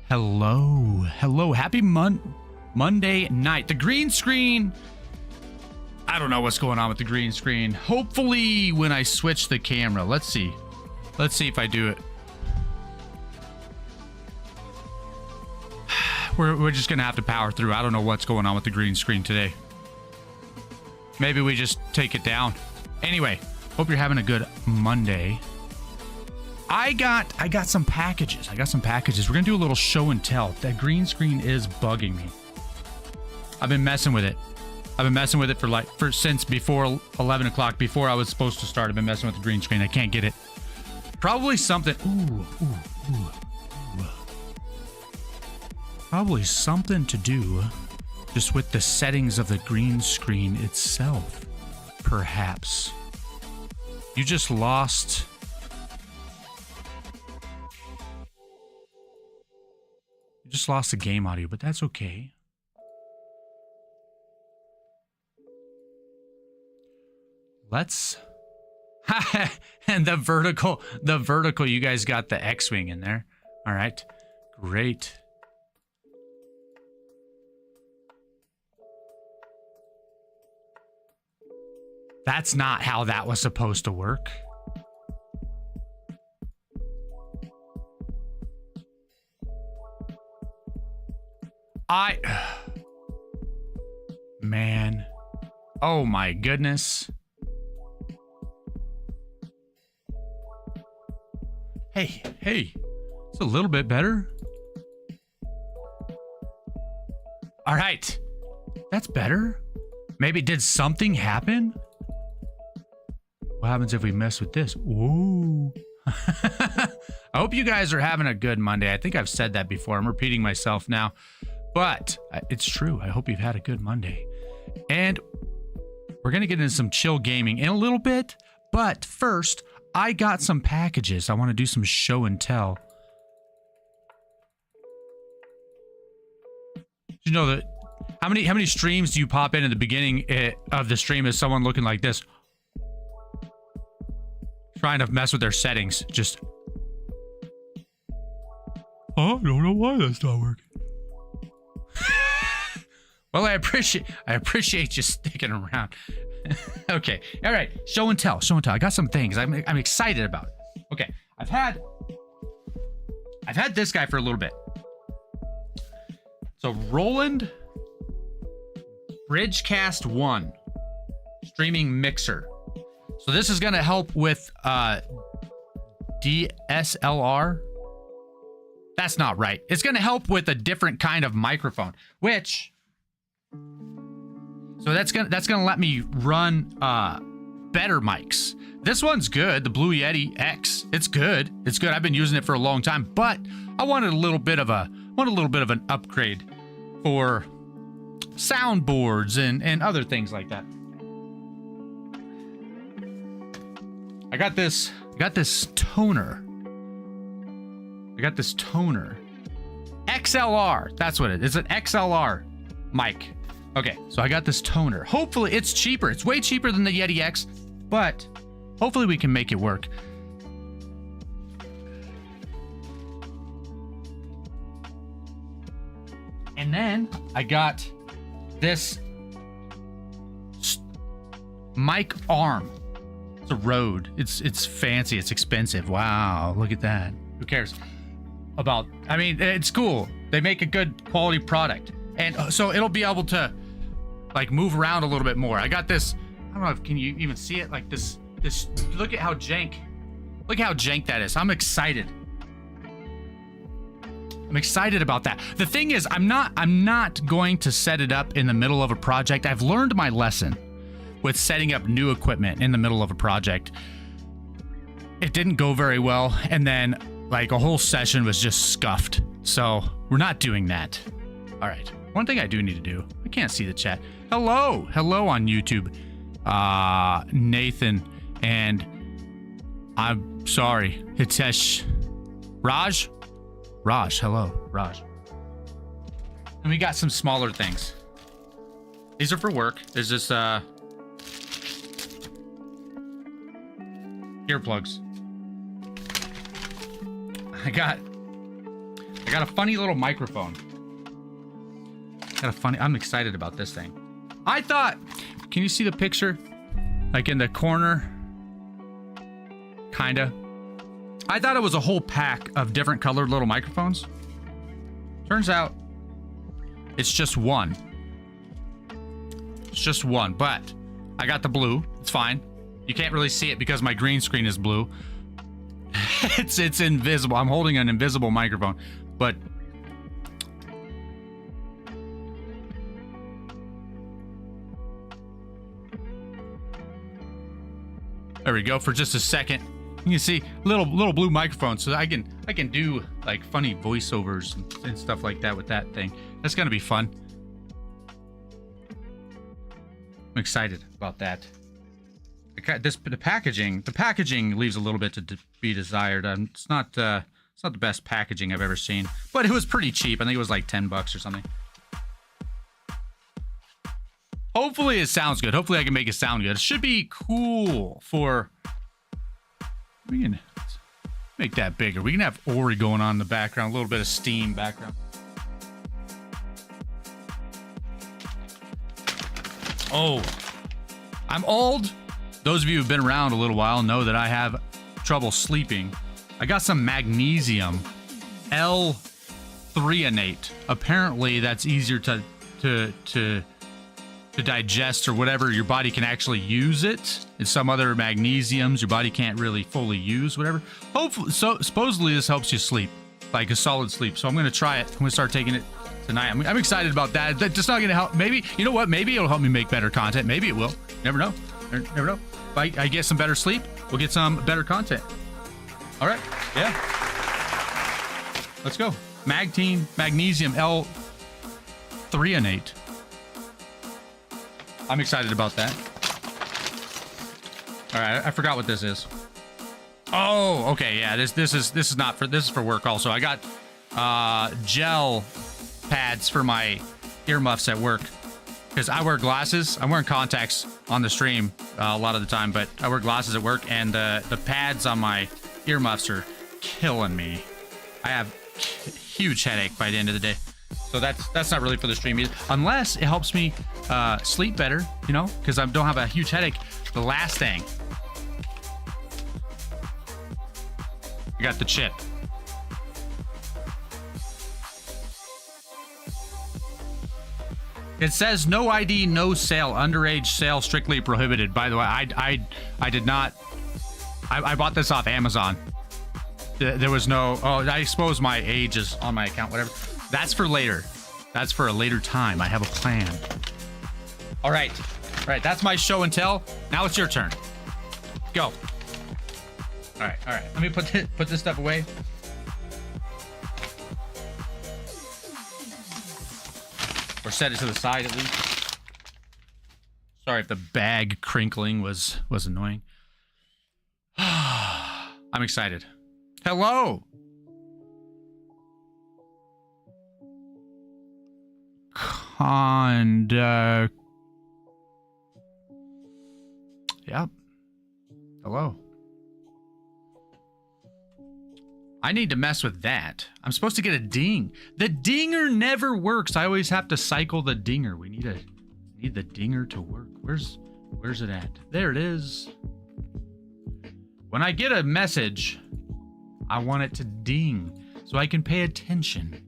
Hello. Happy Monday night. The green screen. I don't know what's going on with the green screen. Hopefully when I switch the camera. Let's see if I do it. We're just going to have to power through. I don't know what's going on with the green screen today. Maybe we just take it down. Anyway, hope you're having a good Monday. I got some packages. We're going to do a little show and tell. That green screen is bugging me. I've been messing with it. for since before 11 o'clock, before I was supposed to start. I've been messing with the green screen. I can't get it. Probably something. Probably something to do just with the settings of the green screen itself. Perhaps. You just lost. You just lost the game audio, but that's okay. And the vertical, you guys got the X-Wing in there. All right, great. That's not how that was supposed to work. Man. Oh my goodness. Hey, it's a little bit better. All right, that's better. Maybe did something happen? What happens if we mess with this? Ooh. I hope you guys are having a good Monday. I think I've said that before. I'm repeating myself now, but it's true. I hope you've had a good Monday. And we're going to get into some chill gaming in a little bit, but first, I got some packages. I want to do some show and tell. You know that how many streams do you pop in at the beginning of the stream as someone looking like this, trying to mess with their settings? Just, I don't know why that's not working. Well, I appreciate you sticking around. Okay, all right. Show and tell. I got some things I'm excited about. Okay, I've had this guy for a little bit. So Roland Bridgecast 1 streaming mixer. So this is gonna help with DSLR. That's not right. It's gonna help with a different kind of microphone, which. So that's gonna let me run better mics. This one's good, the Blue Yeti X. It's good. I've been using it for a long time, but I wanted a little bit of an upgrade for soundboards and other things like that. I got this toner. XLR. That's what it is. It's an XLR mic. Okay, so I got this toner. Hopefully it's cheaper. It's way cheaper than the Yeti X, but hopefully we can make it work. And then I got this mic arm. It's a Rode. It's fancy. It's expensive. Wow, look at that. Who cares about? I mean, it's cool. They make a good quality product, and so it'll be able to like move around a little bit more. I got this. I don't know if can you even see it? Like this. Look at how jank. Look how jank that is. I'm excited. I'm excited about that. The thing is, I'm not going to set it up in the middle of a project. I've learned my lesson with setting up new equipment in the middle of a project. It didn't go very well, and then like a whole session was just scuffed. So we're not doing that. All right. One thing I do need to do. I can't see the chat. Hello on YouTube, Nathan, and I'm sorry, Hitesh, Raj. Hello, Raj. And we got some smaller things. These are for work. There's this earplugs. I got a funny little microphone. I'm excited about this thing. I thought, can you see the picture? Like in the corner? Kinda. I thought it was a whole pack of different colored little microphones. Turns out it's just one. It's just one, but I got the blue. It's fine. You can't really see it because my green screen is blue. It's invisible. I'm holding an invisible microphone, but there we go. For just a second, you can see little blue microphone, so I can do like funny voiceovers and stuff like that with that thing. That's gonna be fun. I'm excited about that. The packaging leaves a little bit to be desired. It's not the best packaging I've ever seen, but it was pretty cheap. I think it was like $10 or something. Hopefully it sounds good. Hopefully I can make it sound good. It should be cool for We can make that bigger. We can have Ori going on in the background, a little bit of steam background. Oh, I'm old. Those of you who've been around a little while know that I have trouble sleeping. I got some magnesium L-threonate. Apparently, that's easier to digest or whatever. Your body can actually use it. And some other magnesiums your body can't really fully use, whatever. Hopefully, so supposedly this helps you sleep, like a solid sleep. So I'm gonna try it. I'm gonna start taking it tonight. I'm excited about that. That's just not gonna help. Maybe, you know what? Maybe it'll help me make better content. Maybe it will. Never know. Never know. If I get some better sleep, we'll get some better content. All right. Yeah. Let's go. Magnesium L-threonate. I'm excited about that. All right, I forgot what this is. Oh, okay, yeah. This is not for, this is for work also. I got gel pads for my earmuffs at work because I wear glasses. I'm wearing contacts on the stream a lot of the time, but I wear glasses at work, and the pads on my earmuffs are killing me. I have huge headache by the end of the day. So that's not really for the stream either, unless it helps me sleep better, you know, because I don't have a huge headache. The last thing, I got the chip. It says no ID, no sale, underage sale strictly prohibited. By the way, I did not. I bought this off Amazon. There was no. Oh, I suppose my age is on my account. Whatever. That's for later. That's for a later time. I have a plan. All right. All right. That's my show and tell. Now it's your turn. Go. All right. All right. Let me put this stuff away. Or set it to the side at least. Sorry if the bag crinkling was annoying. I'm excited. Hello. Conductor. Yep. Hello. I need to mess with that. I'm supposed to get a ding. The dinger never works. I always have to cycle the dinger. We need the dinger to work. Where's it at? There it is. When I get a message, I want it to ding so I can pay attention.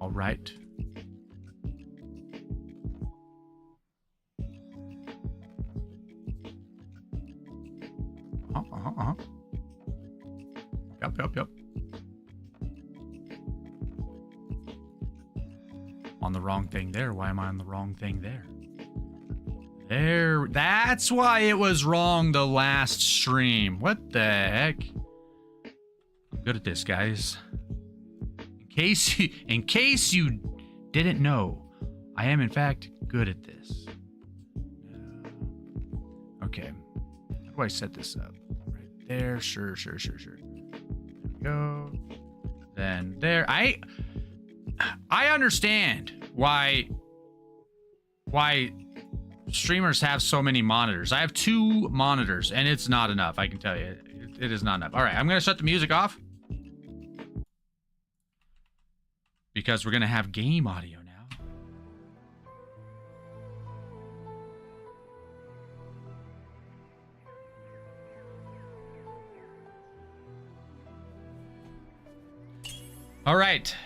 All right. Yep. On the wrong thing there. Why am I on the wrong thing there? There. That's why it was wrong the last stream. What the heck? I'm good at this, guys. In case you didn't know, I am in fact good at this. Okay. How do I set this up? Right there. Sure. There we go. Then there. I understand why streamers have so many monitors. I have 2 monitors, and it's not enough. I can tell you, it is not enough. All right, I'm gonna shut the music off because we're gonna have game audio now. All right.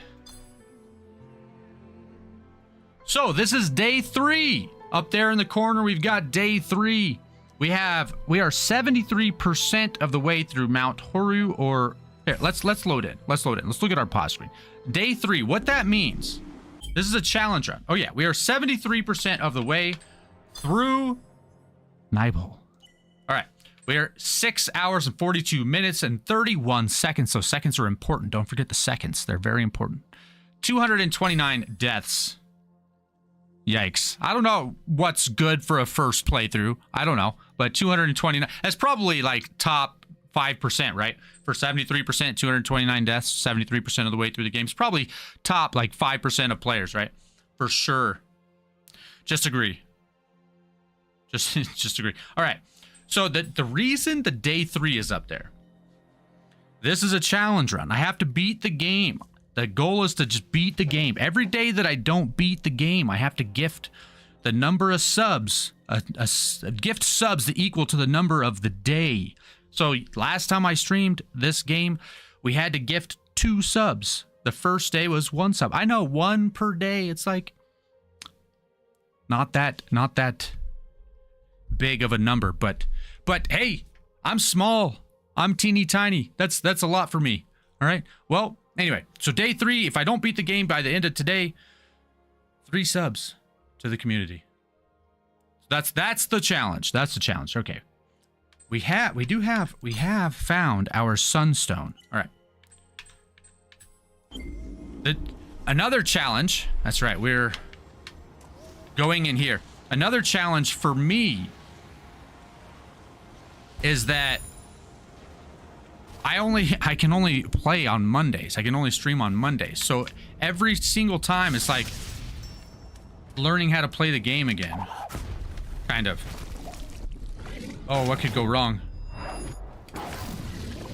So this is day 3. Up there in the corner, we've got day 3. We are 73% of the way through Mount Horu, or here, let's load in. Let's look at our pause screen. Day 3, what that means. This is a challenge run. Oh yeah, we are 73% of the way through Nibel. All right. We are 6 hours and 42 minutes and 31 seconds. So seconds are important. Don't forget the seconds. They're very important. 229 deaths. Yikes. I don't know what's good for a first playthrough. I don't know. But 229. That's probably like top 5%, right? For 73%, 229 deaths, 73% of the way through the game. It's probably top like 5% of players, right? For sure. Just agree. Just agree. All right. So the reason the day 3 is up there, this is a challenge run. I have to beat the game. The goal is to just beat the game. Every day that I don't beat the game, I have to gift the number of subs, gift subs that equal to the number of the day. So last time I streamed this game, we had to gift 2 subs. The first day was 1 sub. I know, 1 per day. It's like not that big of a number, but hey, I'm small. I'm teeny tiny. That's a lot for me. All right. Well, anyway, so day 3, if I don't beat the game by the end of today, 3 subs to the community. So that's the challenge. That's the challenge. Okay. We have found our sunstone. All right. Another challenge. That's right. We're going in here. Another challenge for me is that I can only play on Mondays. I can only stream on Mondays. So every single time it's like learning how to play the game again. Kind of. Oh, what could go wrong?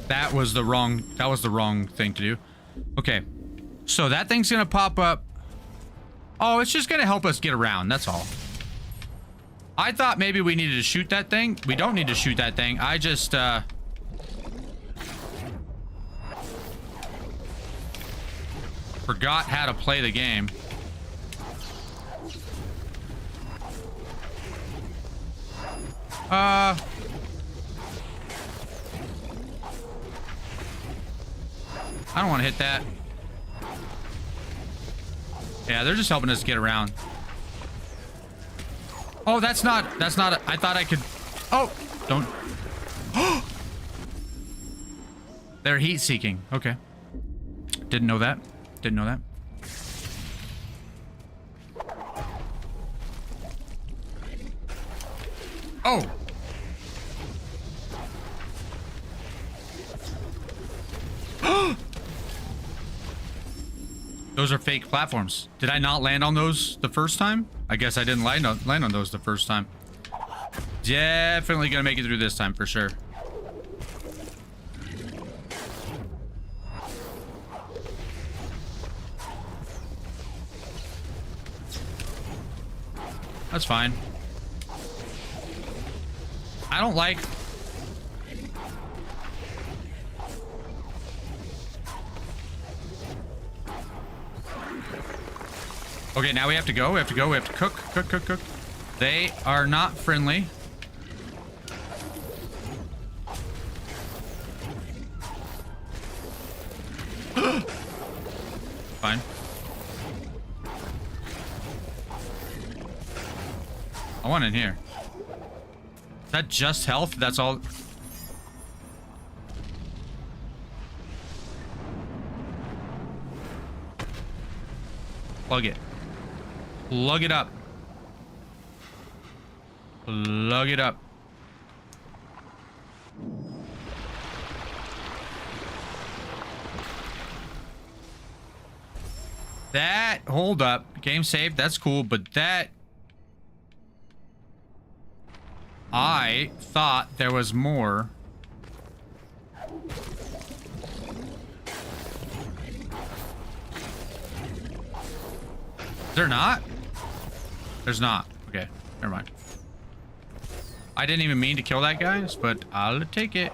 That was the wrong thing to do. Okay. So that thing's gonna pop up. Oh, it's just gonna help us get around, that's all. I thought maybe we needed to shoot that thing. We don't need to shoot that thing. I just forgot how to play the game. I don't want to hit that. Yeah, they're just helping us get around. Oh, that's not I thought I could. Oh, don't. They're heat seeking. Okay. Didn't know that. Didn't know that. Oh. Those are fake platforms. Did I not land on those the first time? I guess I didn't land on those the first time. Definitely gonna make it through this time for sure. That's fine. I don't like... Okay, now we have to go. We have to go. We have to cook. Cook, cook, cook. They are not friendly. Fine. I want in here. Is that just health? That's all? Plug it. Plug it up. Plug it up. That, hold up. Game saved, that's cool, but that... I thought there was more. Is there not? There's not. Okay, never mind. I didn't even mean to kill that guy, but I'll take it.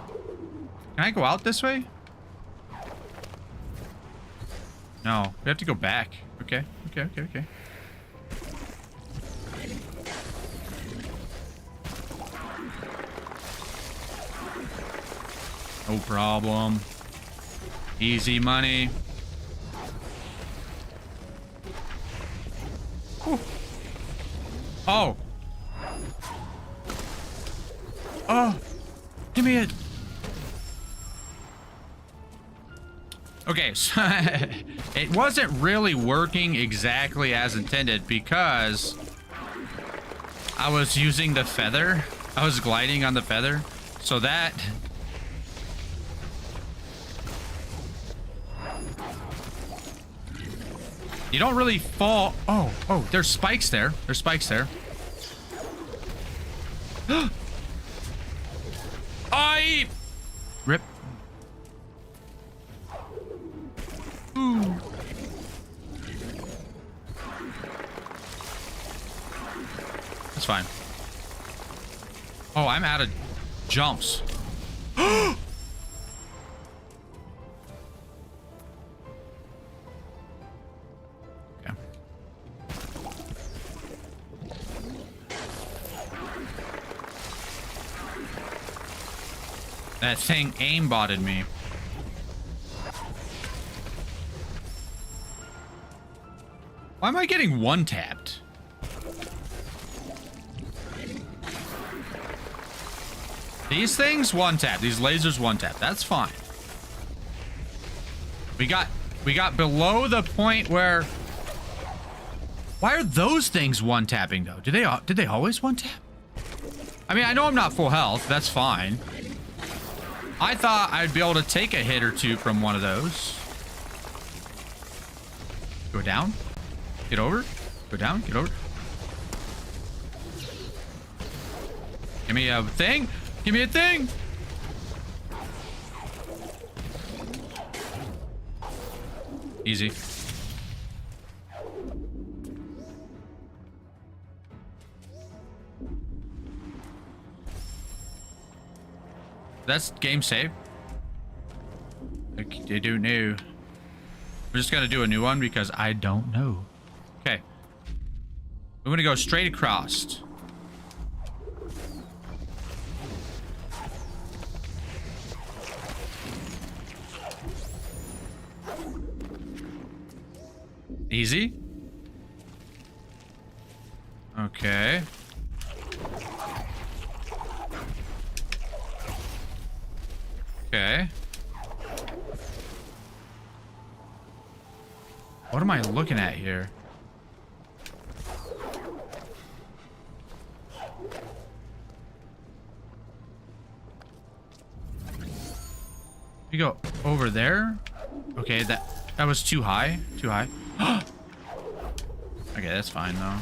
Can I go out this way? No, we have to go back. Okay, okay, okay, okay. No problem. Easy money. Whew. Oh. Oh. Give me it. Okay, so it wasn't really working exactly as intended because I was using the feather. I was gliding on the feather. So that... You don't really fall. Oh, there's spikes there. There's spikes there. I rip. Ooh. That's fine. Oh, I'm out of jumps. Okay. That thing aimbotted me. Why am I getting one-tapped? These things one-tap. These lasers one-tap. That's fine. We got below the point where... Why are those things one-tapping, though? Did they always one-tap? I mean, I know I'm not full health. That's fine. I thought I'd be able to take a hit or two from one of those. Go down. Get over. Go down. Get over. Give me a thing. Give me a thing. Easy. That's game save. They do new. We're just gonna do a new one because I don't know. Okay. We're gonna go straight across. Easy. Okay. Okay. What am I looking at here? You go over there. Okay, that was too high. Too high. Okay, that's fine though.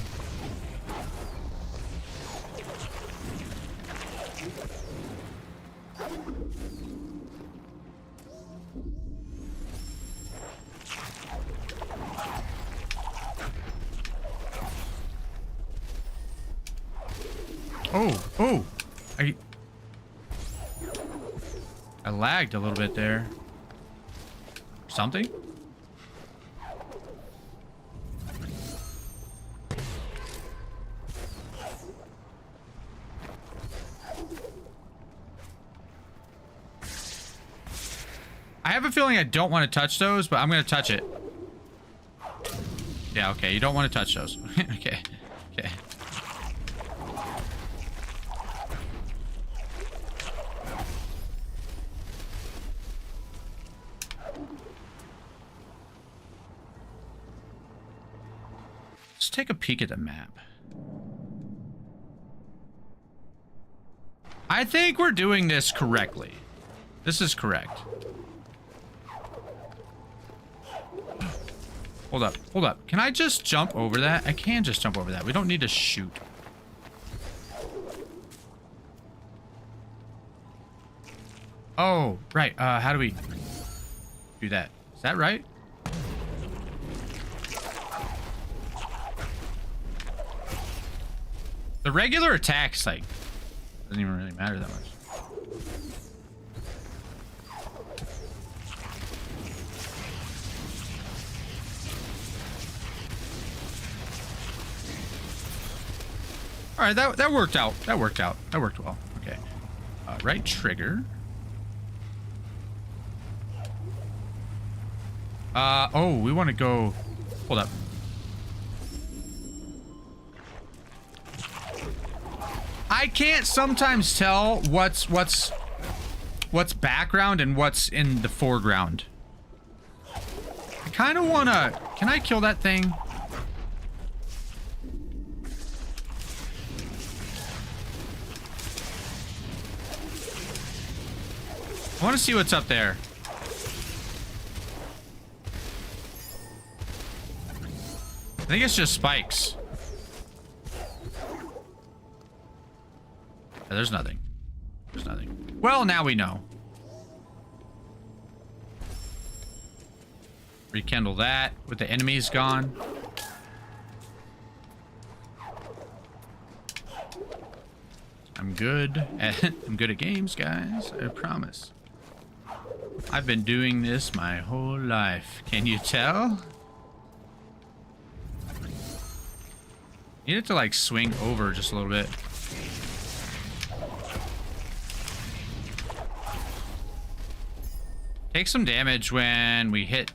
Oh, I lagged a little bit there. Something? I have a feeling I don't want to touch those, but I'm going to touch it. Yeah, okay. You don't want to touch those. Okay. Okay. Let's take a peek at the map. I think we're doing this correctly. This is correct. Hold up, hold up. Can I just jump over that? I can just jump over that. We don't need to shoot. Oh, right. How do we do that? Is that right? The regular attacks, like, doesn't even really matter that much. All right, that worked out. That worked out. That worked well. Okay. Right trigger. Oh, we want to go. Hold up. I can't sometimes tell what's background and what's in the foreground. I kind of want to... Can I kill that thing? I want to see what's up there. I think it's just spikes. There's nothing. There's nothing. Well, now we know. Rekindle that with the enemies gone. I'm good at games, guys. I promise. I've been doing this my whole life. Can you tell? Need it to like swing over just a little bit. Take some damage when we hit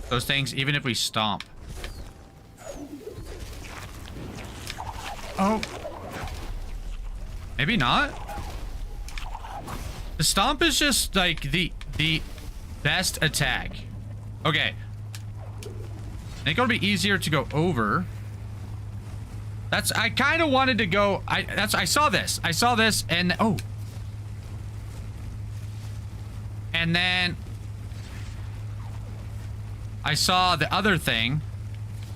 those things, even if we stomp. Oh. Maybe not. The stomp is just like the best attack. Okay. I think it'll be easier to go over. I kind of wanted to go. I saw this and oh. And then I saw the other thing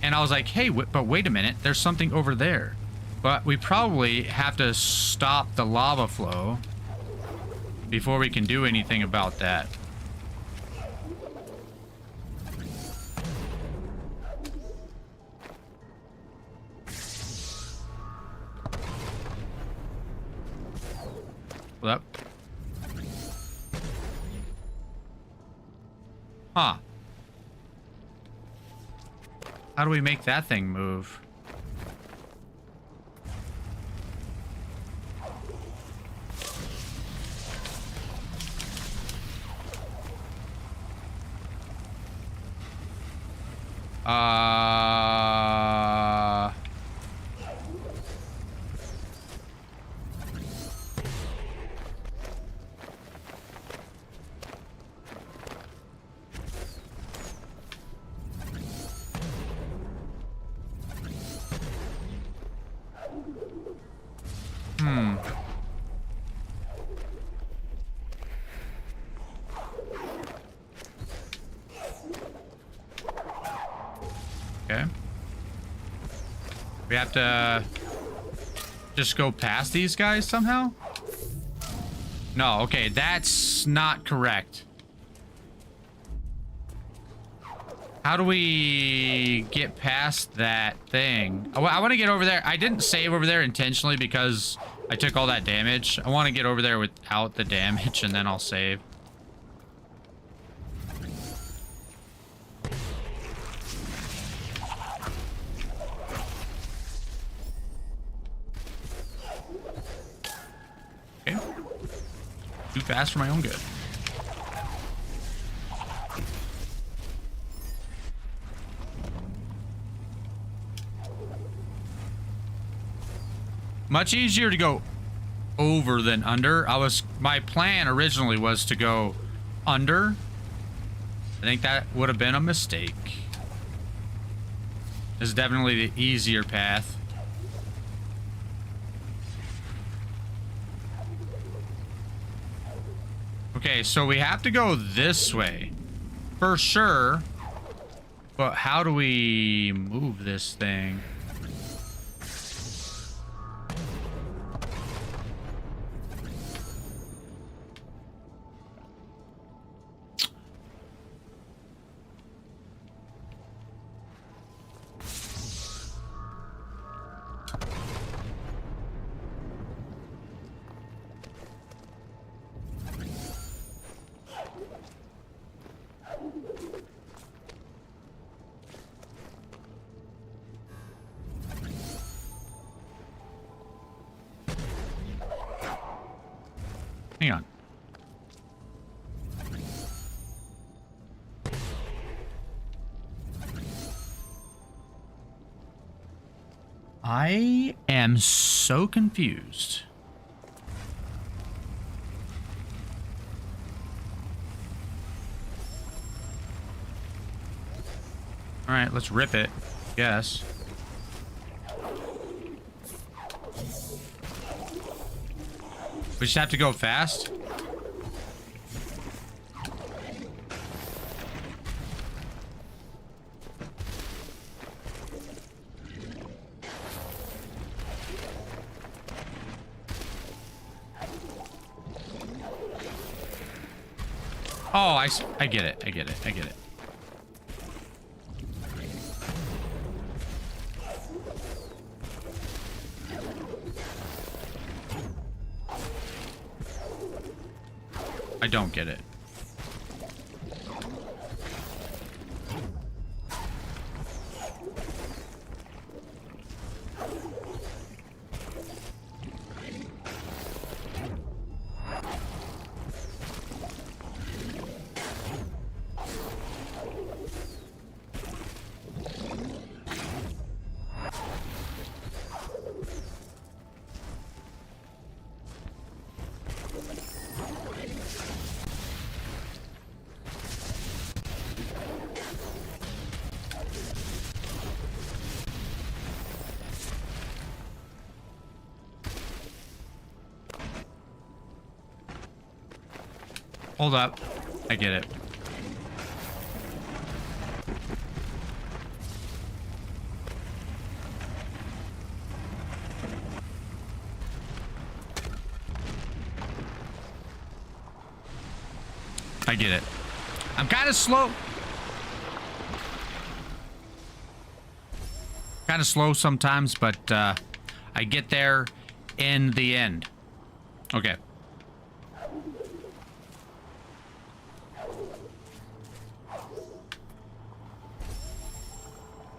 and I was like, hey, but wait a minute, there's something over there. But we probably have to stop the lava flow before we can do anything about that. Hold up. Huh. How do we make that thing move? Okay. We have to just go past these guys somehow? No, okay, that's not correct. How do we get past that thing? I want to get over there. I didn't save over there intentionally because I took all that damage. I want to get over there without the damage and then I'll save. Okay. Too fast for my own good. Much easier to go over than under. My plan originally was to go under. I think that would have been a mistake. This is definitely the easier path. Okay, so we have to go this way for sure. But how do we move this thing? Hang on. I am so confused. All right, let's rip it. Yes. We just have to go fast. Oh, I get it. I get it. I get it. I don't get it. Hold up. I get it. I get it. I'm kind of slow. Kind of slow sometimes, but I get there in the end. Okay.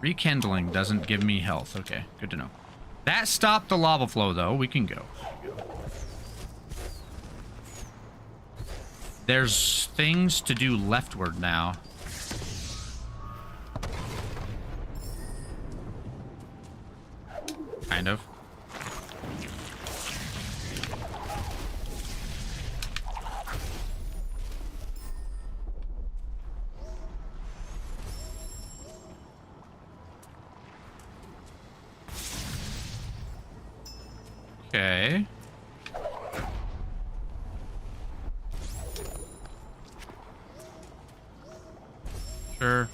Rekindling doesn't give me health. Okay, good to know. That stopped the lava flow, though. We can go. There's things to do leftward now. Kind of. Okay. Sure.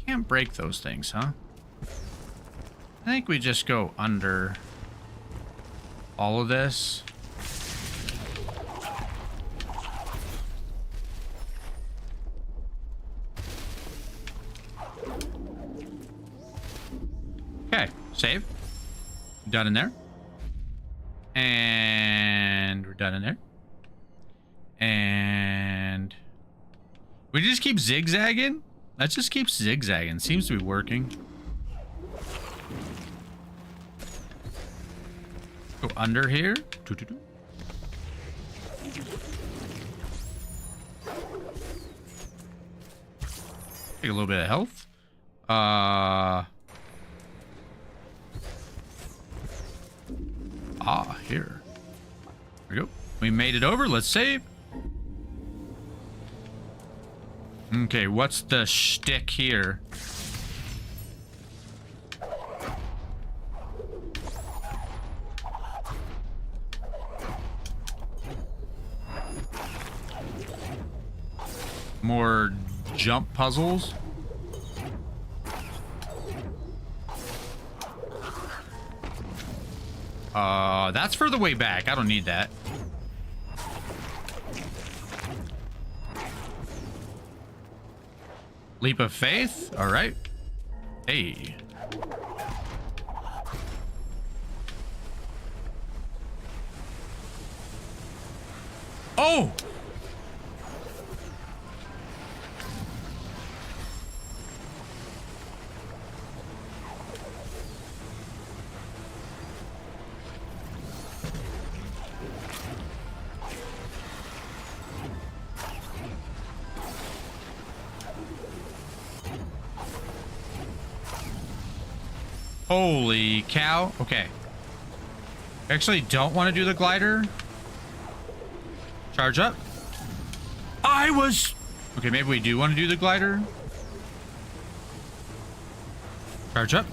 Can't break those things, huh? I think we just go under all of this. Okay, save. Done in there. And we're done in there. And we just keep zigzagging. Let's just keep zigzagging. Seems to be working. Go under here. Take a little bit of health. Here. There we go. We made it over. Let's save. Okay, what's the shtick here? More jump puzzles. That's for the way back. I don't need that. Leap of faith. All right. Hey. Oh! Holy cow. Okay. I actually don't want to do the glider. Charge up. Okay, maybe we do want to do the glider. Charge up.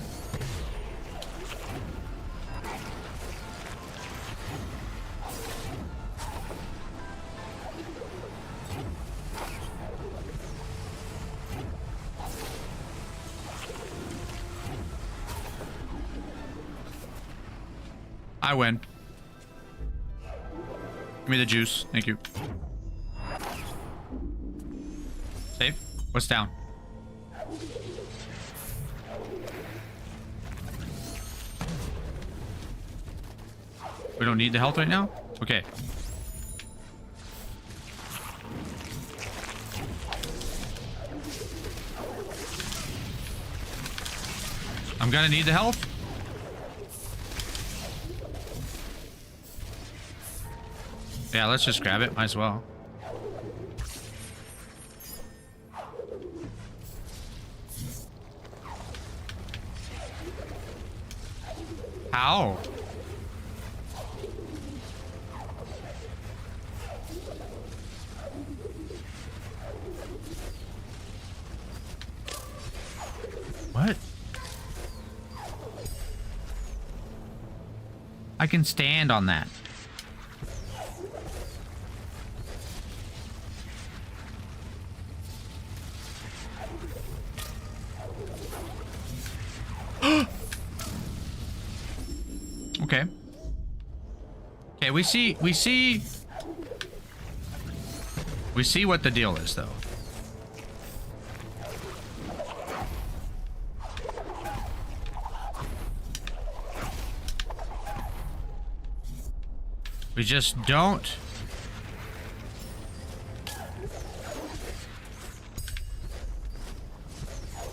I win. Give me the juice. Thank you. Save. What's down? We don't need the health right now? Okay. I'm gonna need the health. Yeah, let's just grab it. Might as well. How? What? I can stand on that. Okay. Okay, we see what the deal is, though. We just don't.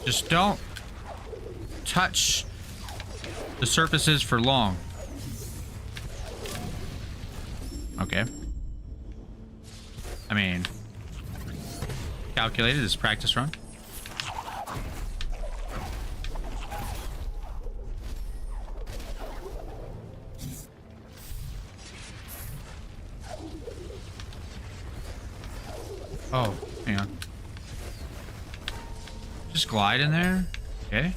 Just don't touch the surfaces for long. Okay. I mean, calculated this practice run. Oh, hang on. Just glide in there. Okay.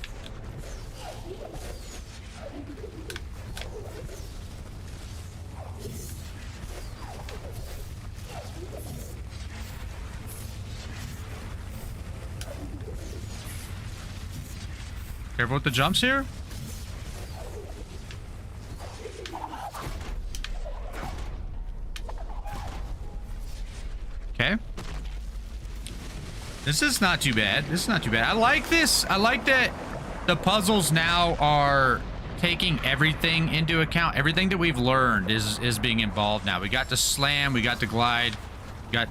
Careful with the jumps here. Okay. This is not too bad. This is not too bad. I like this. I like that the puzzles now are taking everything into account. Everything that we've learned is being involved now. We got the slam. We got the glide. We got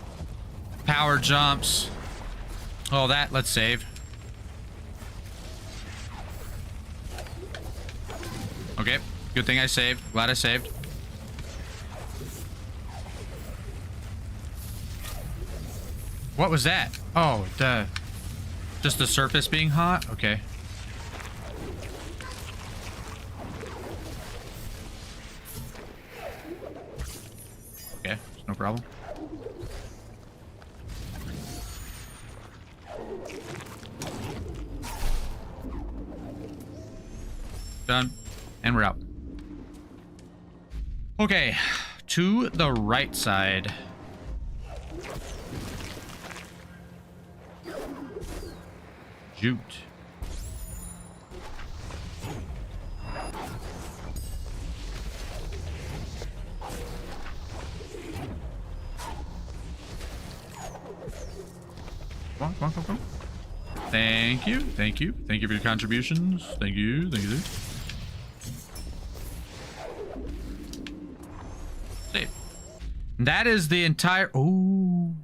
power jumps. All that. Let's save. Okay, good thing I saved. Glad I saved. What was that? Oh, just the surface being hot? Okay. Okay, no problem. Done. And we're out. Okay, to the right side. Jute. Come on, come on, come on. Thank you, thank you. Thank you for your contributions. Thank you, thank you. Save. That is the entire... Oh.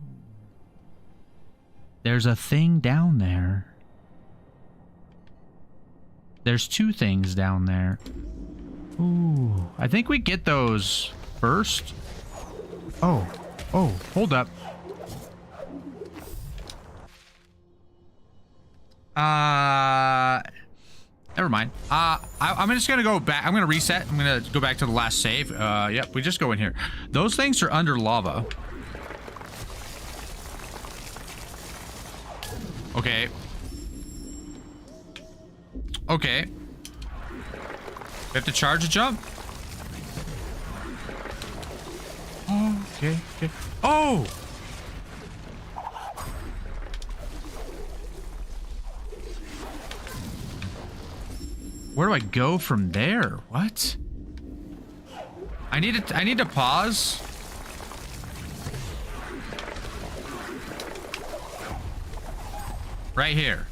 There's a thing down there. There's two things down there. Ooh. I think we get those first. Oh. Oh, hold up. Never mind. I'm just gonna go back. I'm gonna reset. I'm gonna go back to the last save. Yep, we just go in here. Those things are under lava. Okay. Okay. We have to charge a jump. Oh, okay, okay. Oh! Where do I go from there? What? I need to pause. Right here.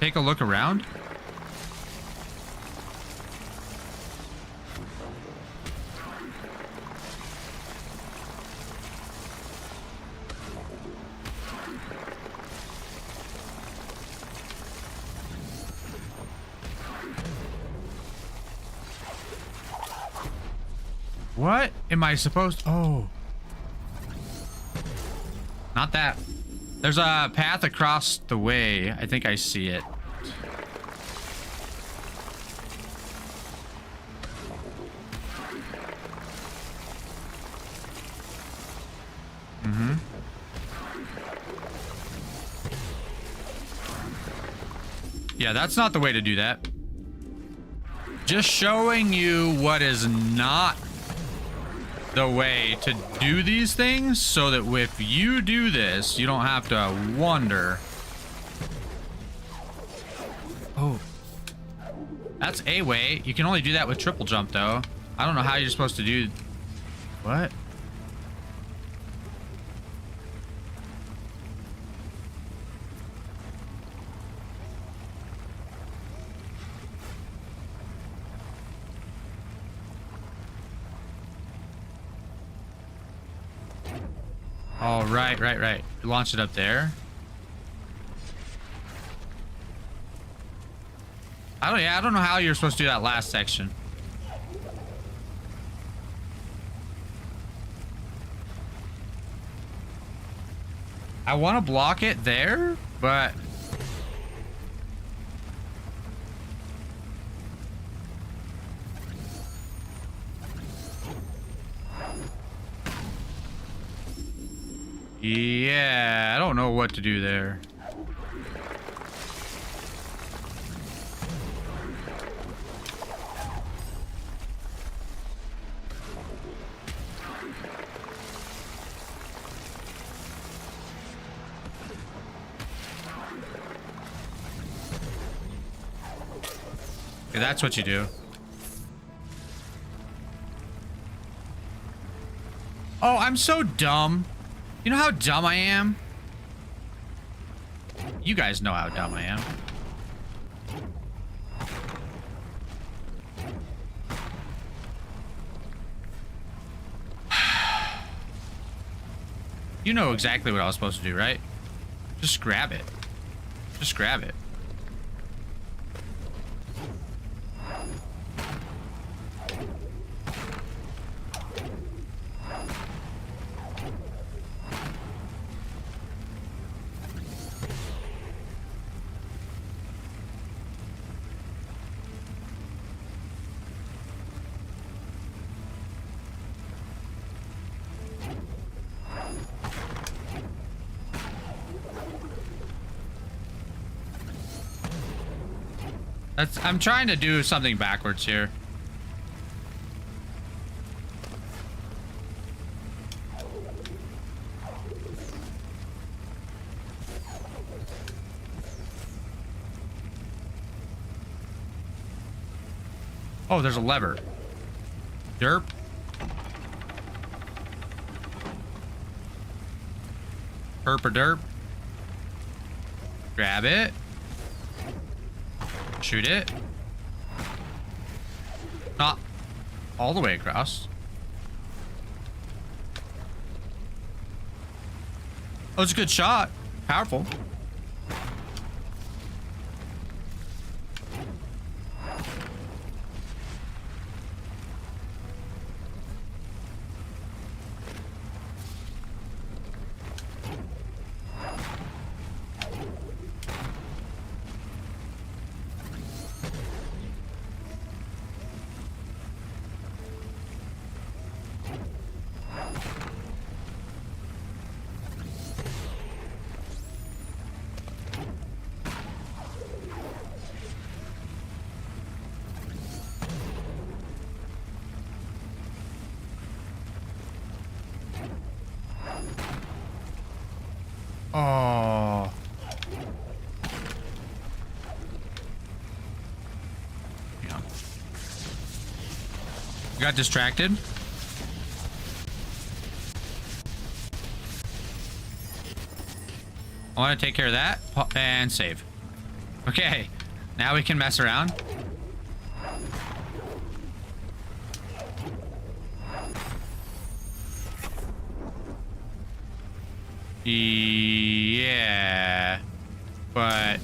Take a look around. What am I supposed to... Oh. Not that. There's a path across the way. I think I see it. Mm-hmm. Yeah, that's not the way to do that. Just showing you what is not the way to do these things, so that if you do this, you don't have to wonder. Oh, that's a way. You can only do that with triple jump, though. I don't know how you're supposed to do. What? Oh, right. Launch it up there. I don't know how you're supposed to do that last section. I want to block it there, but... Yeah, I don't know what to do there. Okay, that's what you do. Oh, I'm so dumb. You know how dumb I am? You guys know how dumb I am. You know exactly what I was supposed to do, right? Just grab it. Just grab it. I'm trying to do something backwards here. Oh, there's a lever. Derp. Herp or derp. Grab it. Shoot it. Not all the way across. Oh, it's a good shot. Powerful. Oh. Yeah. Got distracted. I want to take care of that and save. Okay, now we can mess around. Yeah, but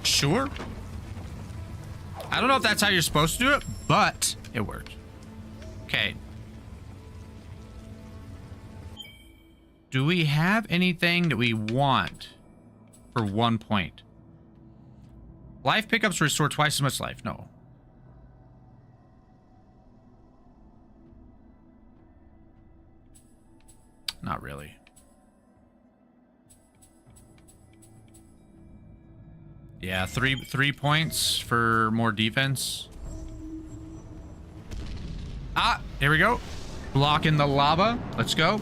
sure. I don't know if that's how you're supposed to do it, but it worked. Okay. Do we have anything that we want for 1 point? Life pickups restore twice as much life. No. Not really. Yeah, three points for more defense. Ah, here we go. Blocking the lava. Let's go.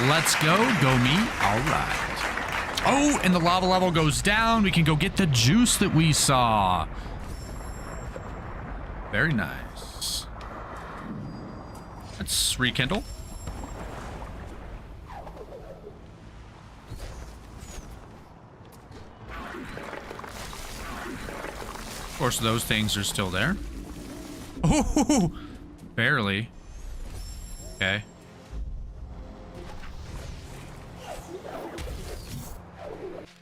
Let's go. Go me. All right. Oh, and the lava level goes down. We can go get the juice that we saw. Very nice. Let's rekindle. Of course, those things are still there. Oh, barely. Okay.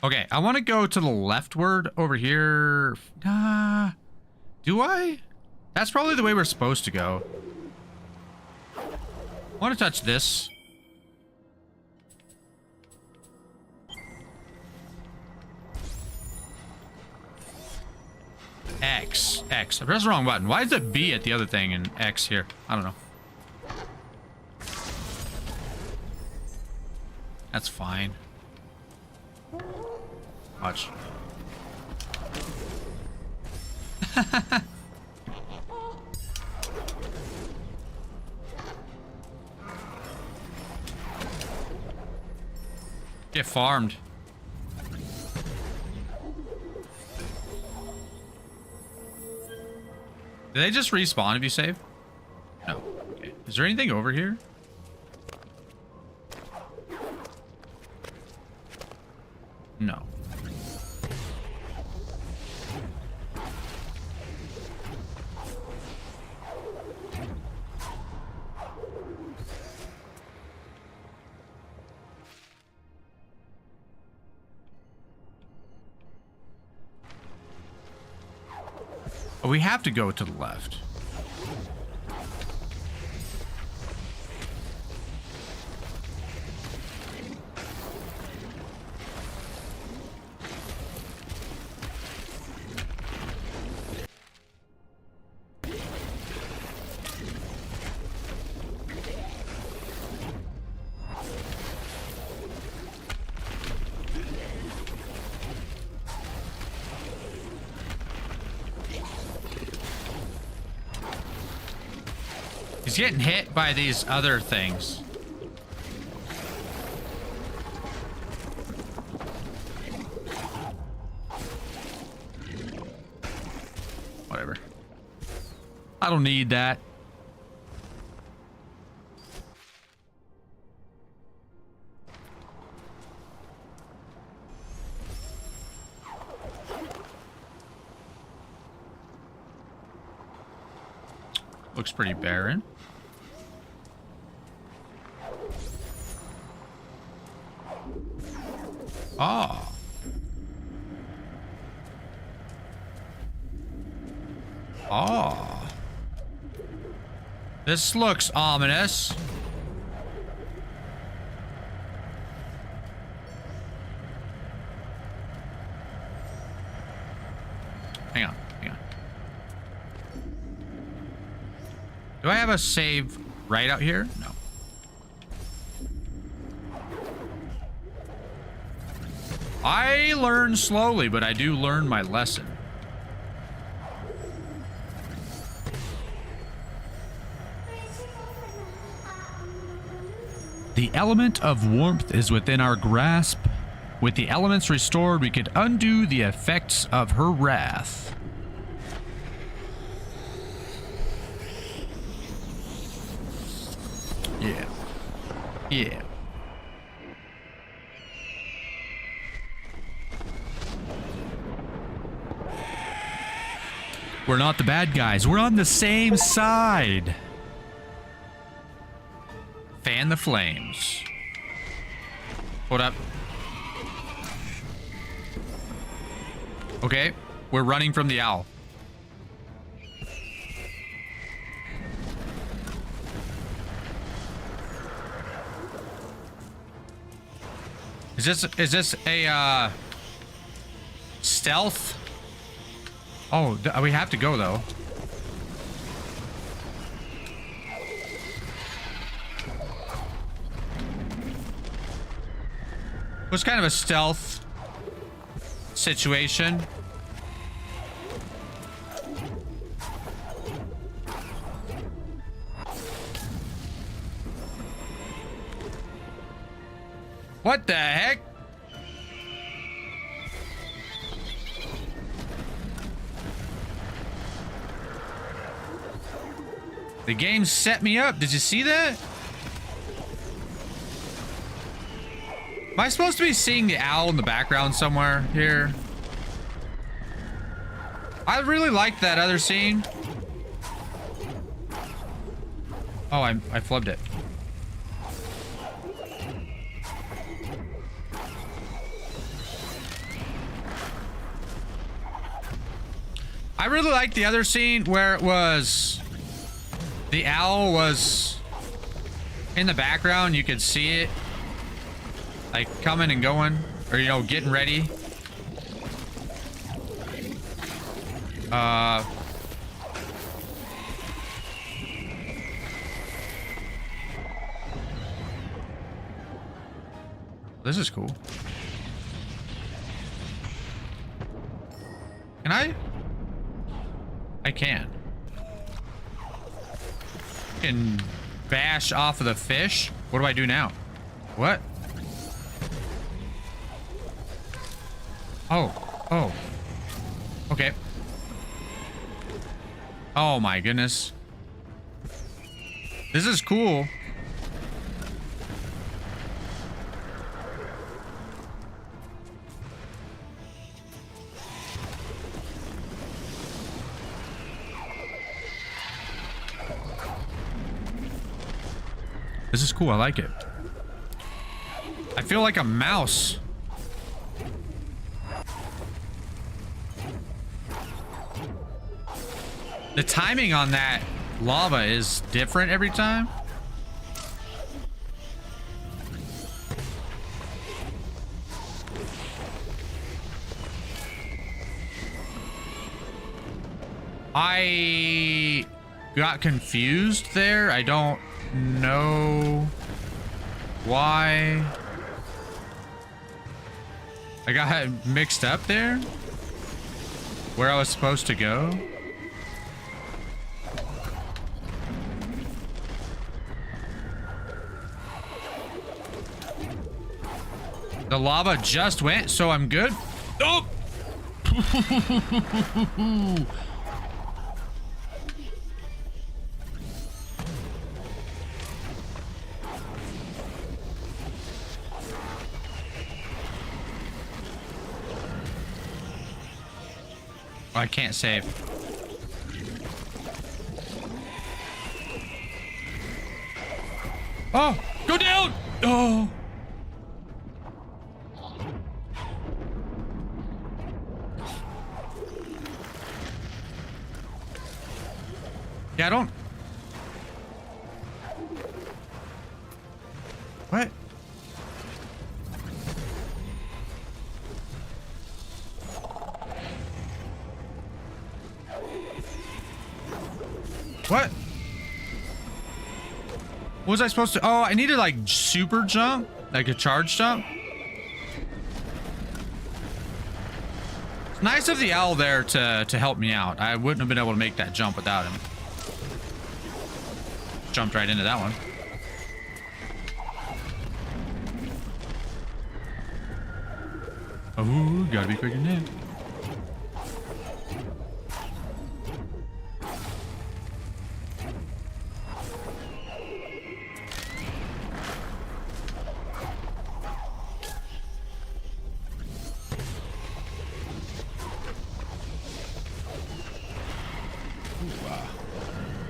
Okay, I want to go to the leftward over here. Do I? That's probably the way we're supposed to go. I want to touch this. X. X. I pressed the wrong button. Why is it B at the other thing and X here? I don't know. That's fine. Watch. Get farmed. Did they just respawn if you save? No. Okay. Is there anything over here? No. Oh, we have to go to the left. He's getting hit by these other things. Whatever. I don't need that. Looks pretty barren. Ah. Ah. This looks ominous. Hang on, hang on. Do I have a save right out here? No. I learn slowly, but I do learn my lesson. The element of warmth is within our grasp. With the elements restored, we could undo the effects of her wrath. Yeah. Yeah. We're not the bad guys. We're on the same side. Fan the flames. Hold up. Okay, we're running from the owl. Is this a stealth? Oh, we have to go though. It was kind of a stealth situation. What the heck? The game set me up. Did you see that? Am I supposed to be seeing the owl in the background somewhere here? I really liked that other scene. Oh, I flubbed it. I really liked the other scene where it was the owl was in the background. You could see it like coming and going, or you know, getting ready. This is cool. Can I can. Can bash off of the fish. What do I do now? What? Oh. Okay. Oh my goodness. This is cool. This is cool. I like it. I feel like a mouse. The timing on that lava is different every time. I got confused there. I don't know why. I got mixed up there. Where I was supposed to go. The lava just went, so I'm good. Oh! I can't save. Oh, go down! Oh. Yeah, I don't... What? What? What was I supposed to... Oh, I needed like super jump? Like a charge jump? It's nice of the owl there to help me out. I wouldn't have been able to make that jump without him. Jumped right into that one. Oh, gotta be quicker than that.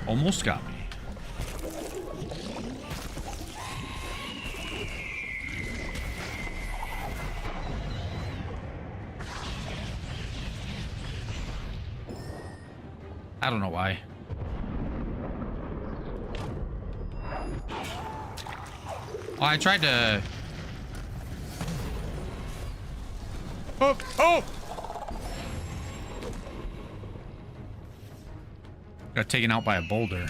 Almost got me. I don't know why. Oh, I tried to... Oh! Oh! Got taken out by a boulder.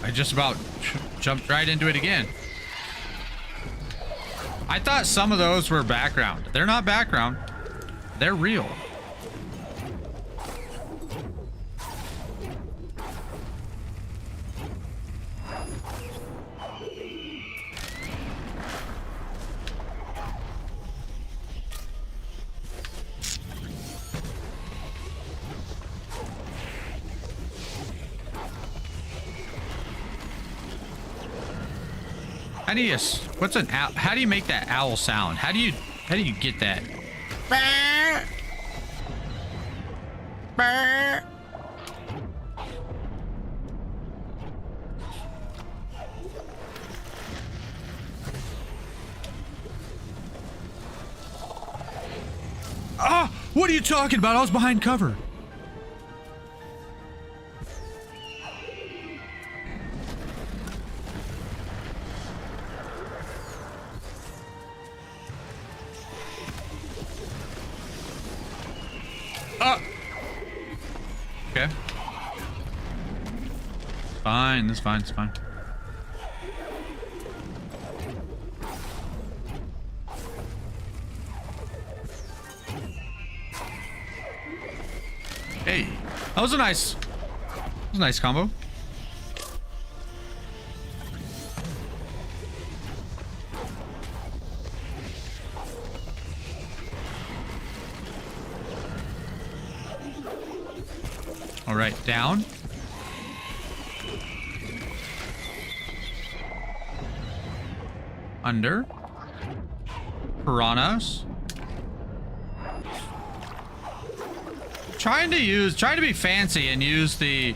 I just about jumped right into it again. I thought some of those were background. They're not background. They're real. How do you, what's an owl? How do you make that owl sound? How do you get that? Ah, what are you talking about? I was behind cover. Okay. Fine, that's fine, it's fine. Hey, that was a nice combo. All right, down. Under. Piranhas. Trying to be fancy and use the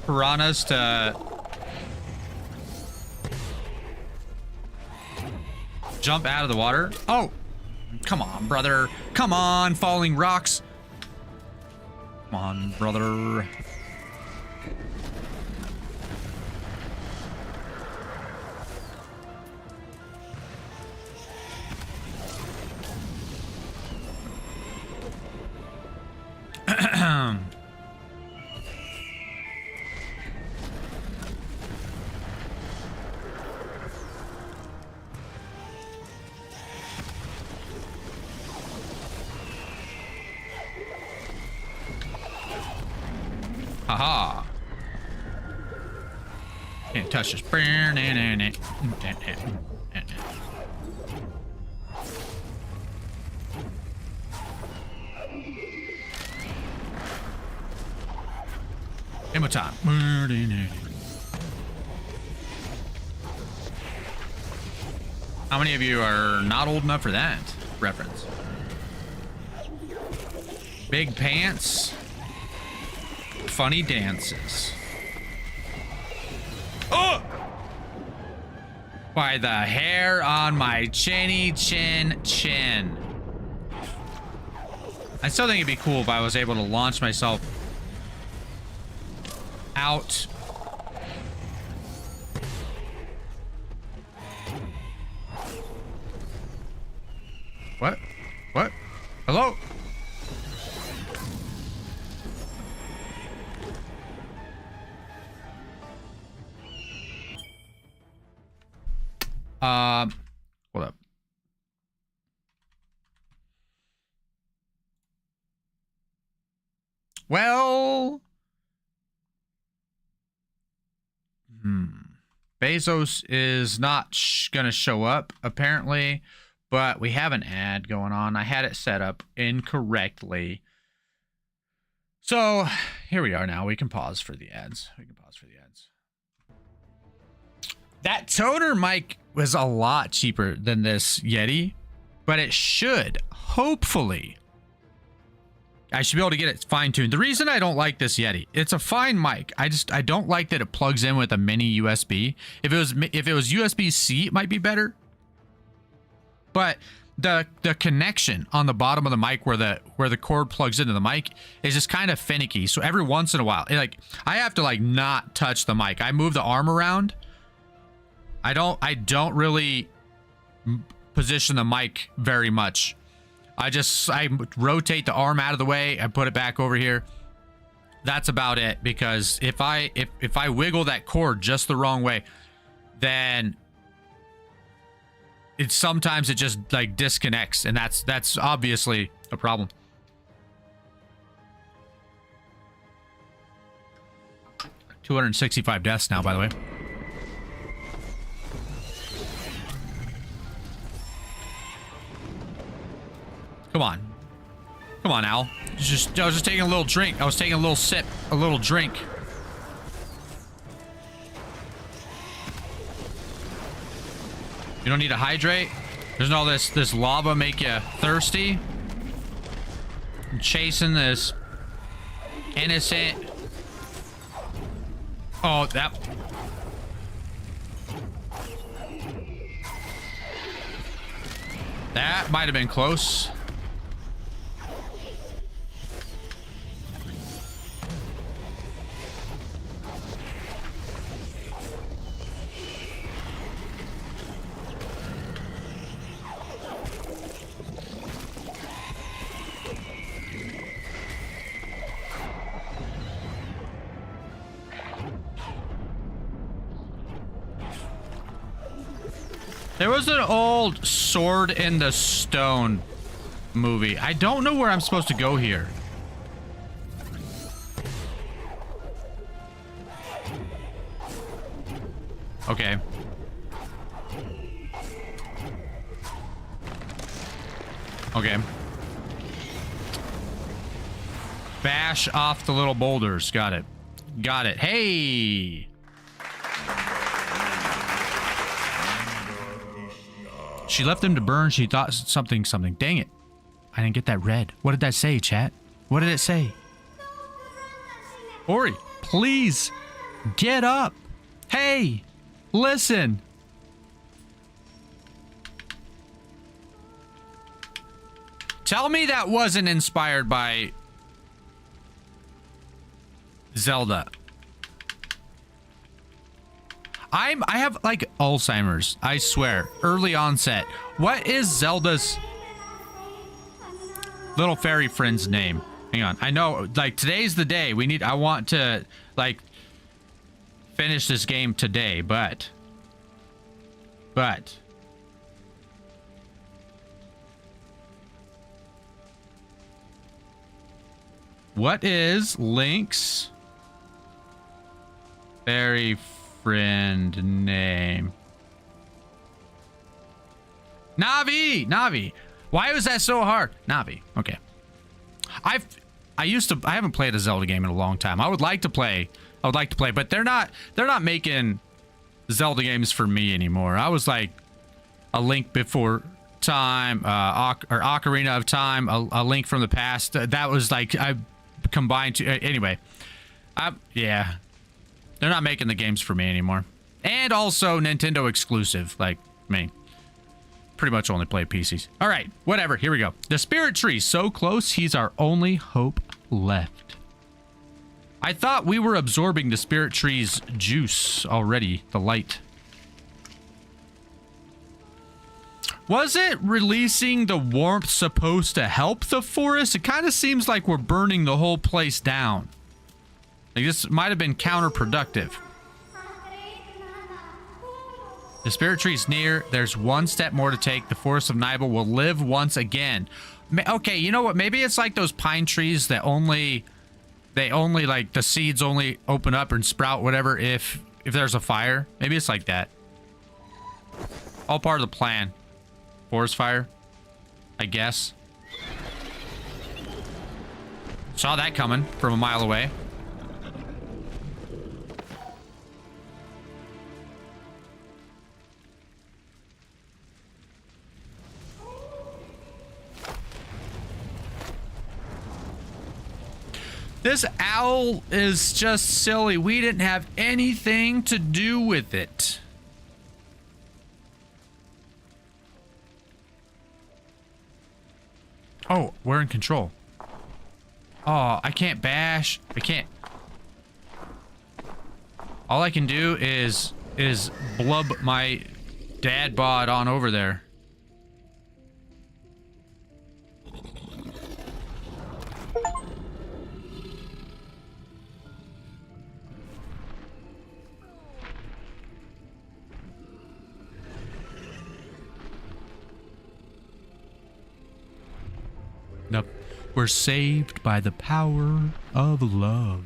piranhas to jump out of the water. Oh, come on, brother. Come on, falling rocks. Come on, brother. Haha. Can't touch this. Ammo time. How many of you are not old enough for that reference? Big pants. Funny dances. Oh! By the hair on my chinny chin. I still think it'd be cool if I was able to launch myself out. What? What? Hello? Hold up. Well, Bezos is not gonna show up apparently, but we have an ad going on. I had it set up incorrectly. So here we are now. We can pause for the ads. That toner mic was a lot cheaper than this Yeti, but it should, hopefully, I should be able to get it fine-tuned. The reason I don't like this Yeti, it's a fine mic. I don't like that it plugs in with a mini USB. If it was USB-C, it might be better. But the connection on the bottom of the mic where the cord plugs into the mic is just kind of finicky. So every once in a while, I have to not touch the mic. I move the arm around. I don't really position the mic very much. I rotate the arm out of the way. I put it back over here. That's about it, because if I wiggle that cord just the wrong way, then sometimes it just disconnects, and that's obviously a problem. $265 deaths now, by the way. Come on. Come on, Al. I was just taking a little drink. I was taking a little sip, a little drink. You don't need to hydrate? There's no this lava make you thirsty? I'm chasing this innocent... Oh, that... That might have been close. There was an old Sword in the Stone movie. I don't know where I'm supposed to go here. Okay. Okay. Bash off the little boulders. Got it. Got it. Hey! She left him to burn. She thought something. Dang it. I didn't get that red. What did that say, chat? What did it say? Ori, please get up. Hey, listen. Tell me that wasn't inspired by Zelda. I have Alzheimer's, I swear. Early onset. What is Zelda's little fairy friend's name? Hang on. I know, today's the day. I want to, finish this game today, but. What is Link's fairy friend name? Navi. Why was that so hard? Navi. Okay. I haven't played a Zelda game in a long time. I would like to play, but they're not making Zelda games for me anymore. I was like a Link Before Time, or Ocarina of Time, a Link from the Past. That was I combined to, anyway. Yeah. They're not making the games for me anymore. And also Nintendo exclusive. Pretty much only play PCs. All right, whatever. Here we go. The spirit tree, so close. He's our only hope left. I thought we were absorbing the spirit tree's juice already. The light. Was it releasing the warmth supposed to help the forest? It kind of seems like we're burning the whole place down. This might have been counterproductive. The spirit tree's near. There's one step more to take. The forest of Nibel will live once again. Okay, you know what? Maybe it's like those pine trees that the seeds only open up and sprout whatever if if there's a fire. Maybe it's like that. All part of the plan. Forest fire, I guess. Saw that coming from a mile away. This owl is just silly. We didn't have anything to do with it. Oh, we're in control. Oh, I can't bash. I can't. All I can do is blub my dad bod on over there. Nope. We're saved by the power of love.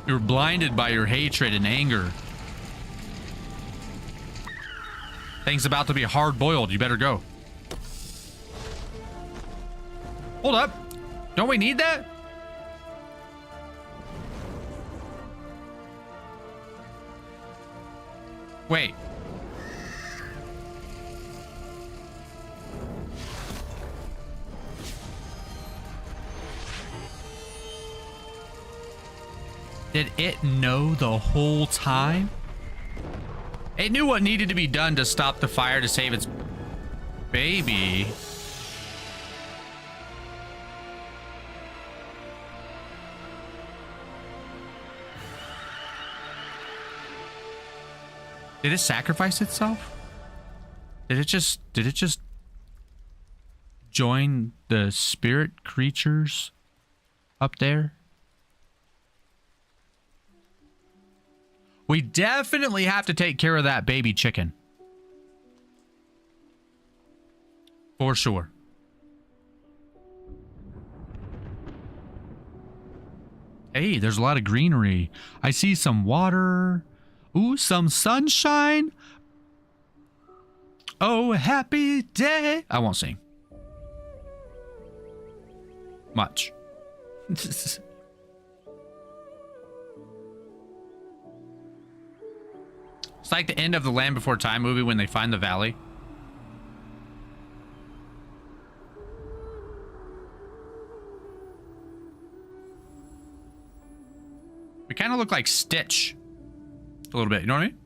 You're blinded by your hatred and anger. Thing's about to be hard-boiled. You better go. Hold up. Don't we need that? Wait. Did it know the whole time? It knew what needed to be done to stop the fire to save its baby. Did it sacrifice itself? Did it just join the spirit creatures up there? We definitely have to take care of that baby chicken. For sure. Hey, there's a lot of greenery. I see some water. Ooh, some sunshine. Oh, happy day. I won't sing. Much. It's like the end of the Land Before Time movie when they find the valley. We kind of look like Stitch. A little bit, you know what I mean?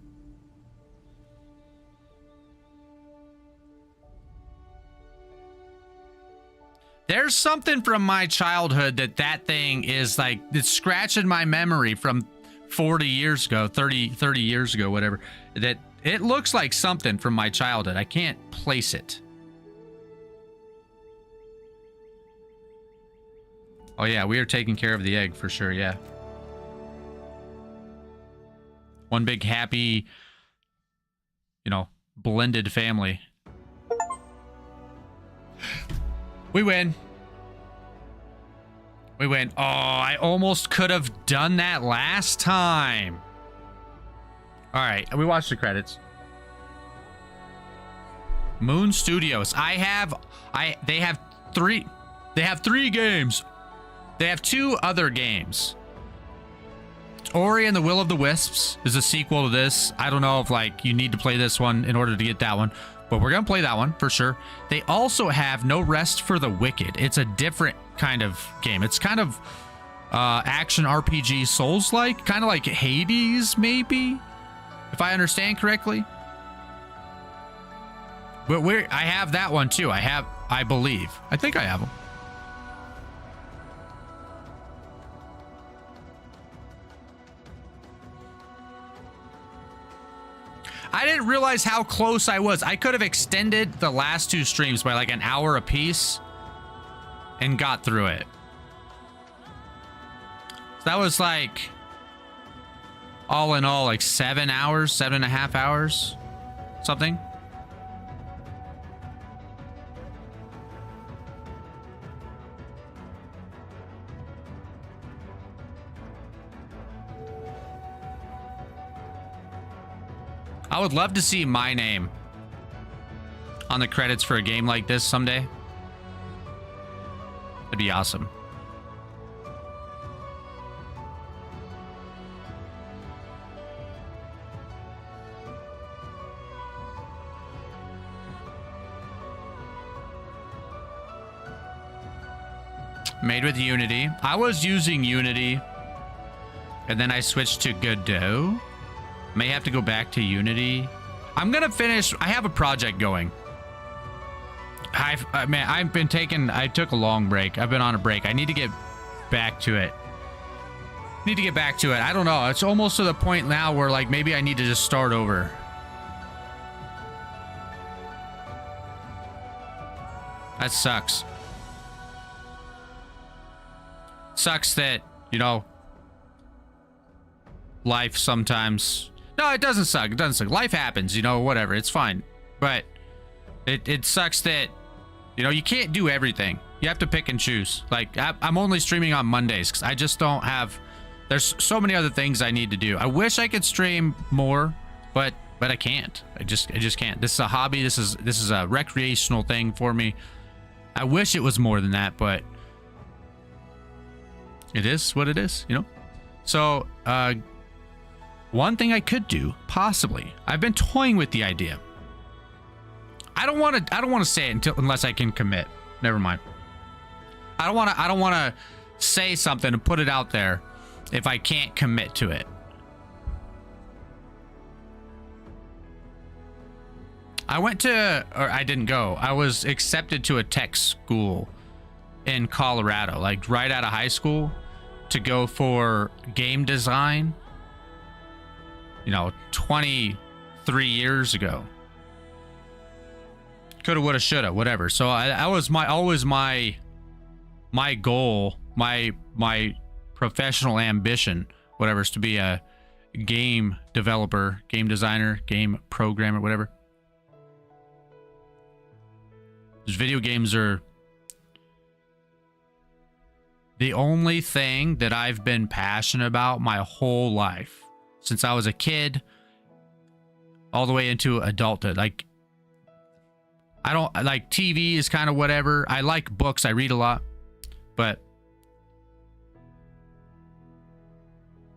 There's something from my childhood that thing is like, it's scratching my memory from 40 years ago, 30 years ago, whatever, that it looks like something from my childhood. I can't place it. Oh yeah, we are taking care of the egg for sure, yeah. One big happy, you know, blended family. We win. We win. Oh, I almost could have done that last time. All right, we watched the credits. Moon Studios. They have three games. They have two other games. Ori and the Will of the Wisps is a sequel to this. I don't know if like you need to play this one in order to get that one, but we're gonna play that one for sure. They also have No Rest for the Wicked. It's a different kind of game. It's kind of action RPG Souls-like, kind of like Hades maybe, if I understand correctly. But I have that one too. I believe. I think I have them. I didn't realize how close I was. I could have extended the last two streams by like an hour apiece and got through it. So that was like, all in all, like 7 hours, 7.5 hours, something. I would love to see my name on the credits for a game like this someday. That'd be awesome. Made with Unity. I was using Unity, and then I switched to Godot. May have to go back to Unity. I'm gonna finish. I have a project going. I took a long break. I've been on a break. I need to get back to it. I don't know. It's almost to the point now where like maybe I need to just start over. That sucks. Sucks that, you know, life sometimes... No, it doesn't suck. It doesn't suck. Life happens, you know, whatever. It's fine. But it sucks that, you know, you can't do everything. You have to pick and choose. Like, I'm only streaming on Mondays because I just don't have... There's so many other things I need to do. I wish I could stream more, but I can't. I just can't. This is a hobby. This is a recreational thing for me. I wish it was more than that, but... It is what it is, you know? So, one thing I could do, possibly, I've been toying with the idea. I don't want to say it unless I can commit. Never mind. I don't want to say something and put it out there if I can't commit to it. I didn't go. I was accepted to a tech school in Colorado, like right out of high school, to go for game design, you know, 23 years ago. Coulda, woulda, shoulda, whatever. So I was always my goal, my professional ambition, whatever, is to be a game developer, game designer, game programmer, whatever. Because video games are the only thing that I've been passionate about my whole life, since I was a kid all the way into adulthood. Like, I don't like TV is kind of whatever. I like books. I read a lot, but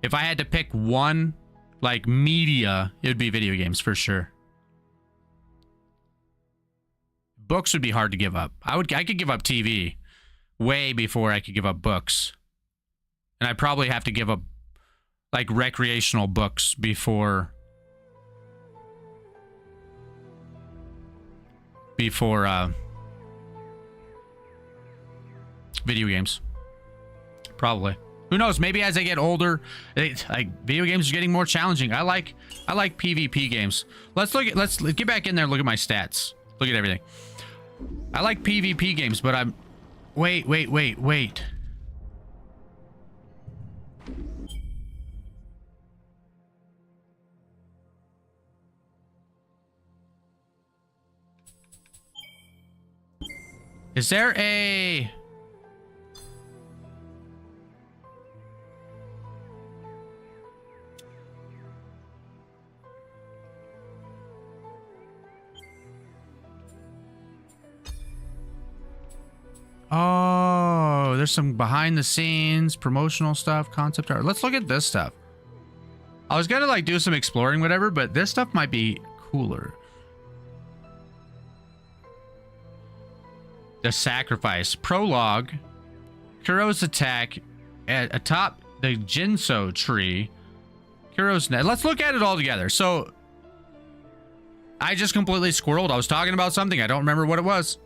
if I had to pick one, like, media, it would be video games for sure. Books would be hard to give up. I could give up TV way before I could give up books. And I'd probably have to give up like recreational books before video games. Probably. Who knows? Maybe as I get older, like video games are getting more challenging. I like PvP games. Let's get back in there and look at my stats. Look at everything. I like PvP games, but I'm... Wait. Is there a... Oh, there's some behind the scenes promotional stuff, concept art. Let's look at this stuff. I was gonna like do some exploring, whatever, but this stuff might be cooler. The Sacrifice prologue, Kuro's attack atop the Jinso tree, Kuro's net. Let's look at it all together. So I just completely squirreled. I was talking about something. I don't remember what it was.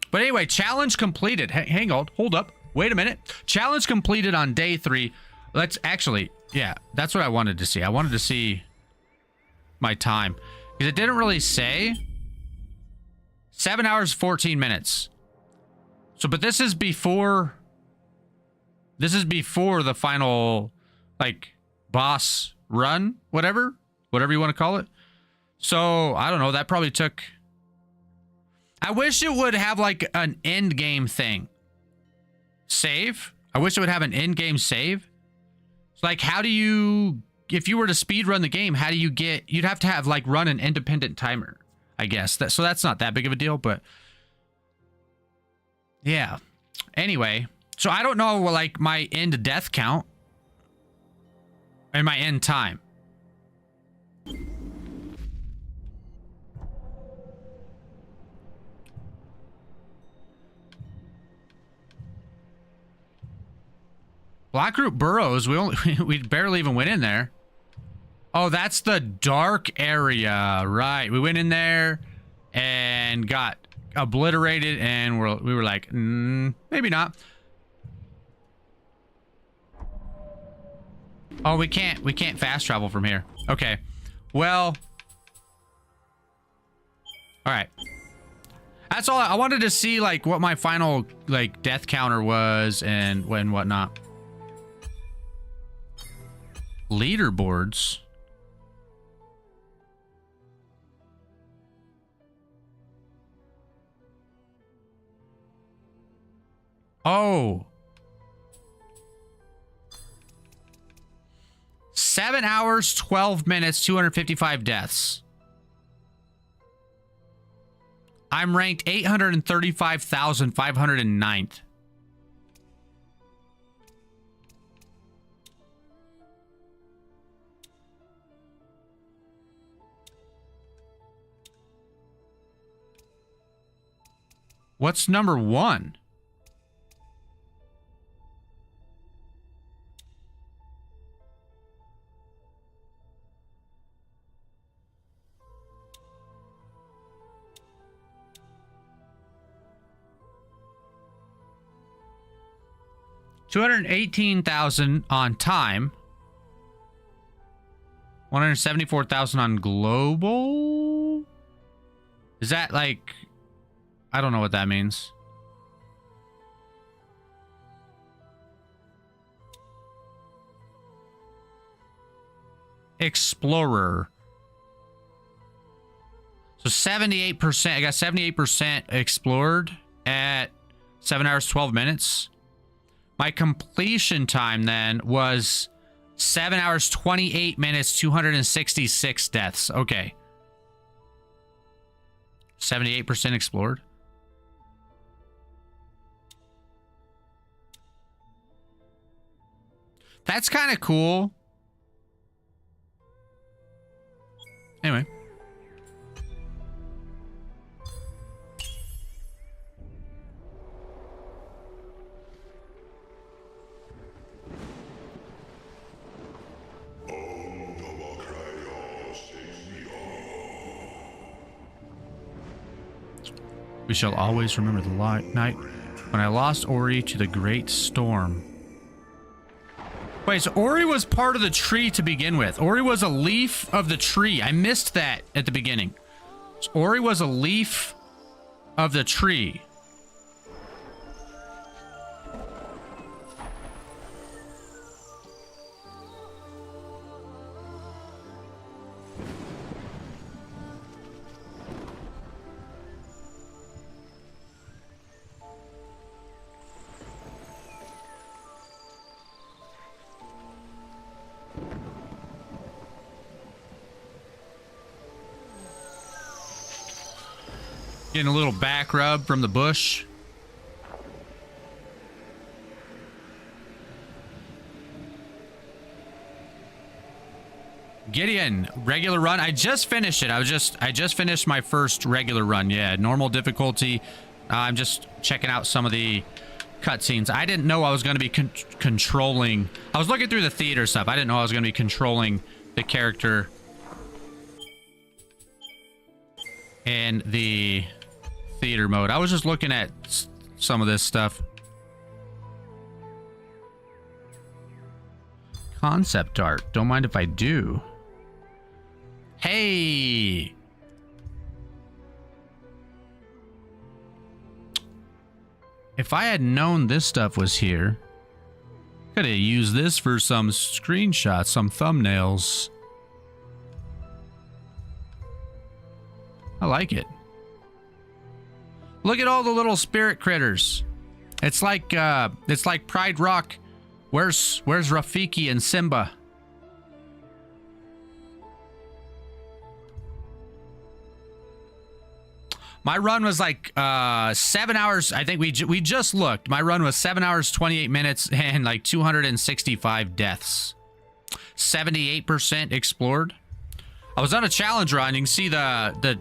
But anyway, challenge completed. Hang on, hold up. Wait a minute. Challenge completed on day 3. Let's actually, yeah, that's what I wanted to see. I wanted to see my time because it didn't really say. 7 hours, 14 minutes. So, but this is before This is before the final, like, boss run, whatever you want to call it. So, I don't know. That probably took... I wish it would have, like, an end game thing. Save? I wish it would have an end game save. So, like, how do you... If you were to speed run the game, how do you get... You'd have to have, like, run an independent timer, I guess. So that's not that big of a deal, but... Yeah. Anyway, so I don't know, like, my end death count. And my end time. Blackroot Burrows, we barely even went in there. Oh, that's the dark area, right? We went in there and got obliterated, and we were like, maybe not. Oh, we can't fast travel from here. Okay, well, all right. That's all. I wanted to see, like, what my final, like, death counter was and whatnot. Leaderboards. Oh. 7 hours, 12 minutes, 255 deaths. I'm ranked 835,509th. What's number one? $218,000 on time. 174,000 on global. Is that like... I don't know what that means. Explorer. So 78%. I got 78% explored at 7 hours, 12 minutes. My completion time then was 7 hours, 28 minutes, 266 deaths. Okay. 78% explored. That's kind of cool. Anyway. We shall always remember the night when I lost Ori to the great storm. Wait, so Ori was part of the tree to begin with. Ori was a leaf of the tree. I missed that at the beginning. So Ori was a leaf of the tree. Getting a little back rub from the bush. Gideon, regular run. I just finished it. I just finished my first regular run. Yeah, normal difficulty. I'm just checking out some of the cutscenes. I didn't know I was going to be controlling. I was looking through the theater stuff. I didn't know I was going to be controlling the character in the theater mode. I was just looking at some of this stuff. Concept art. Don't mind if I do. Hey! If I had known this stuff was here, Could have used this for some screenshots, some thumbnails. I like it. Look at all the little spirit critters. It's like Pride Rock. Where's Rafiki and Simba? My run was like 7 hours. I think we just looked. My run was 7 hours, 28 minutes, and like 265 deaths. 78% explored. I was on a challenge run. You can see the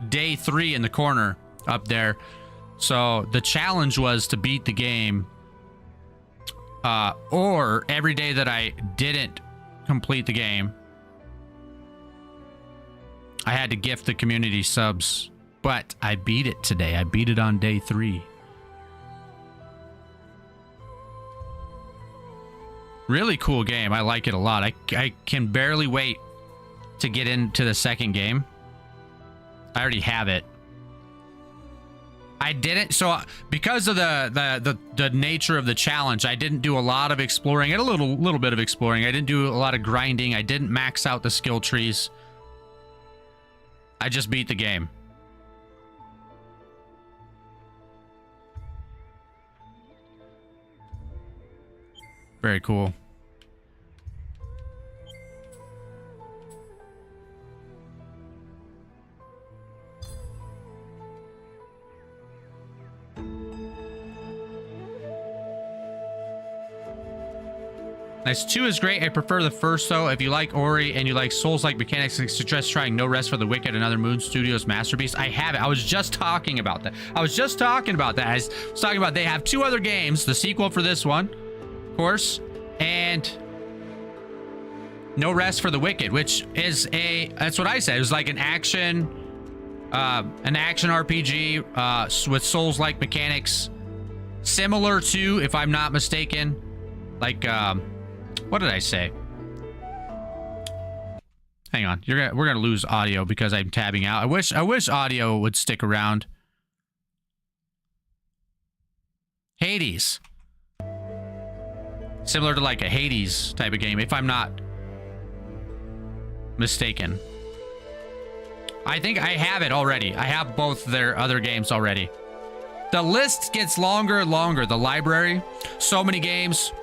day 3 in the corner up there. So the challenge was to beat the game, or every day that I didn't complete the game, I had to gift the community subs. But I beat it today. I beat it on day 3. Really cool game. I like it a lot. I can barely wait to get into the second game. I already have it. I didn't, so because of the nature of the challenge, I didn't do a lot of exploring. I did a little bit of exploring. I didn't do a lot of grinding. I didn't max out the skill trees. I just beat the game. Very cool. Nice. 2 is great. I prefer the first, though. If you like Ori and you like Souls-like mechanics, I suggest trying No Rest for the Wicked, another Moon Studios masterpiece. I have it. I was just talking about that. I was talking about they have 2 other games, the sequel for this one, of course, and No Rest for the Wicked, which is that's what I said. It was like an action RPG with Souls-like mechanics, similar to, if I'm not mistaken, like what did I say? Hang on, we're gonna lose audio because I'm tabbing out. I wish audio would stick around. Hades, similar to like a Hades type of game, if I'm not mistaken. I think I have it already. I have both their other games already. The list gets longer and longer. The library, so many games,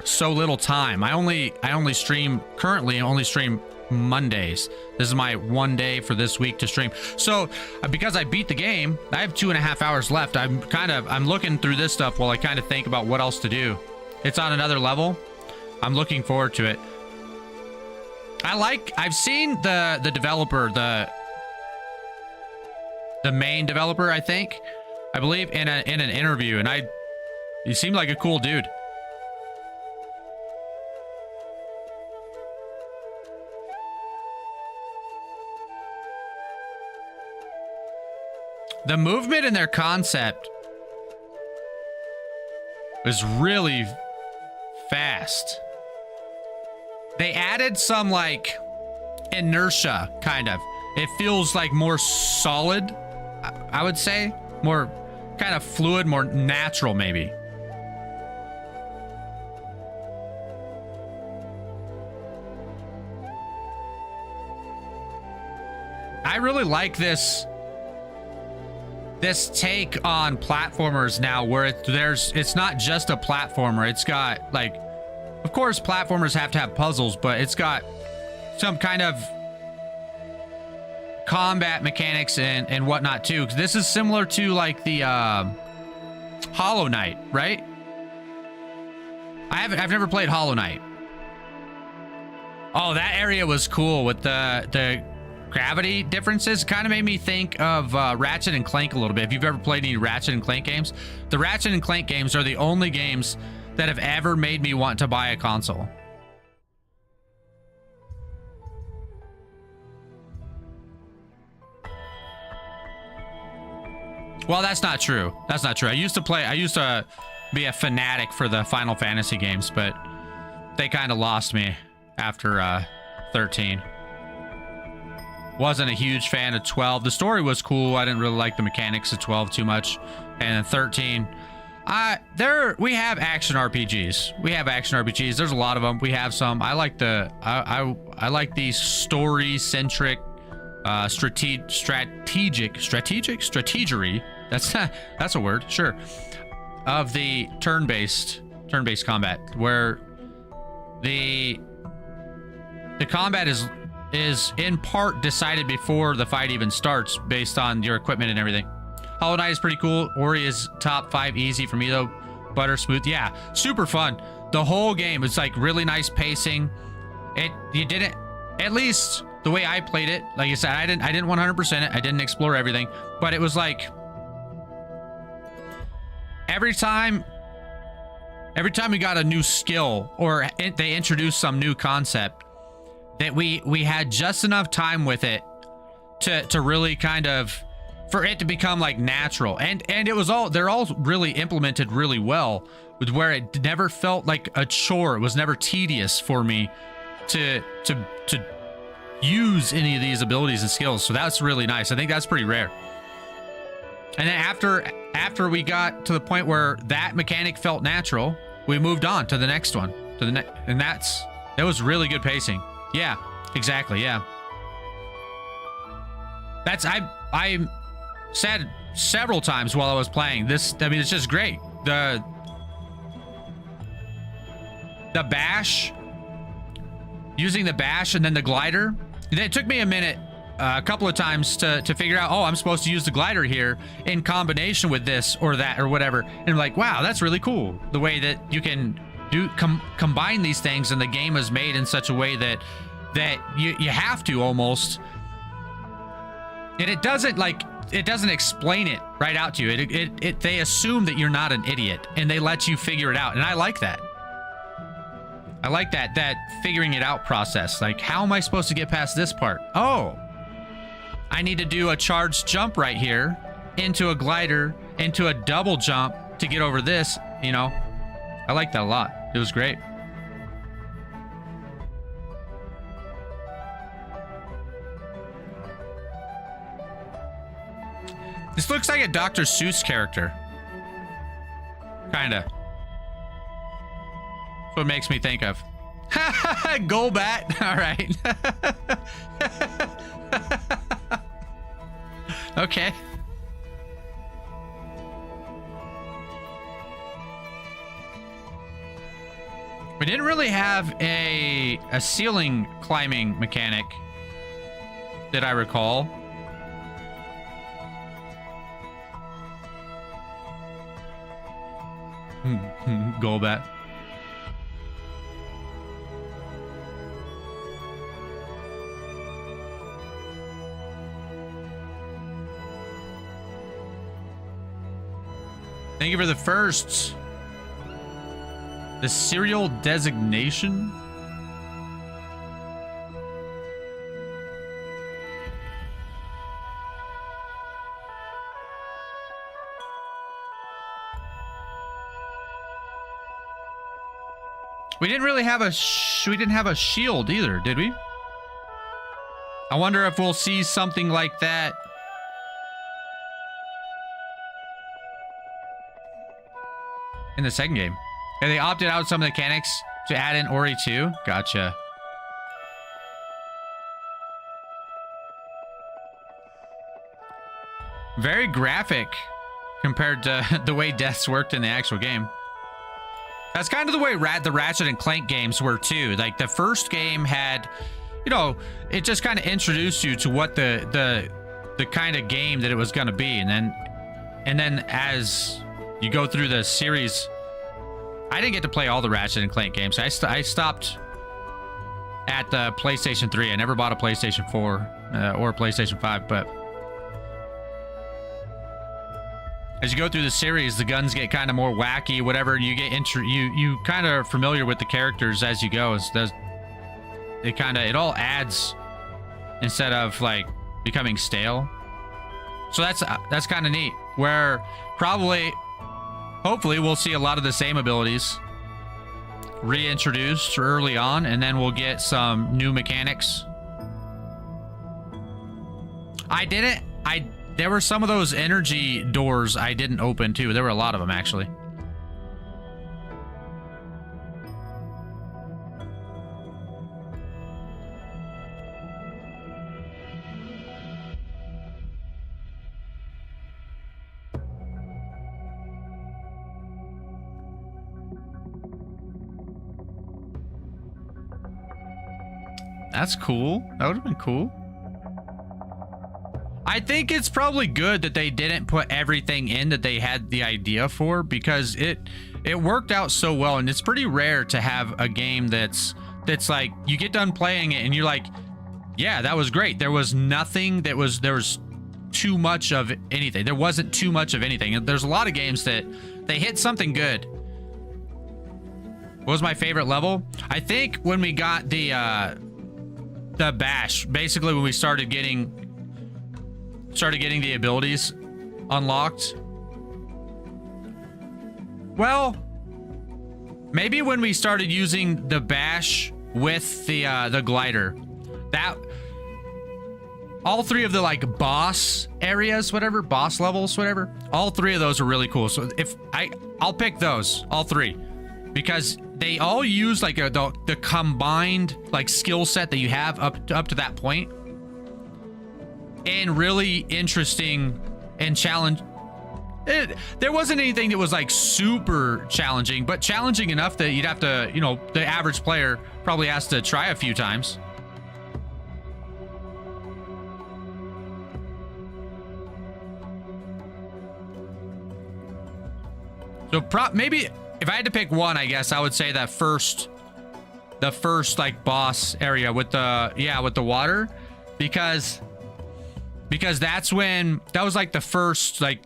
so little time. I only stream currently. I only stream Mondays. This is my one day for this week to stream. So because I beat the game, I have 2.5 hours left. I'm looking through this stuff while I kind of think about what else to do. It's on another level. I'm looking forward to it. I've seen the developer, the main developer, I believe, in an interview, and he seemed like a cool dude. The movement in their concept is really fast. They added some like inertia, kind of. It feels like more solid, I would say. More kind of fluid, more natural, maybe. I really like this take on platformers now, where it's not just a platformer. It's got, like, of course platformers have to have puzzles, but it's got some kind of combat mechanics and whatnot too. This is similar to like the Hollow Knight, right? I've never played Hollow Knight. Oh, that area was cool with the gravity differences. Kind of made me think of Ratchet and Clank a little bit. If you've ever played any Ratchet and Clank games, the Ratchet and Clank games are the only games that have ever made me want to buy a console. Well, that's not true. That's not true. I used to be a fanatic for the Final Fantasy games, but they kind of lost me after 13. Wasn't a huge fan of 12. The story was cool. I didn't really like the mechanics of 12 too much. And 13, We have action RPGs. We have action RPGs. There's a lot of them. We have some. I like the I like the story centric, strategery. That's a word. Sure. Of the turn-based combat, where the combat is in part decided before the fight even starts based on your equipment and everything. Hollow Knight is pretty cool. Ori is top 5 easy for me though. Butter smooth. Yeah, super fun. The whole game, it's like really nice pacing. You didn't, at least the way I played it, like I said, I didn't 100% it. I didn't explore everything, but it was like every time we got a new skill or they introduced some new concept, that we had just enough time with it to really kind of, for it to become like natural, and they're all really implemented really well, with where it never felt like a chore. It was never tedious for me to use any of these abilities and skills. So that's really nice. I think that's pretty rare. And then after we got to the point where that mechanic felt natural, we moved on to the next one, and that was really good pacing. Yeah, exactly. Yeah, that's I said several times while I was playing this. I mean, it's just great. The bash, using the bash and then the glider. It took me a minute, a couple of times to figure out, oh, I'm supposed to use the glider here in combination with this or that or whatever. And I'm like, wow, that's really cool. The way that you can combine these things, and the game is made in such a way that you have to almost. And it doesn't explain it right out to you. They assume that you're not an idiot, and they let you figure it out. And I like that. I like that figuring it out process. Like, how am I supposed to get past this part? Oh, I need to do a charged jump right here into a glider, into a double jump to get over this, you know. I like that a lot. It was great. This looks like a Dr. Seuss character. Kinda. That's what it makes me think of. Golbat. All right. Okay. We didn't really have a ceiling climbing mechanic that I recall. Golbat. Thank you for the firsts. The serial designation. We didn't really have we didn't have a shield either, did we? I wonder if we'll see something like that in the second game. And they opted out some of the mechanics to add in Ori 2. Gotcha. Very graphic compared to the way deaths worked in the actual game. That's kind of the way the Ratchet and Clank games were too. Like the first game had, you know, it just kind of introduced you to what the kind of game that it was going to be, and then as you go through the series, I didn't get to play all the Ratchet and Clank games. I stopped at the PlayStation 3. I never bought a PlayStation 4 or a PlayStation 5, but as you go through the series, the guns get kind of more wacky, whatever. You get you kind of are familiar with the characters as you go. It all adds instead of like becoming stale. So that's kind of neat. Where hopefully we'll see a lot of the same abilities reintroduced early on, and then we'll get some new mechanics. There were some of those energy doors I didn't open too. There were a lot of them actually. That's cool. That would have been cool. I think it's probably good that they didn't put everything in that they had the idea for, because it worked out so well. And it's pretty rare to have a game that's like, you get done playing it and you're like, yeah, that was great. There was nothing there was too much of anything. There wasn't too much of anything. There's a lot of games that they hit something good. What was my favorite level? I think when we got the bash, basically when we started getting the abilities unlocked. Well, maybe when we started using the bash with the glider. That all three of the like boss areas, whatever, boss levels, whatever, all three of those are really cool. So if I'll pick those, all three, because they all use like the combined like skill set that you have up to that point, and really interesting and challenge. There wasn't anything that was like super challenging, but challenging enough that you'd have to, you know, the average player probably has to try a few times. So maybe if I had to pick one, I guess I would say that the first like boss area with the water, because that was like the first like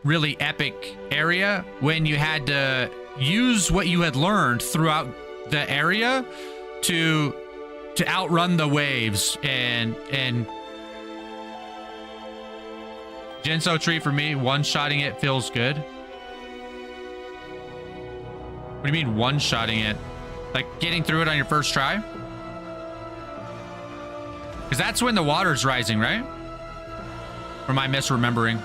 really epic area when you had to use what you had learned throughout the area to outrun the waves and Jinso tree for me, one-shotting it feels good. What do you mean one-shotting it? Like getting through it on your first try? Because that's when the water's rising, right? Or am I misremembering?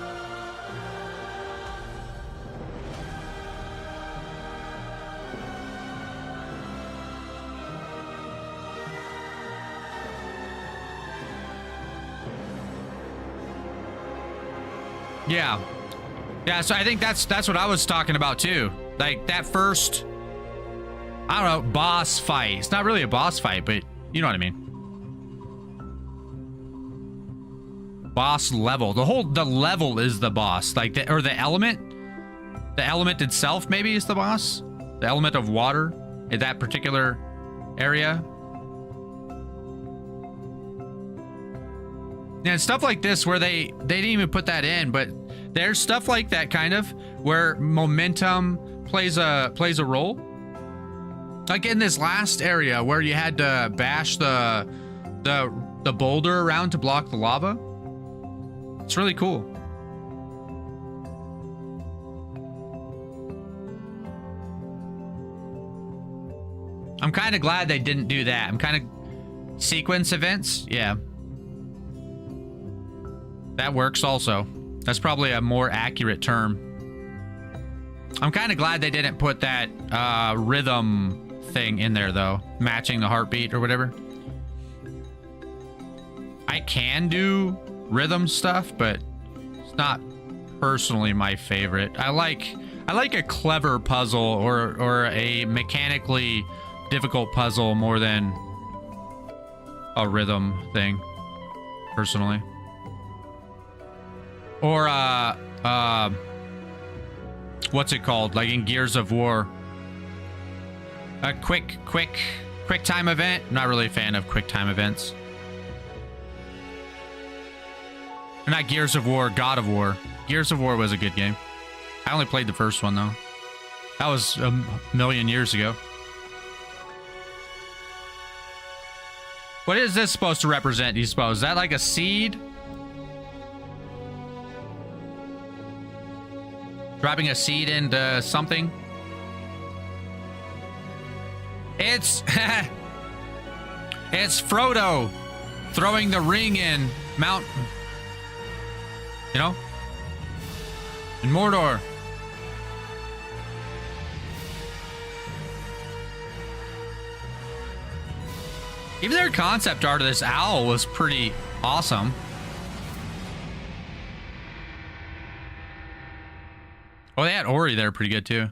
Yeah. Yeah, so I think that's what I was talking about too. Like that first, I don't know, boss fight. It's not really a boss fight, but you know what I mean. Boss level. The level is the boss. Like the element. The element itself maybe is the boss. The element of water in that particular area. And stuff like this where they didn't even put that in, but there's stuff like that kind of where momentum plays a role. Like in this last area where you had to bash the boulder around to block the lava. It's really cool. I'm kind of glad they didn't do that. I'm kind of sequence events. Yeah. That works also. That's probably a more accurate term. I'm kind of glad they didn't put that rhythm thing in there though. Matching the heartbeat or whatever. I can do rhythm stuff, but it's not personally my favorite. I like a clever puzzle or a mechanically difficult puzzle more than a rhythm thing, personally. Or what's it called? Like in Gears of War, a quick time event. I'm not really a fan of quick time events. Not Gears of War, God of War. Gears of War was a good game. I only played the first one though. That was a million years ago. What is this supposed to represent, do you suppose? Is that like a seed? Dropping a seed into something? It's it's Frodo throwing the ring in Mount, you know, in Mordor. Even their concept art of this owl was pretty awesome. Oh, they had Ori there pretty good too.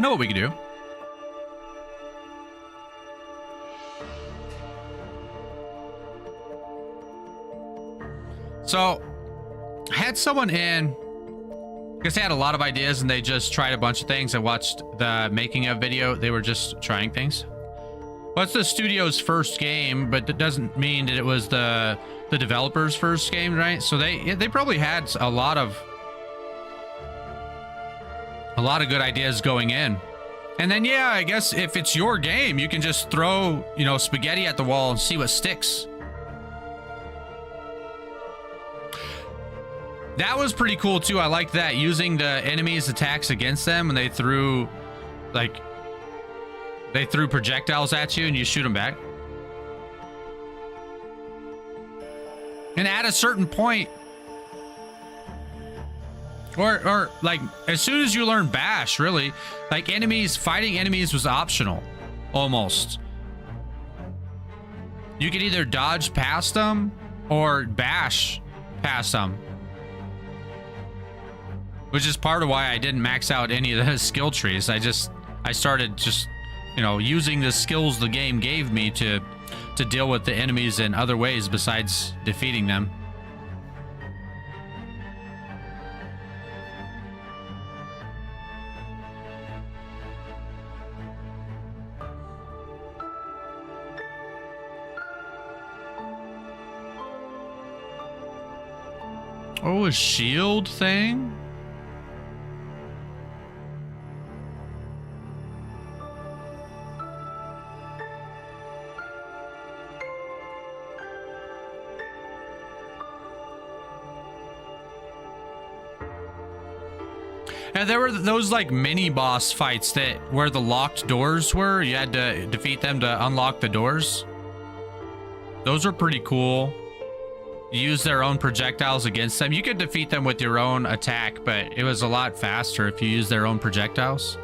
I know what we can do. So, I had someone in, because they had a lot of ideas and they just tried a bunch of things. I watched the making of video. They were just trying things. Well, it's the studio's first game, but that doesn't mean that it was the developer's first game, right? So they probably had a lot of good ideas going in. And then, yeah, I guess if it's your game, you can just throw, you know, spaghetti at the wall and see what sticks. That was pretty cool too. I liked that, using the enemy's attacks against them, and they threw projectiles at you and you shoot them back. And at a certain point, or like as soon as you learn bash, really, like fighting enemies was optional almost. You could either dodge past them or bash past them, which is part of why I didn't max out any of the skill trees. I started just, you know, using the skills the game gave me to deal with the enemies in other ways besides defeating them. Oh, a shield thing? And there were those like mini boss fights that where the locked doors were. You had to defeat them to unlock the doors. Those are pretty cool. You use their own projectiles against them. You could defeat them with your own attack, but it was a lot faster if you use their own projectiles.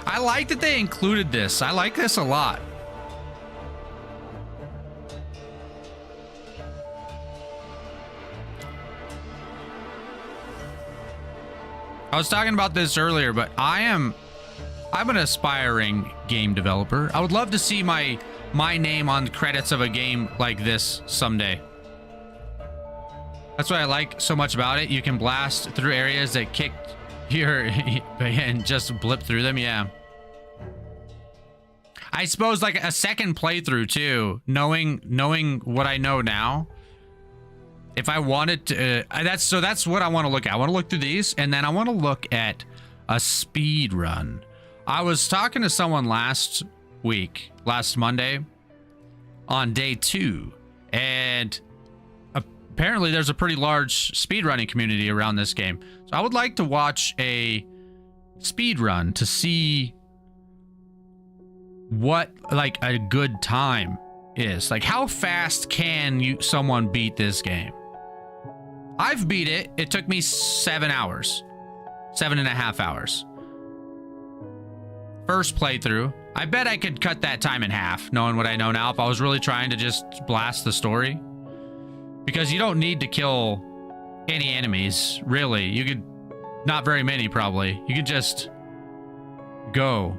I like that they included this. I like this a lot. I was talking about this earlier, but I'm an aspiring game developer. I would love to see my name on the credits of a game like this someday. That's what I like so much about it. You can blast through areas that kick your and just blip through them. Yeah. I suppose like a second playthrough too, knowing what I know now. If I wanted to, that's what I want to look at. I want to look through these, and then I want to look at a speed run. I was talking to someone last Monday, on day 2, and apparently there's a pretty large speedrunning community around this game. So I would like to watch a speed run to see what like a good time is. Like, how fast can someone beat this game? I've beat it. It took me 7 hours. 7.5 hours. First playthrough. I bet I could cut that time in half, knowing what I know now, if I was really trying to just blast the story. Because you don't need to kill any enemies, really. You could... Not very many, probably. You could just... go.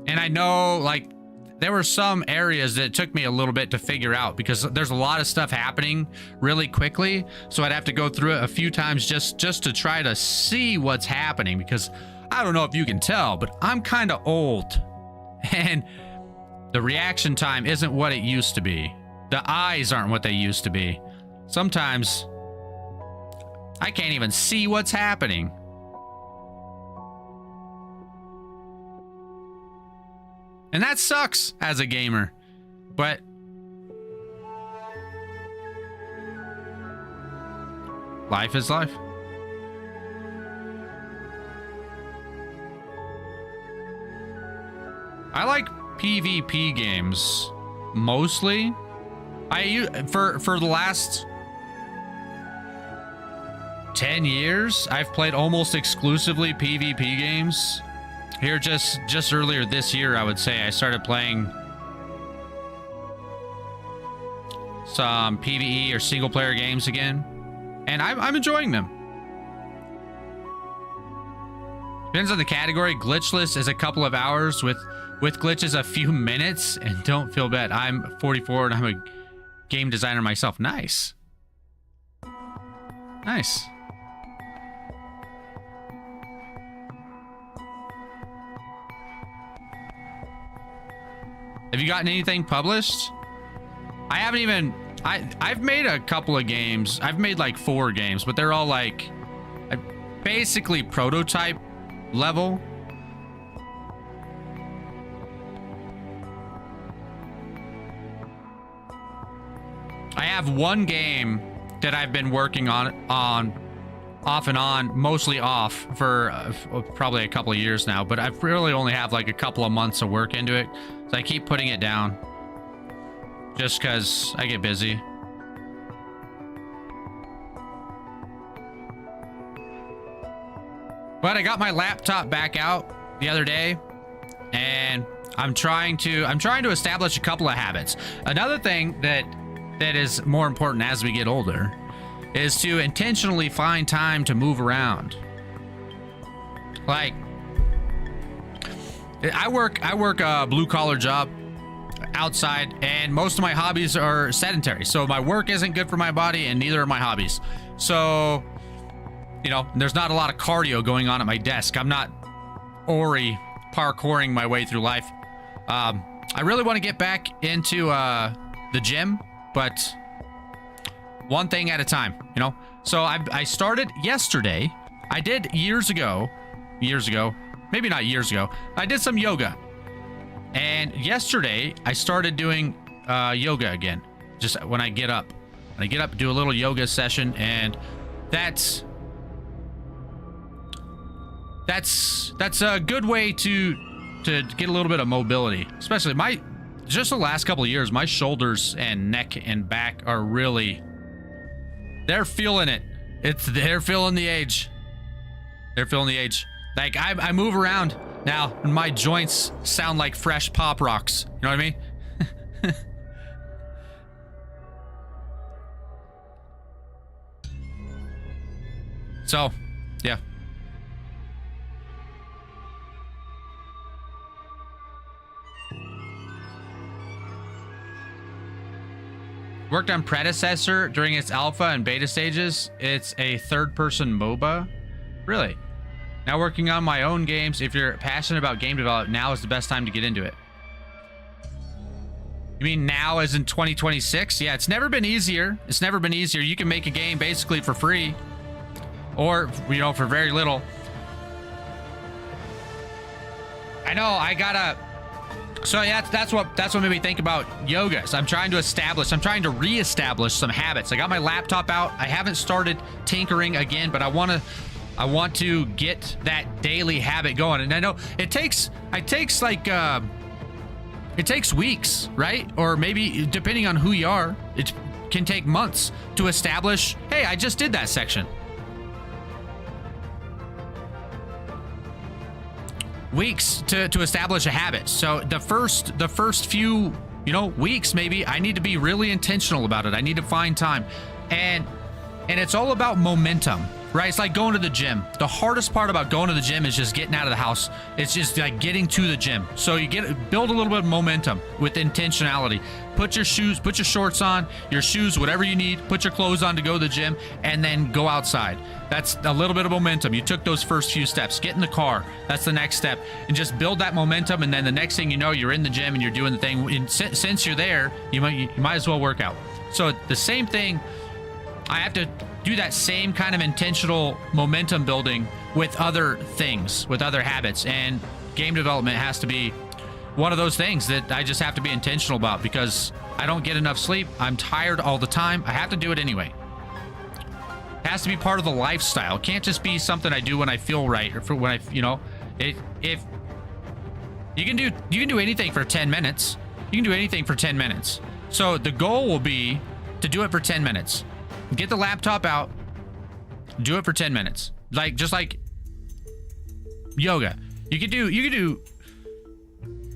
And I know, like, there were some areas that took me a little bit to figure out because there's a lot of stuff happening really quickly. So I'd have to go through it a few times just to try to see what's happening, because I don't know if you can tell, but I'm kind of old and the reaction time isn't what it used to be. The eyes aren't what they used to be. Sometimes I can't even see what's happening. And that sucks as a gamer, but life is life. I like PvP games mostly. For the last 10 years, I've played almost exclusively PvP games. Here, just earlier this year, I would say, I started playing some PvE or single-player games again. And I'm enjoying them. Depends on the category. Glitchless is a couple of hours, with glitches a few minutes, and don't feel bad. I'm 44 and I'm a game designer myself. Nice. Nice. Have you gotten anything published? I haven't even... I've made a couple of games. I've made like 4 games, but they're all like basically prototype level. I have one game that I've been working on off and on, mostly off for probably a couple of years now, but I've really only have like a couple of months of work into it. So I keep putting it down just because I get busy. But I got my laptop back out the other day, and I'm trying to establish a couple of habits. Another thing that is more important as we get older is to intentionally find time to move around. Like, I work a blue collar job outside, and most of my hobbies are sedentary. So my work isn't good for my body, and neither are my hobbies. So, you know, there's not a lot of cardio going on at my desk. I'm not Ori parkouring my way through life. I really want to get back into the gym, but one thing at a time, you know? So I started yesterday. I did years ago, maybe not years ago, I did some yoga. And yesterday I started doing yoga again. Just when I get up. Do a little yoga session, and that's a good way to get a little bit of mobility. Especially just the last couple of years, my shoulders and neck and back are really, they're feeling it. They're feeling the age. They're feeling the age. Like, I move around now, and my joints sound like fresh Pop Rocks. You know what I mean? So, yeah. Worked on Predecessor during its alpha and beta stages. It's a third-person MOBA. Really? Now working on my own games. If you're passionate about game development, now is the best time to get into it. You mean now as in 2026? Yeah, it's never been easier. It's never been easier. You can make a game basically for free. Or, you know, for very little. I know, I gotta... So yeah, that's what made me think about yoga. So I'm trying to reestablish some habits. I got my laptop out. I haven't started tinkering again, but I want to get that daily habit going. And I know it takes weeks, right? Or maybe depending on who you are, it can take months to establish, hey, I just did that section. Weeks to establish a habit. So the first few, you know, weeks, maybe I need to be really intentional about it. I need to find time, and it's all about momentum, right? It's like going to the gym. The hardest part about going to the gym is just getting out of the house. It's just like getting to the gym. So you build a little bit of momentum with intentionality. Put your shorts on, your shoes, whatever you need. Put your clothes on to go to the gym, and then go outside. That's a little bit of momentum. You took those first few steps. Get in the car. That's the next step. And just build that momentum, and then the next thing you know, you're in the gym and you're doing the thing. And since you're there, you might as well work out. So the same thing, I have to do that same kind of intentional momentum building with other things, with other habits. And game development has to be one of those things that I just have to be intentional about, because I don't get enough sleep. I'm tired all the time. I have to do it anyway. It has to be part of the lifestyle. It can't just be something I do when I feel right, or for when I, you know, if you can do anything for 10 minutes. You can do anything for 10 minutes. So the goal will be to do it for 10 minutes. Get the laptop out, Do it for 10 minutes. Like, just like yoga. You could do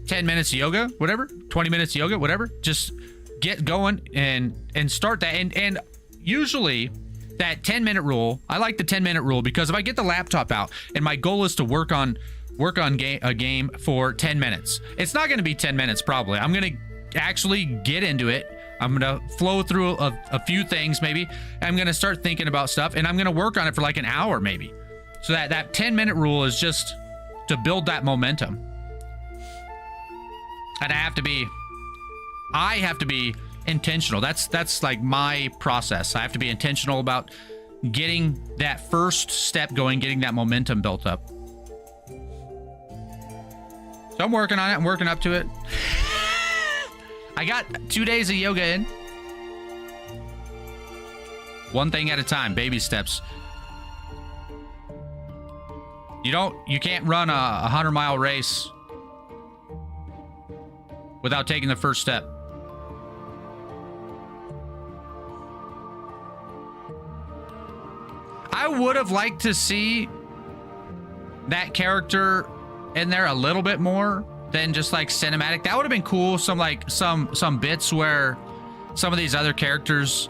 10 minutes of yoga, whatever, 20 minutes of yoga, whatever. Just get going and start that. And usually that 10-minute rule, I like the 10-minute rule because if I get the laptop out and my goal is to work on a game for 10 minutes, it's not going to be 10 minutes probably. I'm going to actually get into it. I'm going to flow through a few things maybe. I'm going to start thinking about stuff and I'm going to work on it for like an hour maybe. So that 10-minute rule is just to build that momentum. And I have to be intentional. That's like my process. I have to be intentional about getting that first step going, getting that momentum built up. So I'm working on it. I'm working up to it. I got 2 days of yoga in. One thing at a time, baby steps. You can't run a 100-mile race without taking the first step. I would have liked to see that character in there a little bit more than just like cinematic. That would have been cool. Some bits where some of these other characters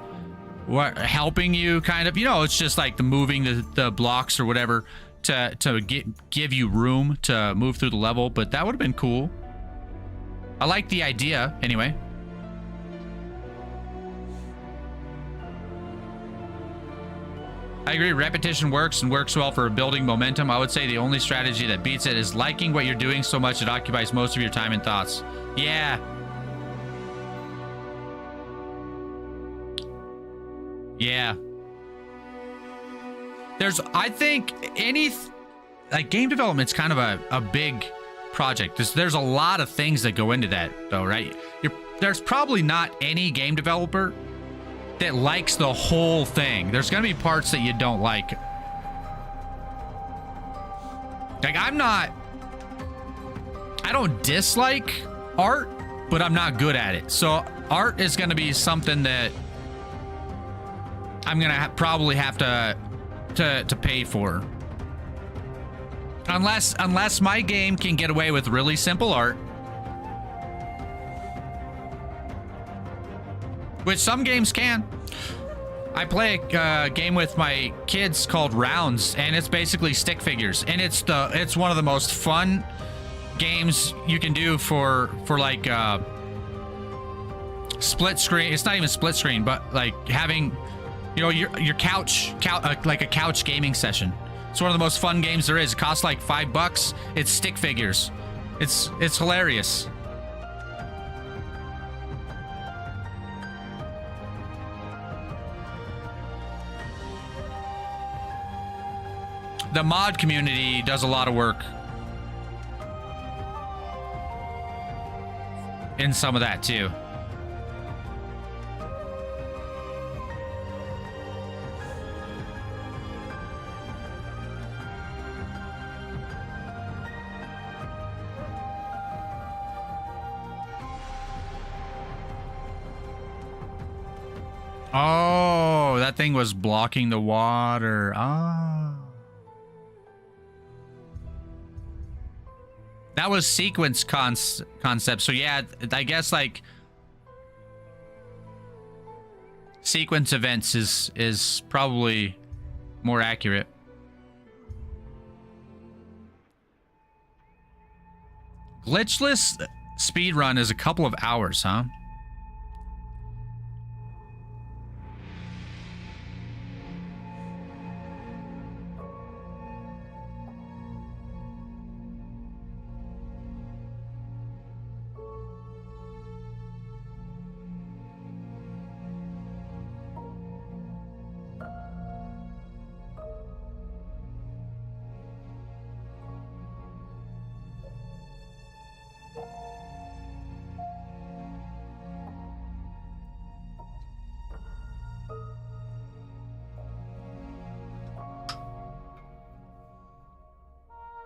were helping you kind of, it's just like the moving the blocks or whatever to give you room to move through the level. But that would have been cool. I like the idea anyway. I agree, repetition works and works well for building momentum. I would say the only strategy that beats it is liking what you're doing so much it occupies most of your time and thoughts. Yeah. Yeah. I think game development's kind of a big project. There's a lot of things that go into that though, right? There's probably not any game developer that likes the whole thing. There's gonna be parts that you don't like. Like I don't dislike art, but I'm not good at it. So art is gonna be something that I'm gonna probably have to pay for. Unless my game can get away with really simple art. Which some games can. I play a game with my kids called Rounds, and it's basically stick figures, and it's one of the most fun games you can do for like split screen. It's not even split screen, but like having your couch like a couch gaming session. It's one of the most fun games there is. It costs like $5. It's stick figures. It's hilarious. The mod community does a lot of work in some of that too. Oh, that thing was blocking the water. Ah. That was sequence concept. So yeah, I guess like sequence events is probably more accurate. Glitchless speedrun is a couple of hours, huh?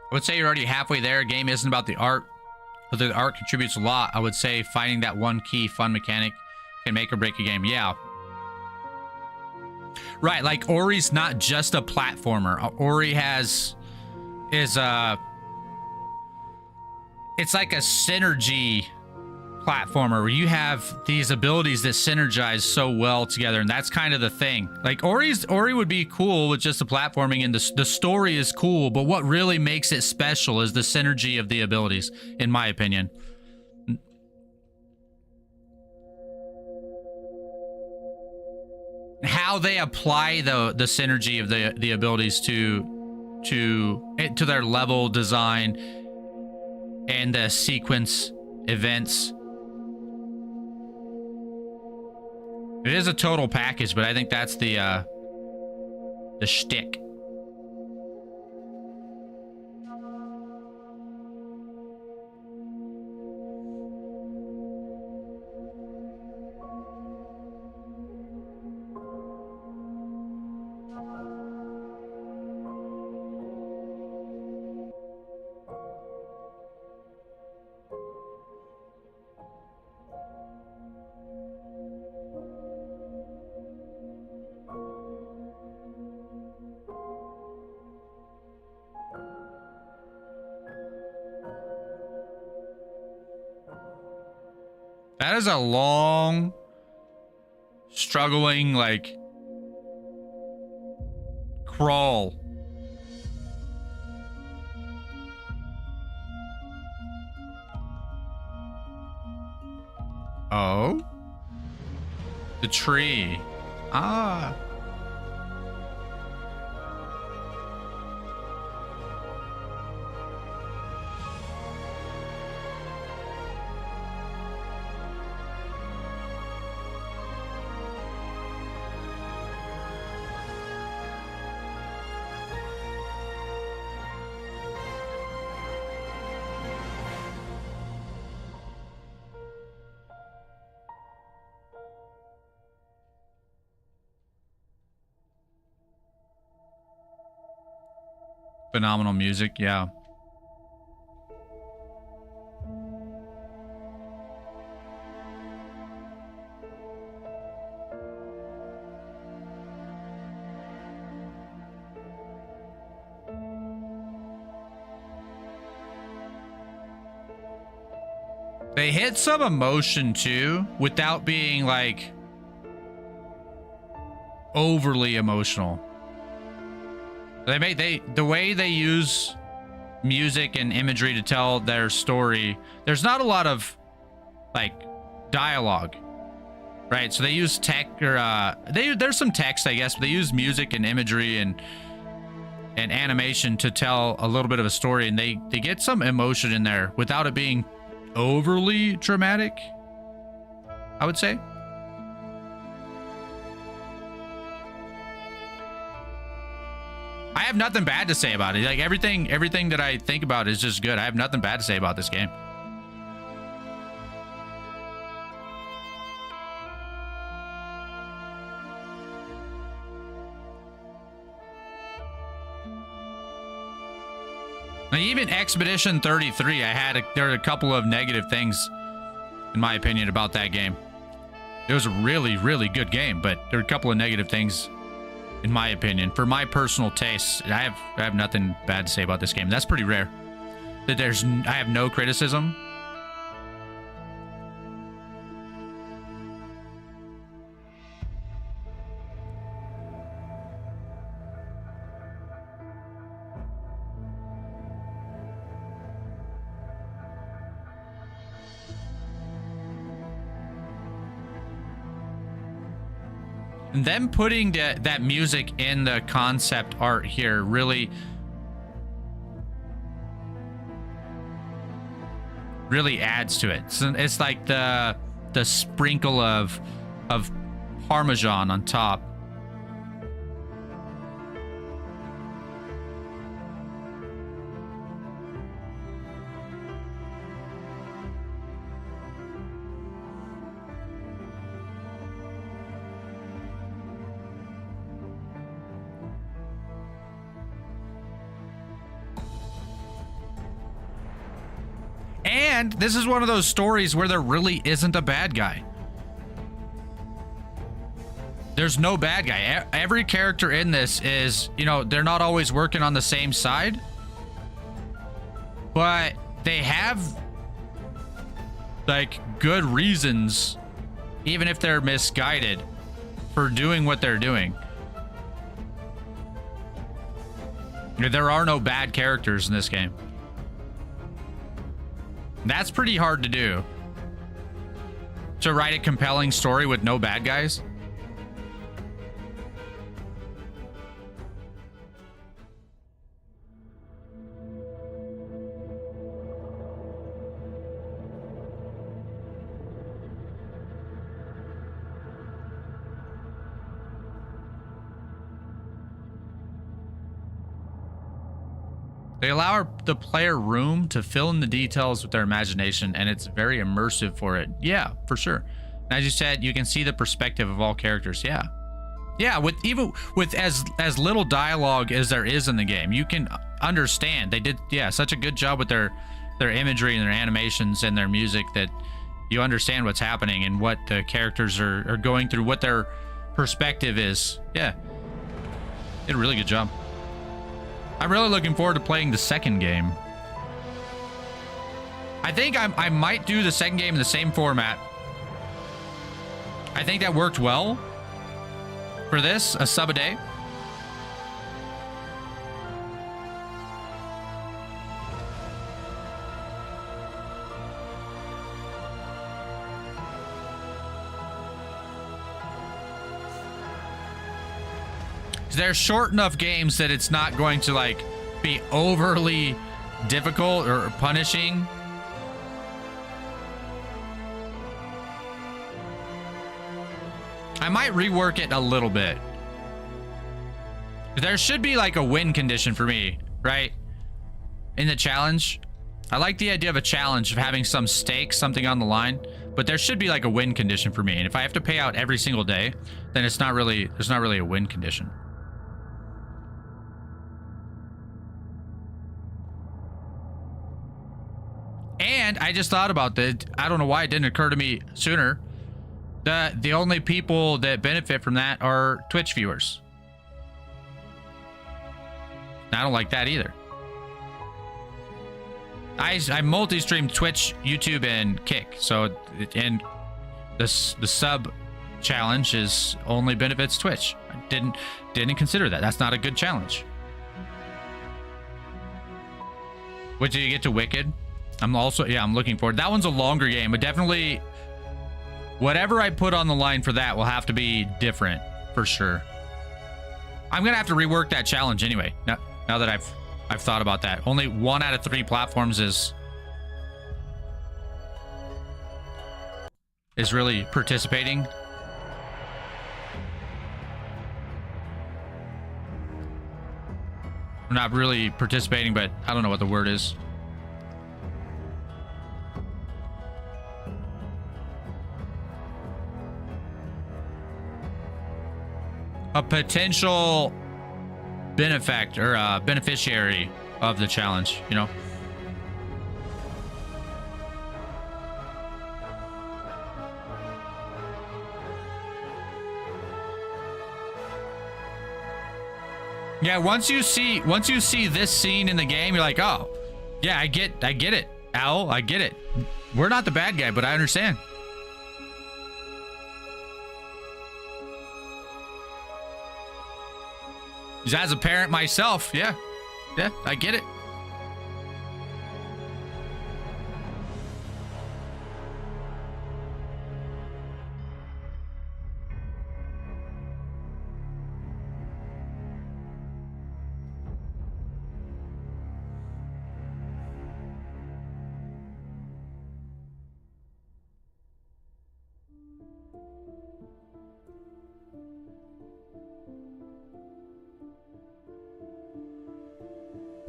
I would say you're already halfway there. A game isn't about the art, but the art contributes a lot. I would say finding that one key fun mechanic can make or break a game. Yeah. Right, like Ori's not just a platformer. Ori is it's like a synergy platformer where you have these abilities that synergize so well together, and that's kind of the thing. Like Ori would be cool with just the platforming, and the story is cool, but what really makes it special is the synergy of the abilities, in my opinion. How they apply the synergy of the abilities to their level design and the sequence events. It is a total package, but I think that's the shtick. That is a long, struggling, like, crawl. Oh? The tree. Ah. Phenomenal music, yeah. They hit some emotion too, without being like overly emotional. The way they use music and imagery to tell their story, there's not a lot of like dialogue, right? So they use tech, or there's some text, I guess, but they use music and imagery and animation to tell a little bit of a story, and they get some emotion in there without it being overly dramatic, I would say. I have nothing bad to say about it. Like everything that I think about is just good. I have nothing bad to say about this game. Now, even Expedition 33, there were a couple of negative things, in my opinion, about that game. It was a really, really good game, but there were a couple of negative things, in my opinion. For my personal taste, I have nothing bad to say about this game. That's pretty rare. That I have no criticism. And them putting that music in the concept art here really adds to it. So it's like the sprinkle of Parmesan on top. And this is one of those stories where there really isn't a bad guy. there's no bad guy. Every character in this is, you know, they're not always working on the same side, but they have like good reasons, even if they're misguided, for doing what they're doing. There are no bad characters in this game. That's pretty hard to do. To write a compelling story with no bad guys. They allow the player room to fill in the details with their imagination, and it's very immersive for it. Yeah, for sure. And as you said, you can see the perspective of all characters. Yeah. Yeah, even with as little dialogue as there is in the game, you can understand. They did, yeah, such a good job with their imagery and their animations and their music that you understand what's happening and what the characters are going through, what their perspective is. Yeah. Did a really good job. I'm really looking forward to playing the second game. I think I might do the second game in the same format. I think that worked well for this, a sub a day. They're short enough games that it's not going to like be overly difficult or punishing. I might rework it a little bit. There should be like a win condition for me, right? In the challenge. I like the idea of a challenge of having some stake, something on the line, but there should be like a win condition for me. And if I have to pay out every single day, then it's not really, there's not really a win condition. And I just thought about that. I don't know why it didn't occur to me sooner. The only people that benefit from that are Twitch viewers. I don't like that either. I multi-stream Twitch, YouTube, and Kick. So, and the sub challenge is only benefits Twitch. I didn't consider that. That's not a good challenge. Wait till you get to Wicked. I'm looking forward. That one's a longer game, but definitely whatever I put on the line for that will have to be different for sure. I'm gonna have to rework that challenge anyway. Now that I've thought about that. Only 1 out of 3 platforms is really participating. I'm not really participating, but I don't know what the word is. A potential benefactor, beneficiary of the challenge, you know? Yeah, once you see this scene in the game, you're like, oh, yeah, I get it, Owl, I get it. We're not the bad guy, but I understand. As a parent myself, yeah, I get it.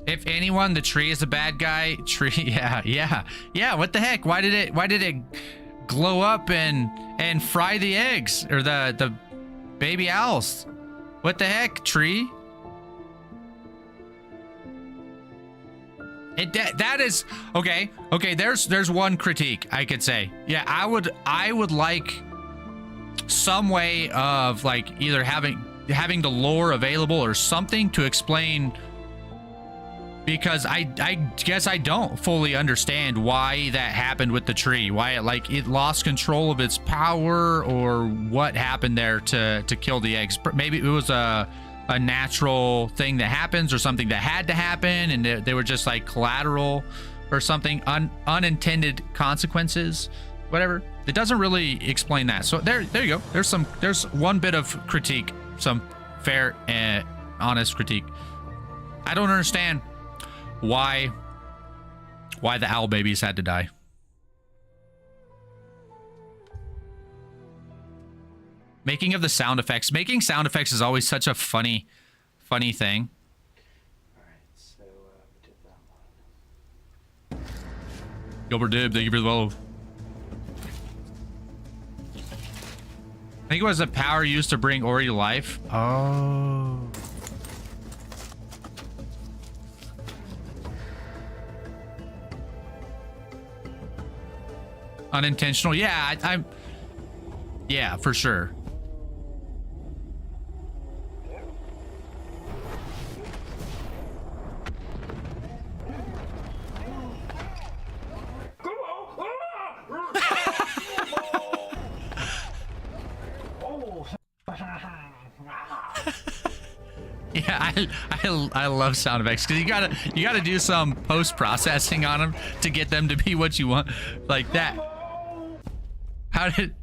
If anyone, the tree is a bad guy. Tree, yeah. What the heck? Why did it glow up and fry the eggs or the baby owls? What the heck, tree? That is okay. Okay, there's one critique I could say. Yeah, I would like some way of like either having the lore available or something to explain, because I guess I don't fully understand why that happened with the tree, why it lost control of its power, or what happened there to kill the eggs. Maybe it was a natural thing that happens, or something that had to happen, and they were just like collateral or something, unintended consequences, whatever. It doesn't really explain that. So there you go. There's one bit of critique, some fair and honest critique. I don't understand why the owl babies had to die. Making of the sound effects. Making sound effects is always such a funny thing. All right, so we did that one. Gilbert Dib, thank you for the follow. I think it was the power used to bring Ori to life. Oh. Unintentional. Yeah, I'm. Yeah, for sure. Yeah, I love sound effects, because you gotta do some post processing on them to get them to be what you want, like that. How did?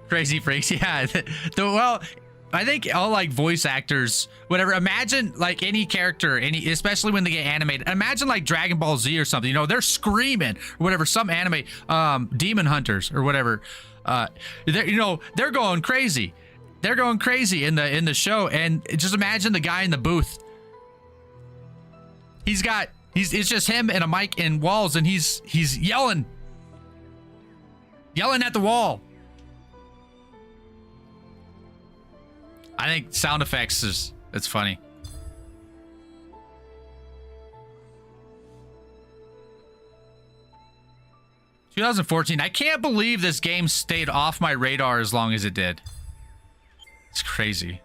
Crazy freaks. Yeah. Well, I think all like voice actors, whatever. Imagine like any character, especially when they get animated. Imagine like Dragon Ball Z or something. You know, they're screaming or whatever. Some anime, Demon Hunters or whatever. They're going crazy. They're going crazy in the show, and just imagine the guy in the booth. It's just him and a mic and walls, and he's yelling at the wall. I think sound effects it's funny. "2014. I can't believe this game stayed off my radar as long as it did. It's crazy.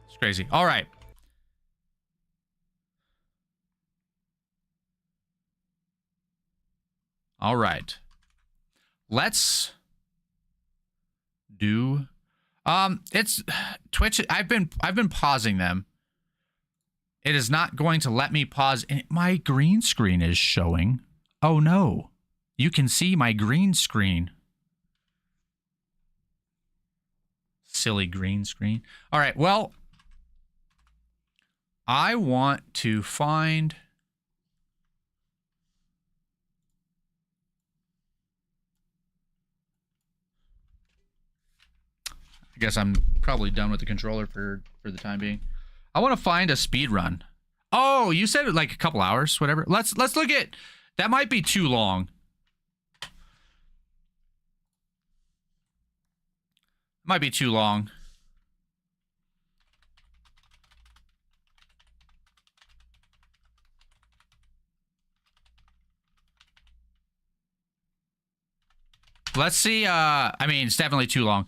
It's crazy. All right. All right. Let's do it's Twitch. I've been pausing them. It is not going to let me pause, and my green screen is showing. Oh no. You can see my green screen. Silly green screen. All right, well, I want to find... I guess I'm probably done with the controller for the time being. I want to find a speed run. Oh, you said it like a couple hours, whatever. Let's look at... That might be too long. Might be too long. Let's see. I mean, it's definitely too long.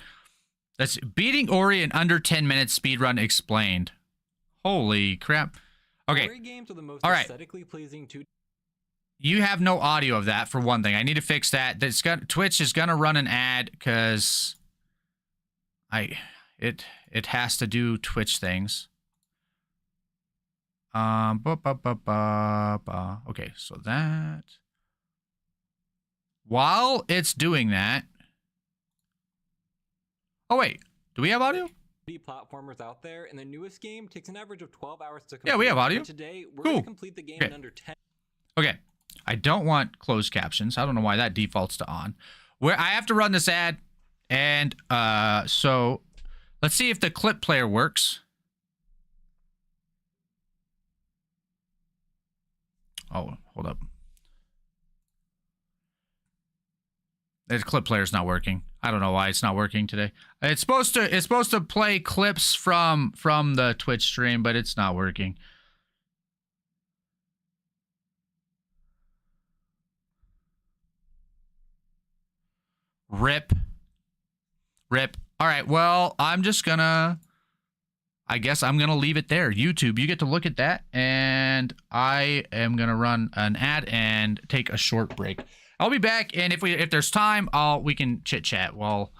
That's beating Ori in under 10 minutes speedrun explained. Holy crap. Okay. Ori games are the most all right. aesthetically pleasing to... You have no audio of that, for one thing. I need to fix that. Twitch is gonna run an ad because it has to do Twitch things. Okay, so that while it's doing that. Oh wait, do we have audio? Platformers out there, and the newest game takes an average of 12 hours to complete. Yeah, we have audio. But today we're Cool. going to complete the game in under 10. Okay, I don't want closed captions. I don't know why that defaults to on. Where I have to run this ad, and so let's see if the clip player works. Oh, hold up. The clip player's not working. I don't know why it's not working today. It's supposed to play clips from the Twitch stream, but it's not working. Rip. Rip. All right, well, I guess I'm gonna leave it there. YouTube, you get to look at that, and I am gonna run an ad and take a short break. I'll be back, and if there's time, we can chit chat while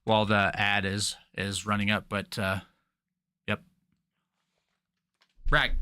the ad is running up. But yep, right.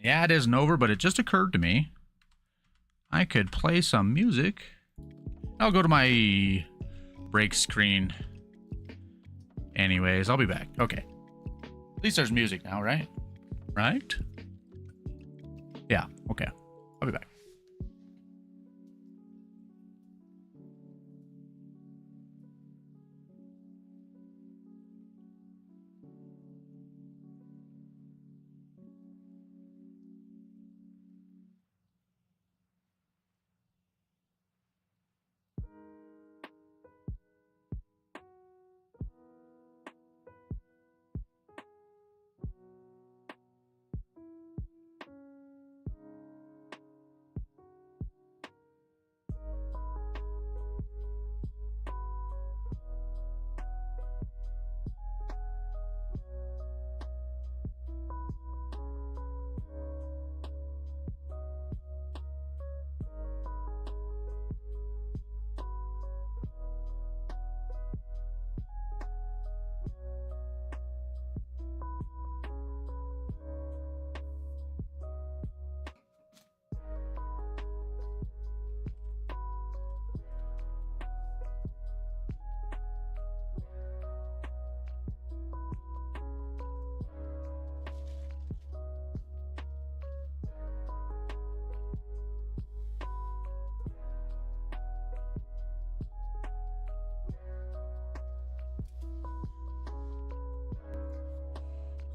The ad isn't over, but it just occurred to me I could play some music. I'll go to my break screen. Anyways, I'll be back. Okay. At least there's music now, right? Right? Yeah, okay. I'll be back.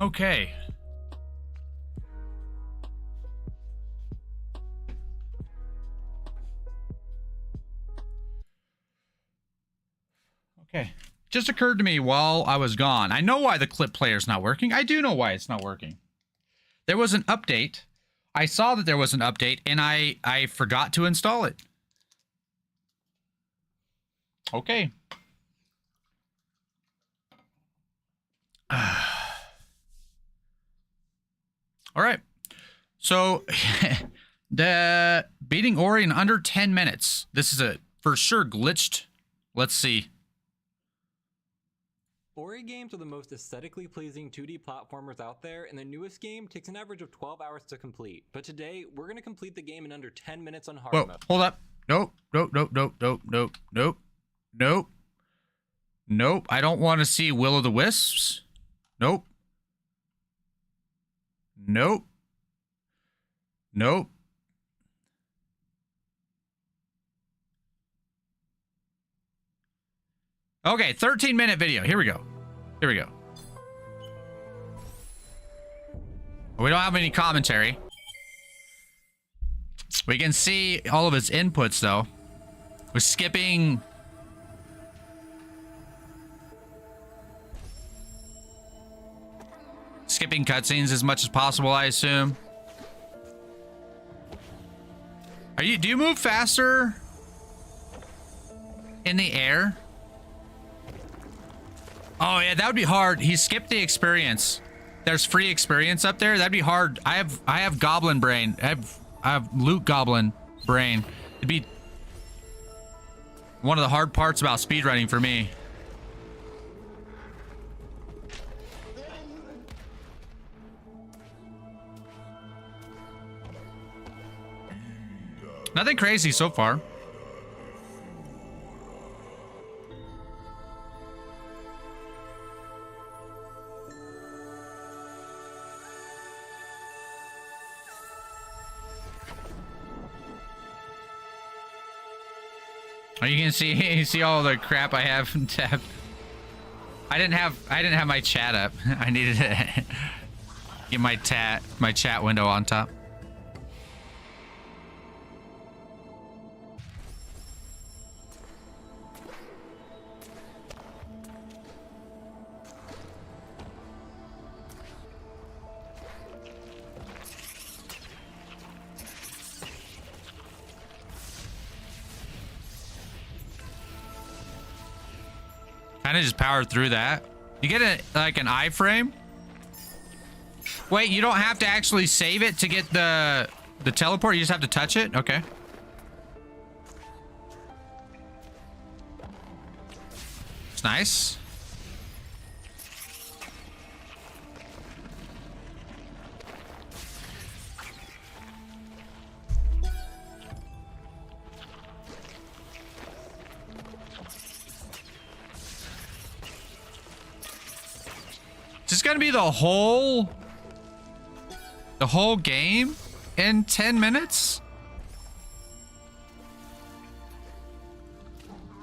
Okay. Okay. Just occurred to me while I was gone. I know why the clip player's not working. I do know why it's not working. There was an update. I saw that there was an update, and I forgot to install it. Okay. All right. So, the beating Ori in under 10 minutes. This is a for sure glitched. Let's see. Ori games are the most aesthetically pleasing 2D platformers out there, and the newest game takes an average of 12 hours to complete. But today, we're going to complete the game in under 10 minutes on hard Whoa, mode. hold up. Nope, nope, nope, nope, nope, nope, nope, nope. Nope, I don't want to see Will o' the Wisps. Nope. Nope. Nope. Okay, 13-minute video. Here we go. Here we go. We don't have any commentary. We can see all of his inputs, though. We're skipping... Skipping cutscenes as much as possible, I assume. Do you move faster? In the air? Oh yeah, that would be hard. He skipped the experience. There's free experience up there. That'd be hard. I have goblin brain. I have loot goblin brain. It'd be one of the hard parts about speedrunning for me. Nothing crazy so far. Oh, you can see all the crap I have tapped. I didn't have my chat up. I needed to get my chat window on top. Kind of just powered through that. You get like an iframe. Wait, you don't have to actually save it to get the teleport. You just have to touch it. Okay. It's nice. Is this gonna be the whole game in 10 minutes?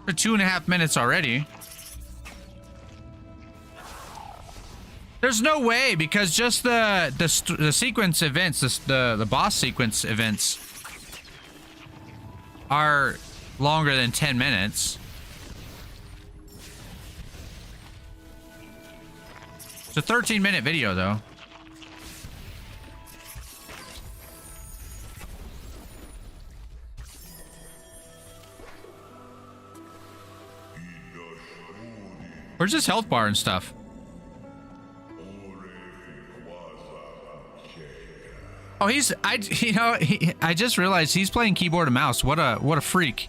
For 2.5 minutes already. There's no way, because just the sequence events, the boss sequence events are longer than 10 minutes. It's a 13-minute video, though. Where's this health bar and stuff? Oh, I just realized he's playing keyboard and mouse. What a freak.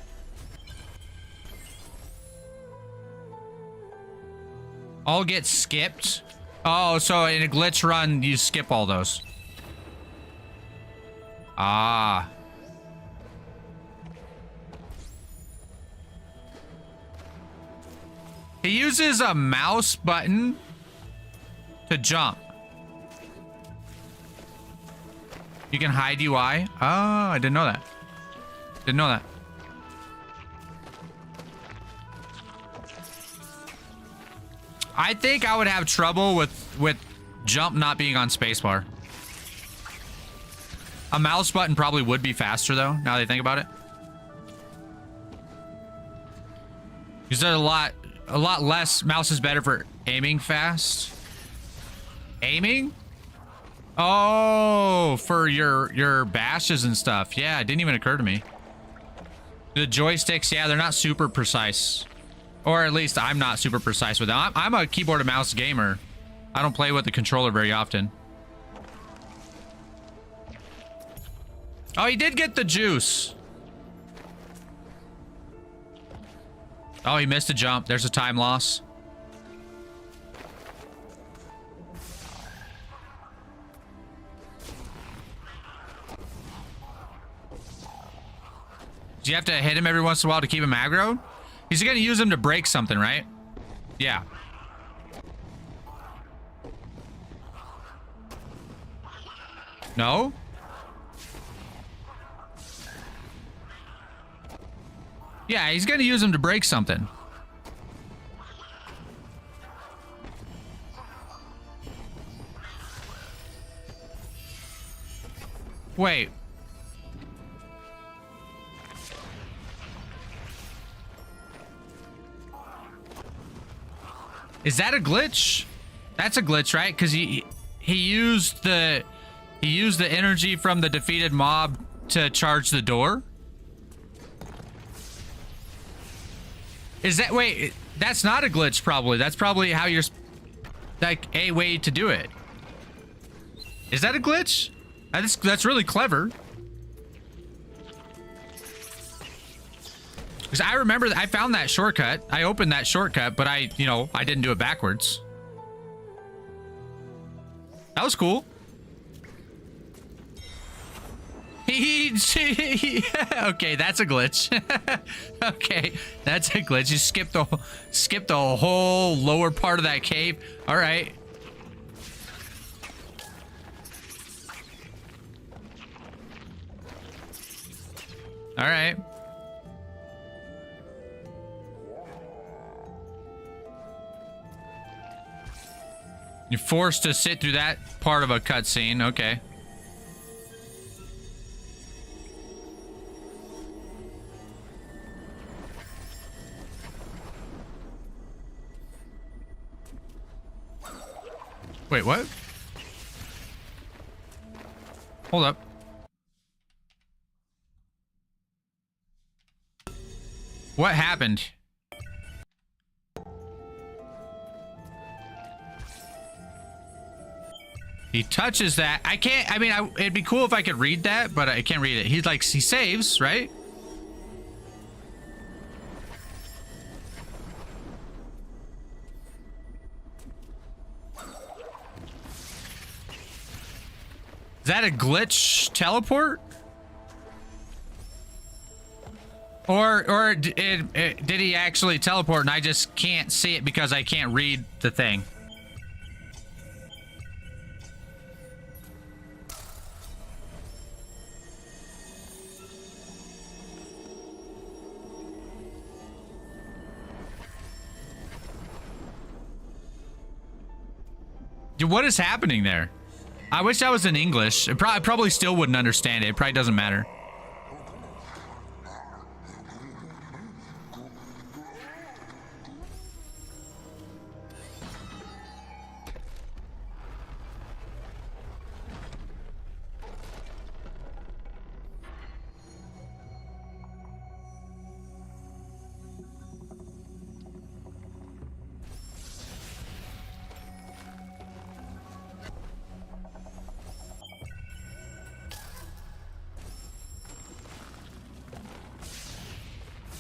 All get skipped. Oh, so in a glitch run, you skip all those. Ah. He uses a mouse button to jump. You can hide UI. Oh, I didn't know that. Didn't know that. I think I would have trouble with jump not being on spacebar. A mouse button probably would be faster though, now that I think about it. Because there's a lot less. Mouse is better for aiming fast. Aiming? Oh, for your bashes and stuff. Yeah, it didn't even occur to me. The joysticks, yeah, they're not super precise. Or at least I'm not super precise with them. I'm a keyboard and mouse gamer. I don't play with the controller very often. Oh, he did get the juice. Oh, he missed a jump. There's a time loss. Do you have to hit him every once in a while to keep him aggroed? He's gonna use him to break something, right? Yeah. No? Yeah, he's gonna use him to break something. Wait. Is that a glitch? That's a glitch, right? Because he used the energy from the defeated mob to charge the door. Is that, wait, that's not a glitch probably. That's probably how you're, like, a way to do it. Is that a glitch? That's really clever. Because I remember I found that shortcut. I opened that shortcut, but I didn't do it backwards. That was cool. Okay, that's a glitch. Okay, that's a glitch. You skipped the whole lower part of that cave. All right. All right. You're forced to sit through that part of a cutscene. Okay. Wait, what? Hold up. What happened? He touches that. I can't, I mean, it'd be cool if I could read that, but I can't read it. He's like, he saves, right? Is that a glitch teleport? Or did he actually teleport and I just can't see it because I can't read the thing? Dude, what is happening there? I wish that was in English. I probably still wouldn't understand it. It probably doesn't matter.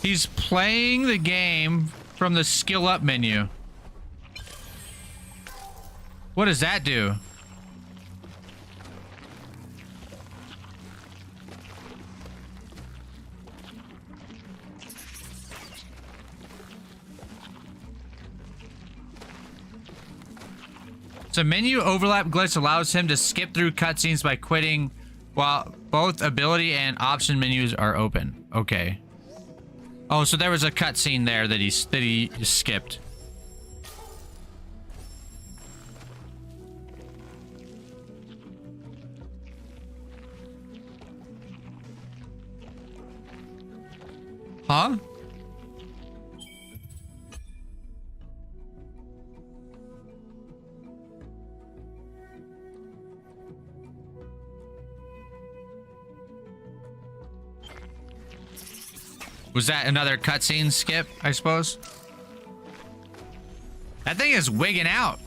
He's playing the game from the skill up menu. What does that do? So menu overlap glitch allows him to skip through cutscenes by quitting while both ability and option menus are open. Okay. Oh, so there was a cutscene there that he skipped. Huh? Was that another cutscene skip, I suppose? That thing is wigging out.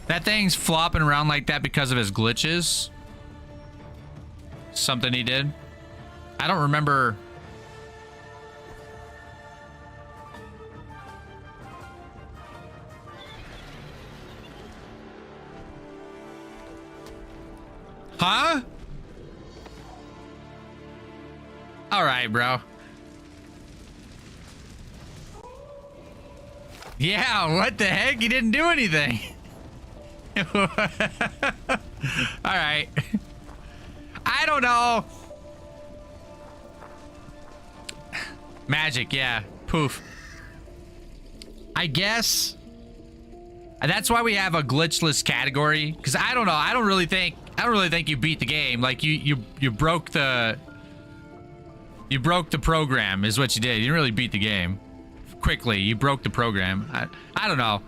That thing's flopping around like that because of his glitches. Something he did. I don't remember. Huh? All right, bro. Yeah, what the heck? He didn't do anything. All right. I don't know. Magic, yeah. Poof. I guess that's why we have a glitchless category, because I don't know. I don't really think you beat the game. Like you broke the program is what you did. You didn't really beat the game. Quickly, you broke the program. I don't know.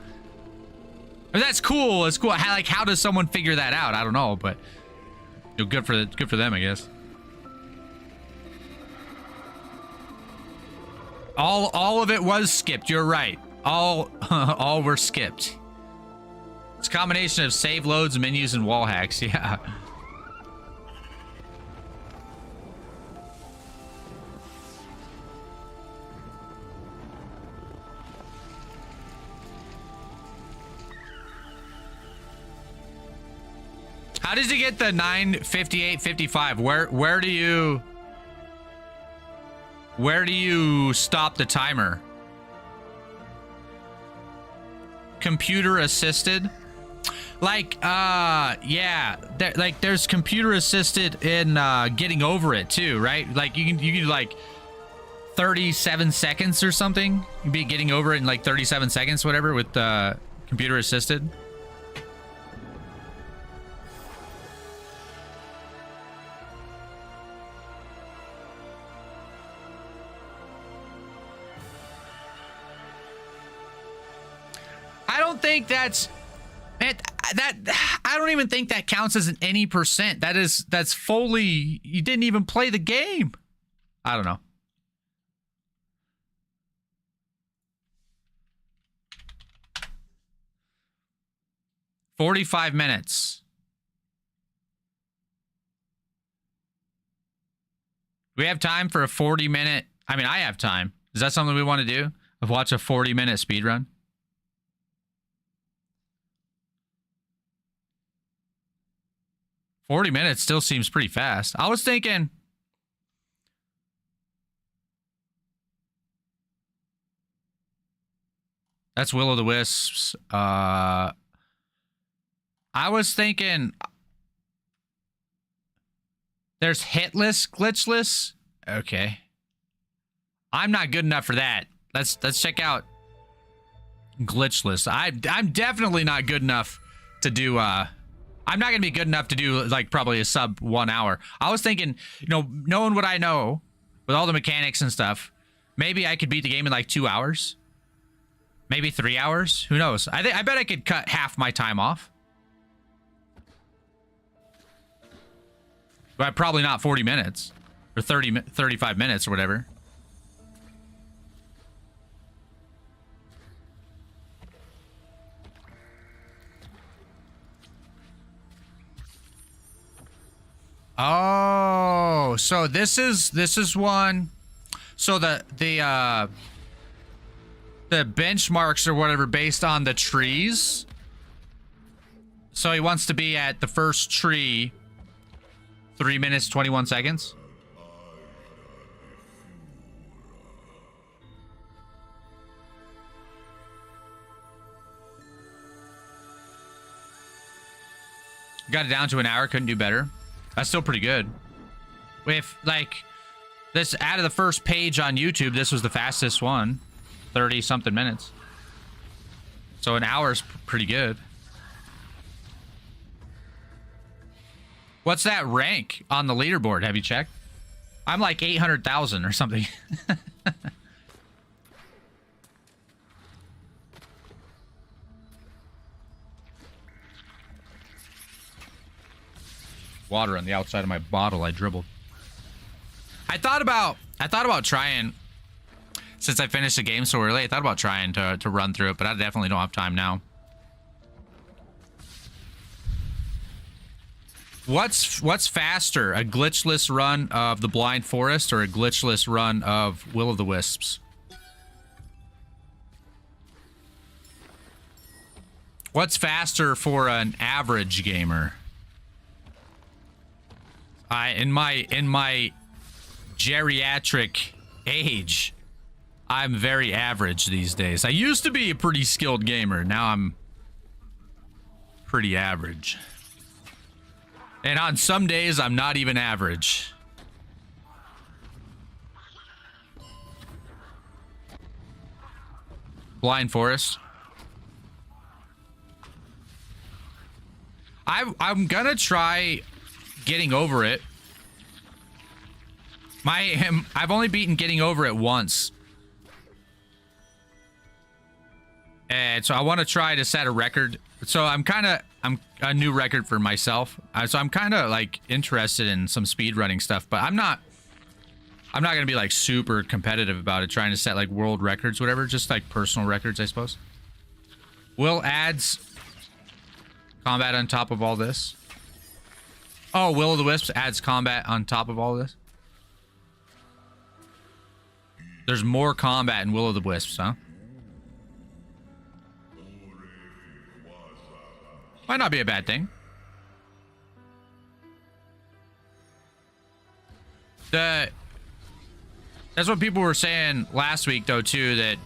I mean, that's cool. It's cool. How does someone figure that out? I don't know, but good for them, I guess. All of it was skipped. You're right. All were skipped. It's a combination of save loads, menus, and wall hacks. Yeah. How does he get the 9:58:55? Where do you stop the timer? Computer assisted? Like, yeah, there's computer assisted in getting over it too, right? Like you can like 37 seconds or something. You can be getting over it in like 37 seconds, whatever, with computer assisted. I don't think that's I don't even think that counts as any percent. That's fully, you didn't even play the game. I don't know. "45 minutes. Do we have time for a 40-minute? I mean, I have time. Is that something we want to do? Watch a 40-minute speed run? "40 minutes still seems pretty fast. I was thinking, that's Will of the Wisps. I was thinking there's hitless, glitchless. Okay. I'm not good enough for that. Let's check out glitchless. I'm definitely not good enough to do I'm not gonna be good enough to do like probably a sub 1 hour. I was thinking, you know, knowing what I know with all the mechanics and stuff, maybe I could beat the game in like 2 hours, maybe 3 hours. Who knows? I bet I could cut half my time off. But probably not 40 minutes or 35 minutes or whatever. Oh, so this is one. So the benchmarks or whatever based on the trees. So he wants to be at the first tree 3 minutes 21 seconds. Got it down to an hour, couldn't do better. That's still pretty good. If, like, this out of the first page on YouTube, this was the fastest one. 30-something minutes. So an hour's pretty good. What's that rank on the leaderboard? Have you checked? I'm like 800,000 or something. Water on the outside of my bottle I dribbled. I thought about trying, since I finished the game so early, I thought about trying to run through it, but I definitely don't have time now. What's faster, a glitchless run of the Blind Forest or a glitchless run of Will of the Wisps? What's faster for an average gamer? In my geriatric age, I'm very average these days. I used to be a pretty skilled gamer. Now I'm pretty average. And on some days, I'm not even average. Blind Forest. I'm gonna try getting over it. I've only beaten getting over it once. And so I want to try to set a record. So I'm a new record for myself. So I'm kind of like interested in some speedrunning stuff, but I'm not going to be like super competitive about it, trying to set like world records, whatever, just like personal records, I suppose. Will adds combat on top of all this. Oh, Will of the Wisps adds combat on top of all this. There's more combat in Will of the Wisps, huh? Might not be a bad thing. That's what people were saying last week, though, too, that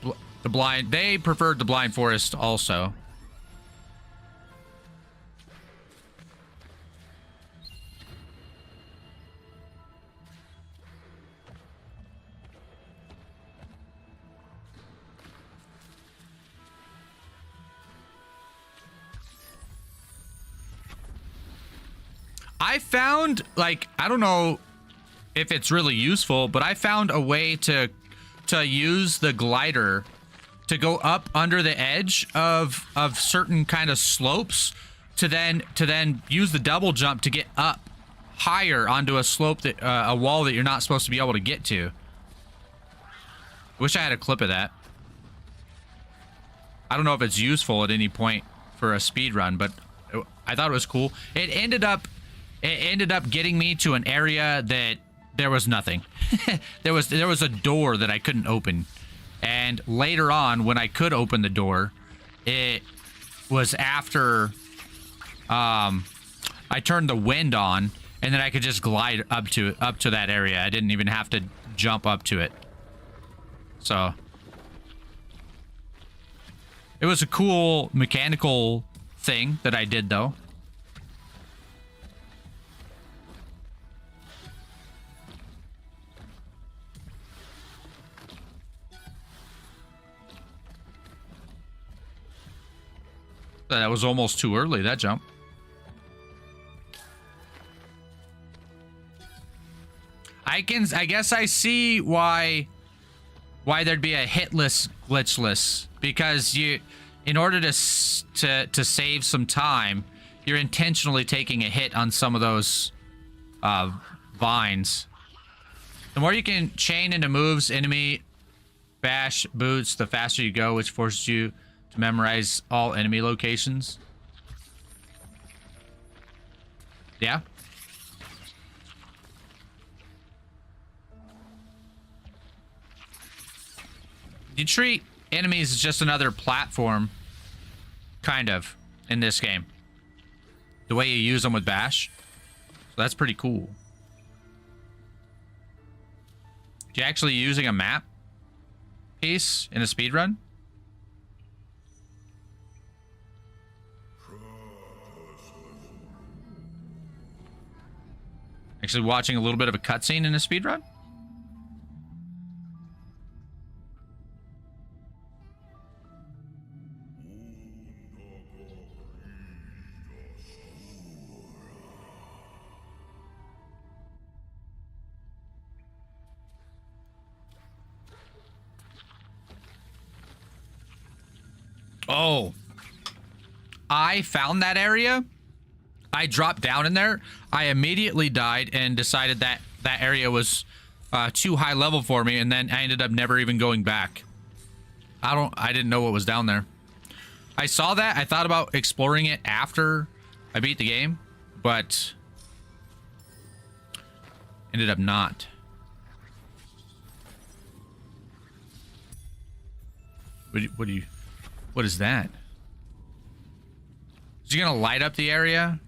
they preferred the Blind Forest also. I found, like, I don't know if it's really useful, but I found a way to use the glider to go up under the edge of certain kind of slopes to then use the double jump to get up higher onto a slope that a wall that you're not supposed to be able to get to. Wish I had a clip of that. I don't know if it's useful at any point for a speed run, but I thought it was cool. It ended up getting me to an area that there was nothing. there was a door that I couldn't open. And later on, when I could open the door, it was after I turned the wind on, and then I could just glide up to that area. I didn't even have to jump up to it. So it was a cool mechanical thing that I did, though. That was almost too early, that jump. I guess I see why there'd be a hitless, glitchless, because in order to save some time, you're intentionally taking a hit on some of those vines. The more you can chain into moves, enemy, bash, boots, the faster you go, which forces you to memorize all enemy locations. Yeah. You treat enemies as just another platform, kind of, in this game. The way you use them with bash. So that's pretty cool. You actually using a map piece in a speedrun? Actually watching a little bit of a cutscene in a speedrun? Oh, I found that area. I dropped down in there. I immediately died and decided that that area was too high level for me, and then I ended up never even going back. I didn't know what was down there. I saw that. I thought about exploring it after I beat the game, but ended up not. What is that? Is he gonna light up the area?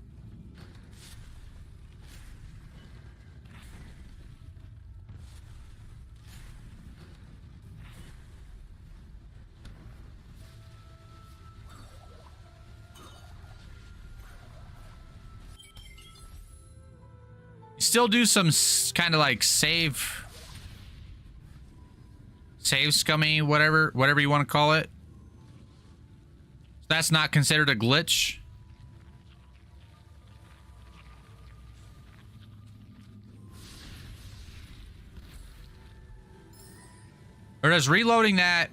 You still do some kind of like save scummy, whatever you want to call it. That's not considered a glitch. Or does reloading that...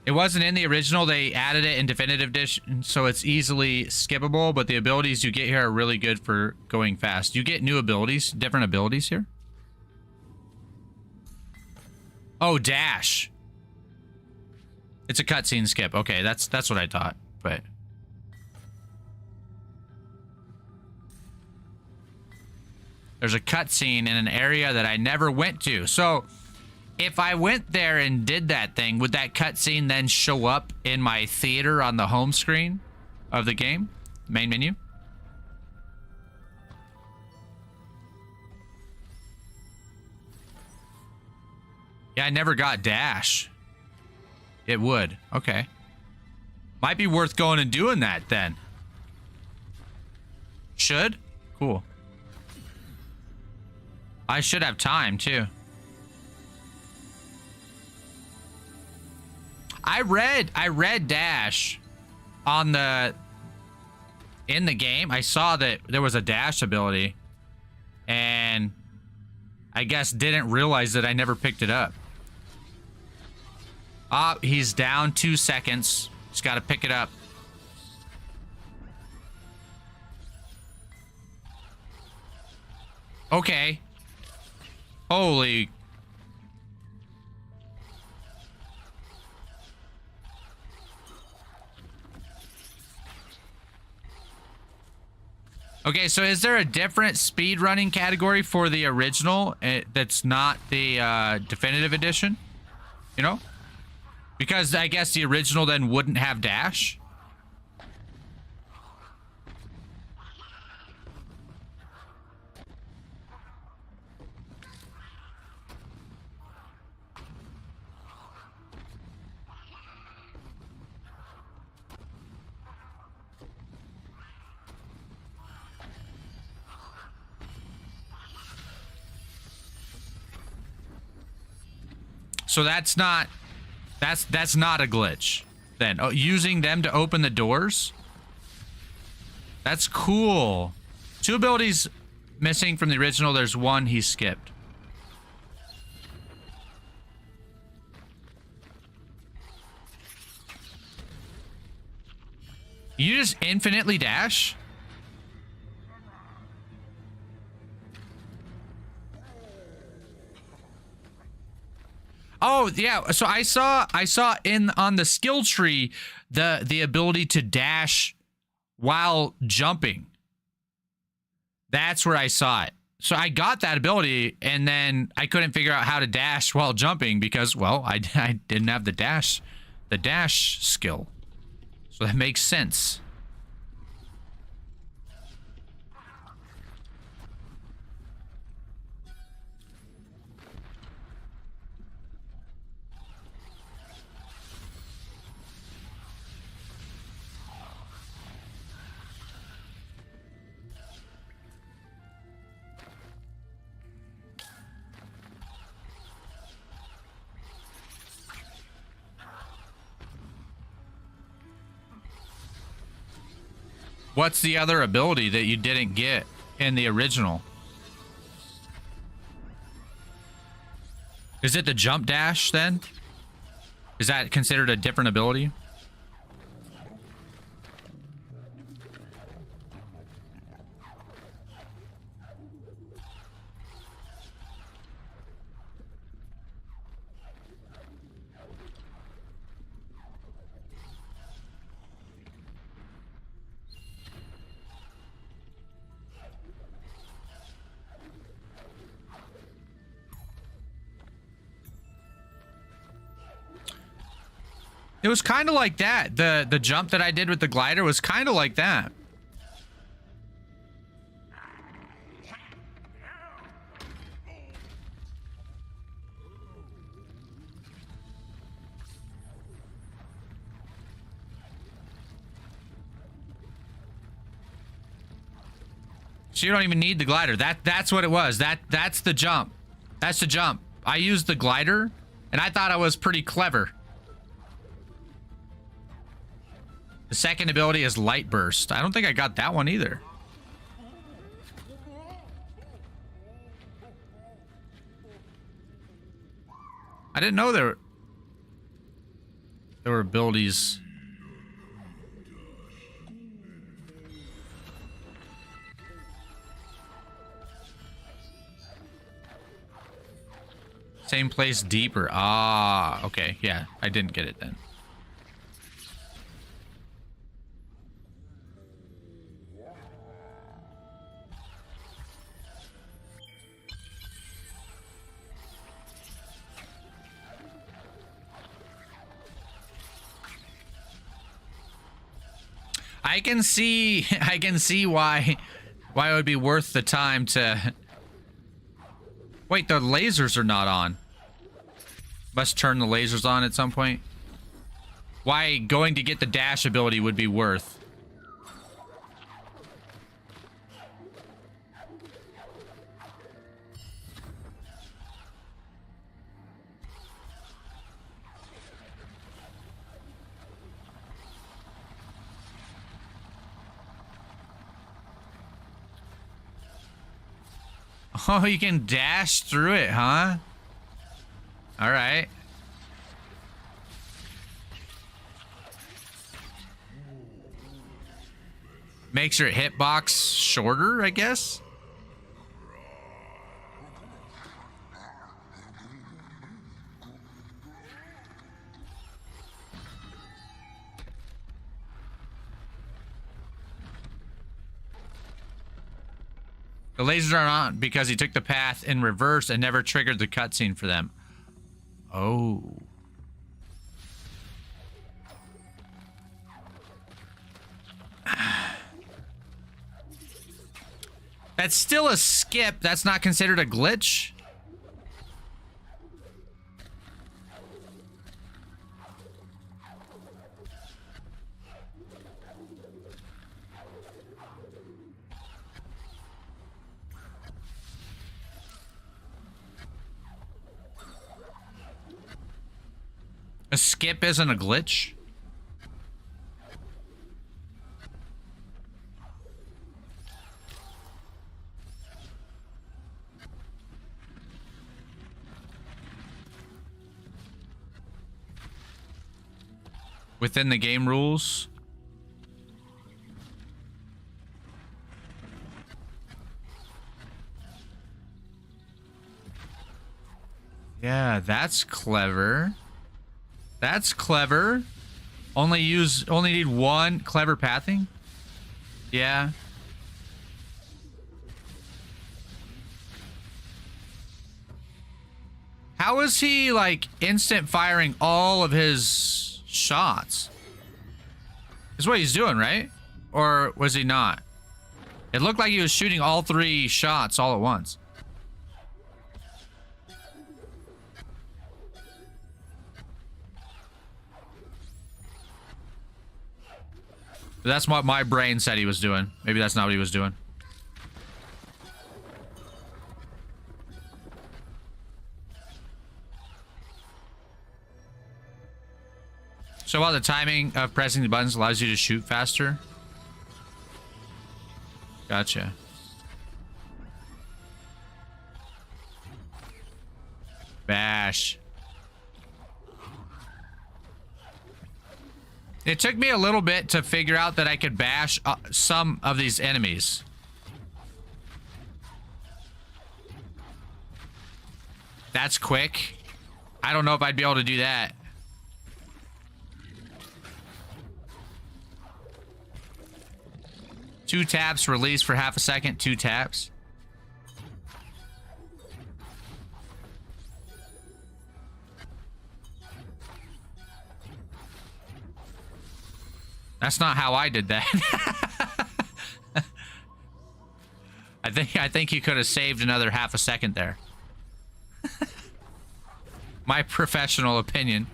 It wasn't in the original. They added it in Definitive Edition, so it's easily skippable, but the abilities you get here are really good for going fast. You get new abilities, different abilities here. Oh, dash. It's a cutscene skip. Okay, that's what I thought, but... There's a cutscene in an area that I never went to. So, if I went there and did that thing, would that cutscene then show up in my theater on the home screen of the game? Main menu? Yeah, I never got dash. It would. Okay. Might be worth going and doing that then. Should? Cool. I should have time too. I read dash on in the game. I saw that there was a dash ability and I guess didn't realize that I never picked it up. Ah, he's down 2 seconds. Just got to pick it up. Okay. Holy. Okay, so is there a different speedrunning category for the original that's not the definitive edition? You know? Because I guess the original then wouldn't have dash. So that's not a glitch then. Oh, using them to open the doors? That's cool. 2 abilities missing from the original. There's one he skipped. You just infinitely dash? Oh yeah, so I saw on the skill tree the ability to dash while jumping. That's where I saw it. So I got that ability and then I couldn't figure out how to dash while jumping because, well, I didn't have the dash skill. So that makes sense. What's the other ability that you didn't get in the original? Is it the jump dash then? Is that considered a different ability? It was kind of like that. The jump that I did with the glider was kind of like that. So you don't even need the glider. That's what it was. That's the jump. That's the jump. I used the glider, and I thought I was pretty clever. The second ability is light burst. I don't think I got that one either. I didn't know there were abilities. Same place, deeper. Ah, okay. Yeah, I didn't get it then. I can see why it would be worth the time to... Wait, the lasers are not on. Must turn the lasers on at some point. Why going to get the dash ability would be worth. Oh, you can dash through it, huh? All right. Makes your hitbox shorter, I guess. The lasers aren't on because he took the path in reverse and never triggered the cutscene for them. Oh. That's still a skip. That's not considered a glitch. A skip isn't a glitch? Within the game rules? Yeah, that's clever. That's clever. Only need one clever pathing? Yeah. How is he like instant firing all of his shots? Is what he's doing, right? Or was he not? It looked like he was shooting all 3 shots all at once. That's what my brain said he was doing. Maybe that's not what he was doing. So while the timing of pressing the buttons allows you to shoot faster. Gotcha. Bash. It took me a little bit to figure out that I could bash some of these enemies. That's quick. I don't know if I'd be able to do that. Two taps, release for half a second, 2 taps. That's not how I did that. I think you could have saved another half a second there. My professional opinion.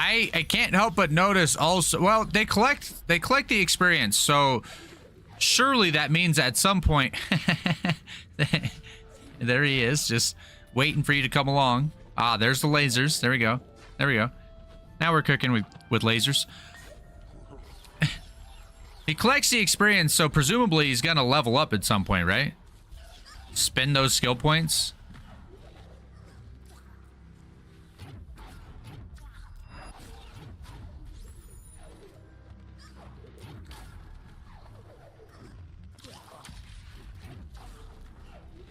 I can't help but notice also, well, they collect the experience, so surely that means at some point there he is, just waiting for you to come along. Ah, there's the lasers. There we go. There we go. Now we're cooking with lasers. He collects the experience, so presumably he's gonna level up at some point, right? Spend those skill points.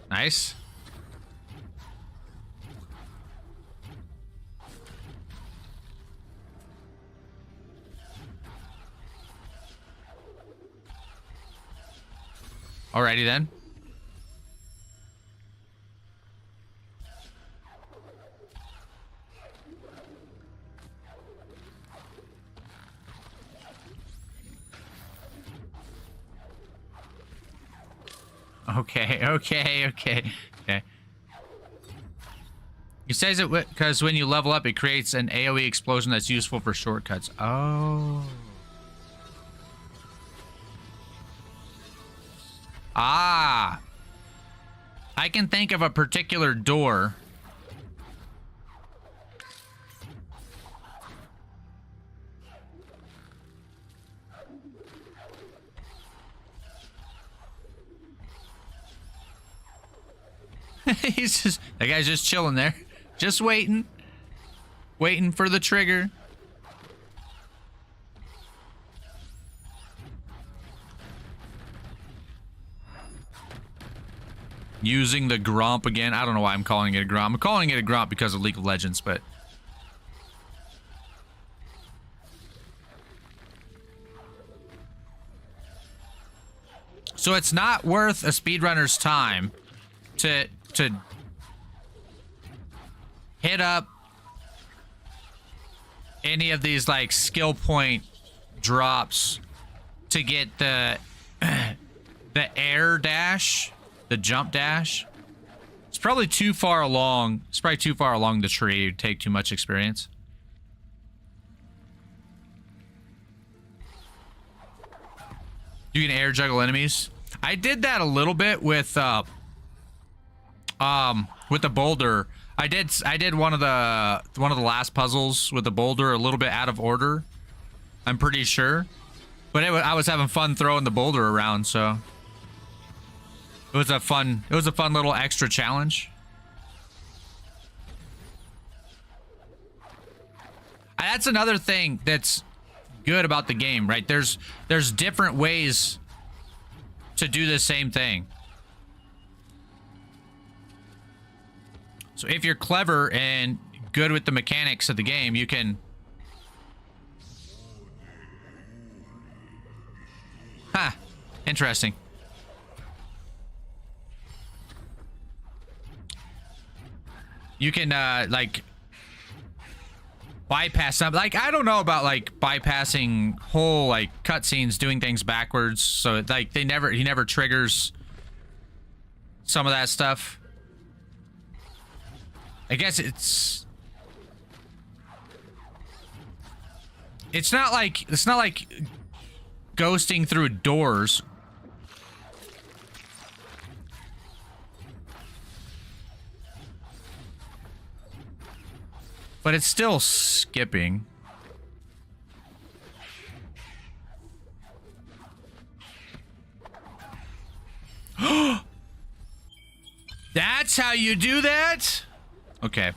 Nice. Alrighty then. Okay. He says it because when you level up, it creates an AoE explosion that's useful for shortcuts. Oh. Ah. I can think of a particular door. That guy's just chilling there. Just waiting. Waiting for the trigger. Using the Gromp again. I don't know why I'm calling it a Gromp. I'm calling it a Gromp because of League of Legends, but... So it's not worth a speedrunner's time to hit up any of these like skill point drops to get the the air dash, the jump dash. It's probably too far along. It's probably too far along the tree. It'd take too much experience. You can air juggle enemies. I did that a little bit with the boulder. I did one of the last puzzles with the boulder a little bit out of order. I'm pretty sure, but I was having fun throwing the boulder around, so it was a fun little extra challenge. And that's another thing that's good about the game, right? There's different ways to do the same thing. So if you're clever and good with the mechanics of the game, you can... Huh. Interesting. You can, like, bypass something. Like, I don't know about, like, bypassing whole, like, cutscenes, doing things backwards. So, like, he never triggers some of that stuff. I guess it's not like ghosting through doors. But it's still skipping. That's how you do that? Okay.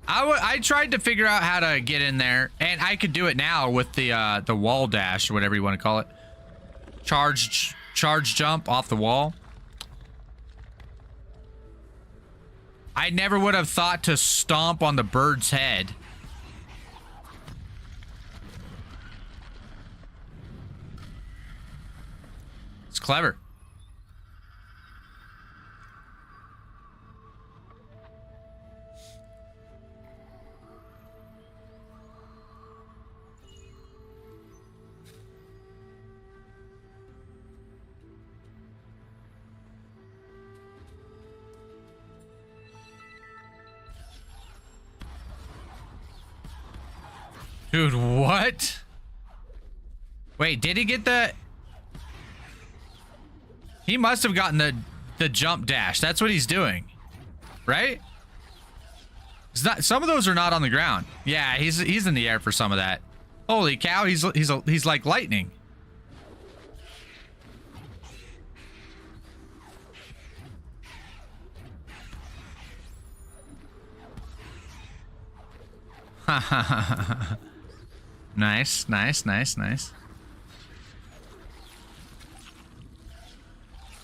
I tried to figure out how to get in there, and I could do it now with the wall dash or whatever you want to call it. Charge jump off the wall. I never would have thought to stomp on the bird's head. It's clever. Dude, what? Wait, did he get the... He must have gotten the jump dash. That's what he's doing. Right? It's not, some of those are not on the ground. Yeah, he's in the air for some of that. Holy cow, he's like lightning. Nice, nice, nice, nice.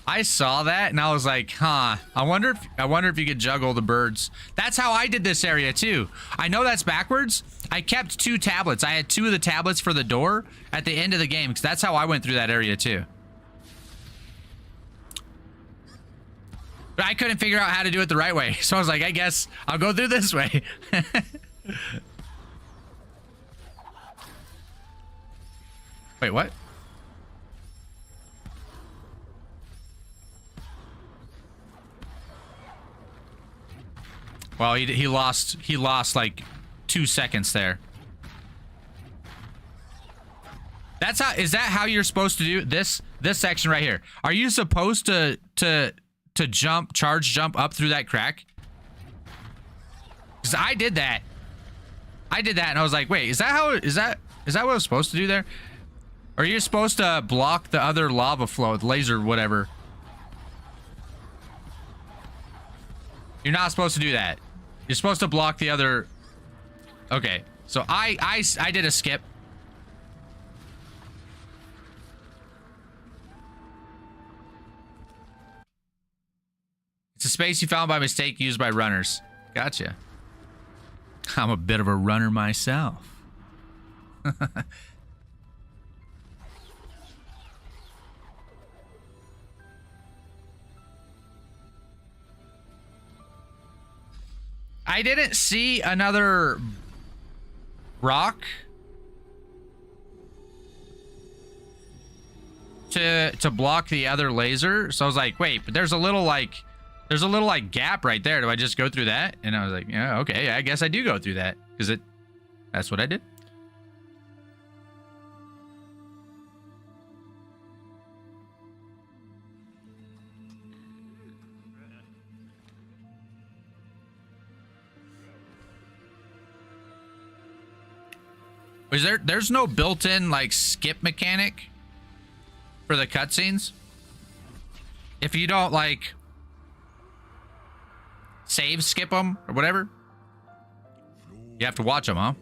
I saw that and I was like, huh. I wonder if you could juggle the birds. That's how I did this area too. I know that's backwards. I kept 2 tablets. I had 2 of the tablets for the door at the end of the game because that's how I went through that area too. But I couldn't figure out how to do it the right way. So I was like, I guess I'll go through this way. Wait, what? Well, he lost like 2 seconds there. Is that how you're supposed to do this section right here? Are you supposed to charge jump up through that crack? Cuz I did that. And I was like, "Wait, is that what I was supposed to do there?" Or are you supposed to block the other lava flow with laser whatever? You're not supposed to do that. You're supposed to block the other. Okay, so I did a skip. It's a space you found by mistake used by runners. Gotcha. I'm a bit of a runner myself. I didn't see another rock to block the other laser, so I was like, wait, but there's a little gap right there. Do I just go through that? And I was like, yeah, okay, I guess I do go through that because that's what I did. There's no built-in like skip mechanic for the cutscenes? If you don't like save skip them or whatever, you have to watch them, huh?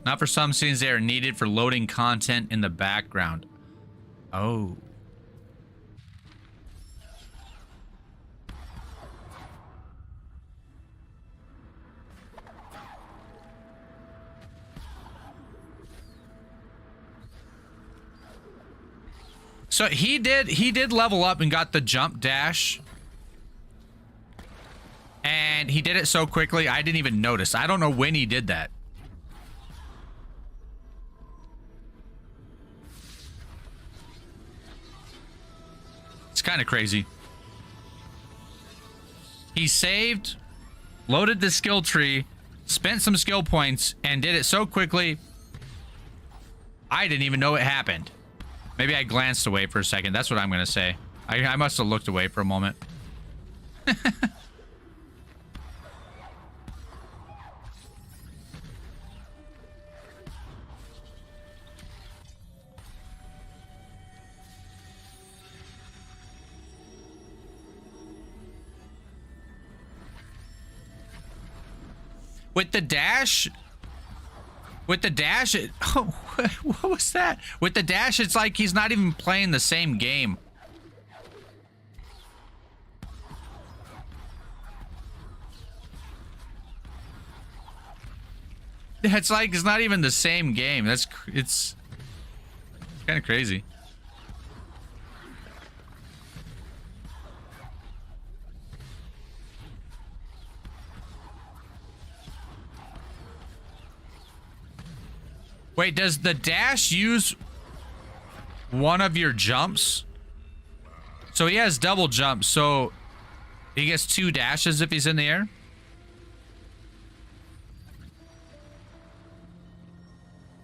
Not for some scenes, they are needed for loading content in the background. Oh. So he did level up and got the jump dash. And he did it so quickly, I didn't even notice. I don't know when he did that. It's kind of crazy. He saved, loaded the skill tree, spent some skill points, and did it so quickly, I didn't even know it happened. Maybe I glanced away for a second. That's what I'm going to say. I must have looked away for a moment. With the dash, oh, what was that? With the dash, it's like he's not even playing the same game. It's like it's not even the same game. It's kind of crazy. Wait, does the dash use one of your jumps? So he has double jumps, so he gets 2 dashes if he's in the air?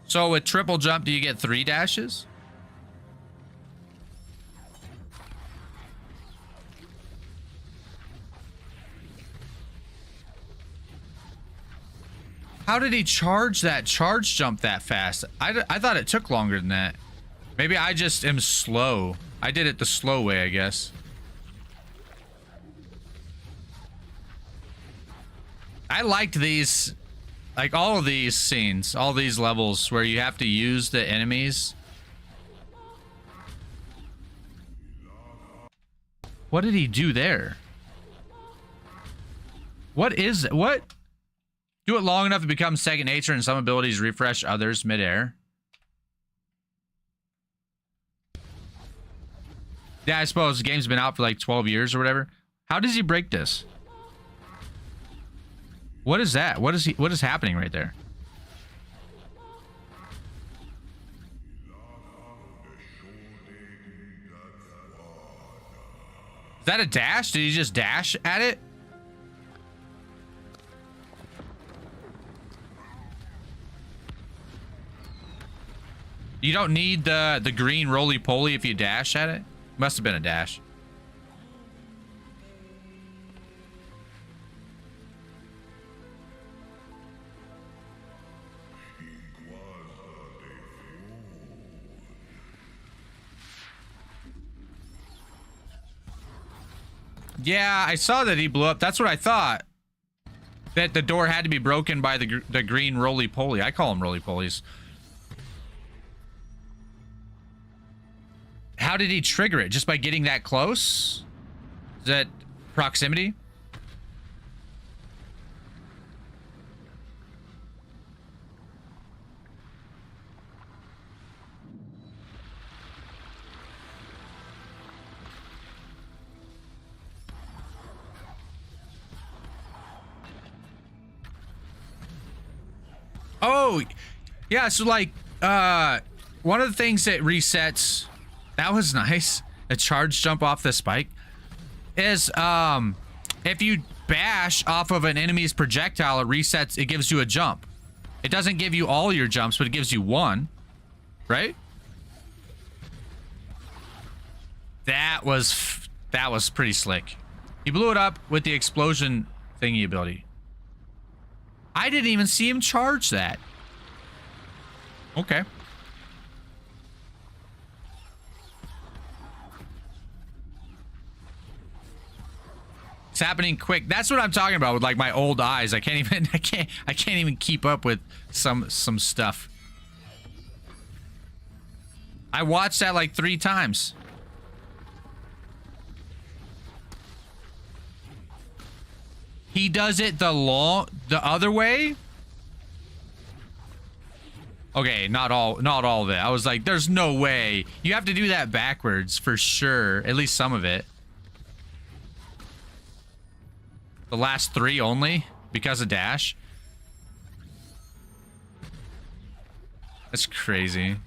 So with triple jump, do you get 3 dashes? How did he charge that charge jump that fast? I thought it took longer than that. Maybe I just am slow. I did it the slow way, I guess. I liked these, like all of these scenes, all these levels where you have to use the enemies. What did he do there? What is it? What? Do it long enough to become second nature, and some abilities refresh others midair. Yeah, I suppose the game's been out for like 12 years or whatever. How does he break this? What is that? What is happening right there? Is that a dash? Did he just dash at it? You don't need the green roly-poly if you dash at it? Must have been a dash. Yeah, I saw that he blew up. That's what I thought. That the door had to be broken by the green roly-poly. I call them roly-polies. How did he trigger it? Just by getting that close? Is that proximity? Oh, yeah, so like, one of the things that resets, that was nice, a charge jump off the spike, is, if you bash off of an enemy's projectile, it resets, it gives you a jump. It doesn't give you all your jumps, but it gives you one, right? That was pretty slick. He blew it up with the explosion thingy ability. I didn't even see him charge that. Okay. It's happening quick. That's what I'm talking about with like my old eyes. I can't even keep up with some stuff. I watched that like 3 times. He does it the other way? Okay, not all of it. I was like, there's no way. You have to do that backwards for sure. At least some of it. The last 3 only because of dash. That's crazy.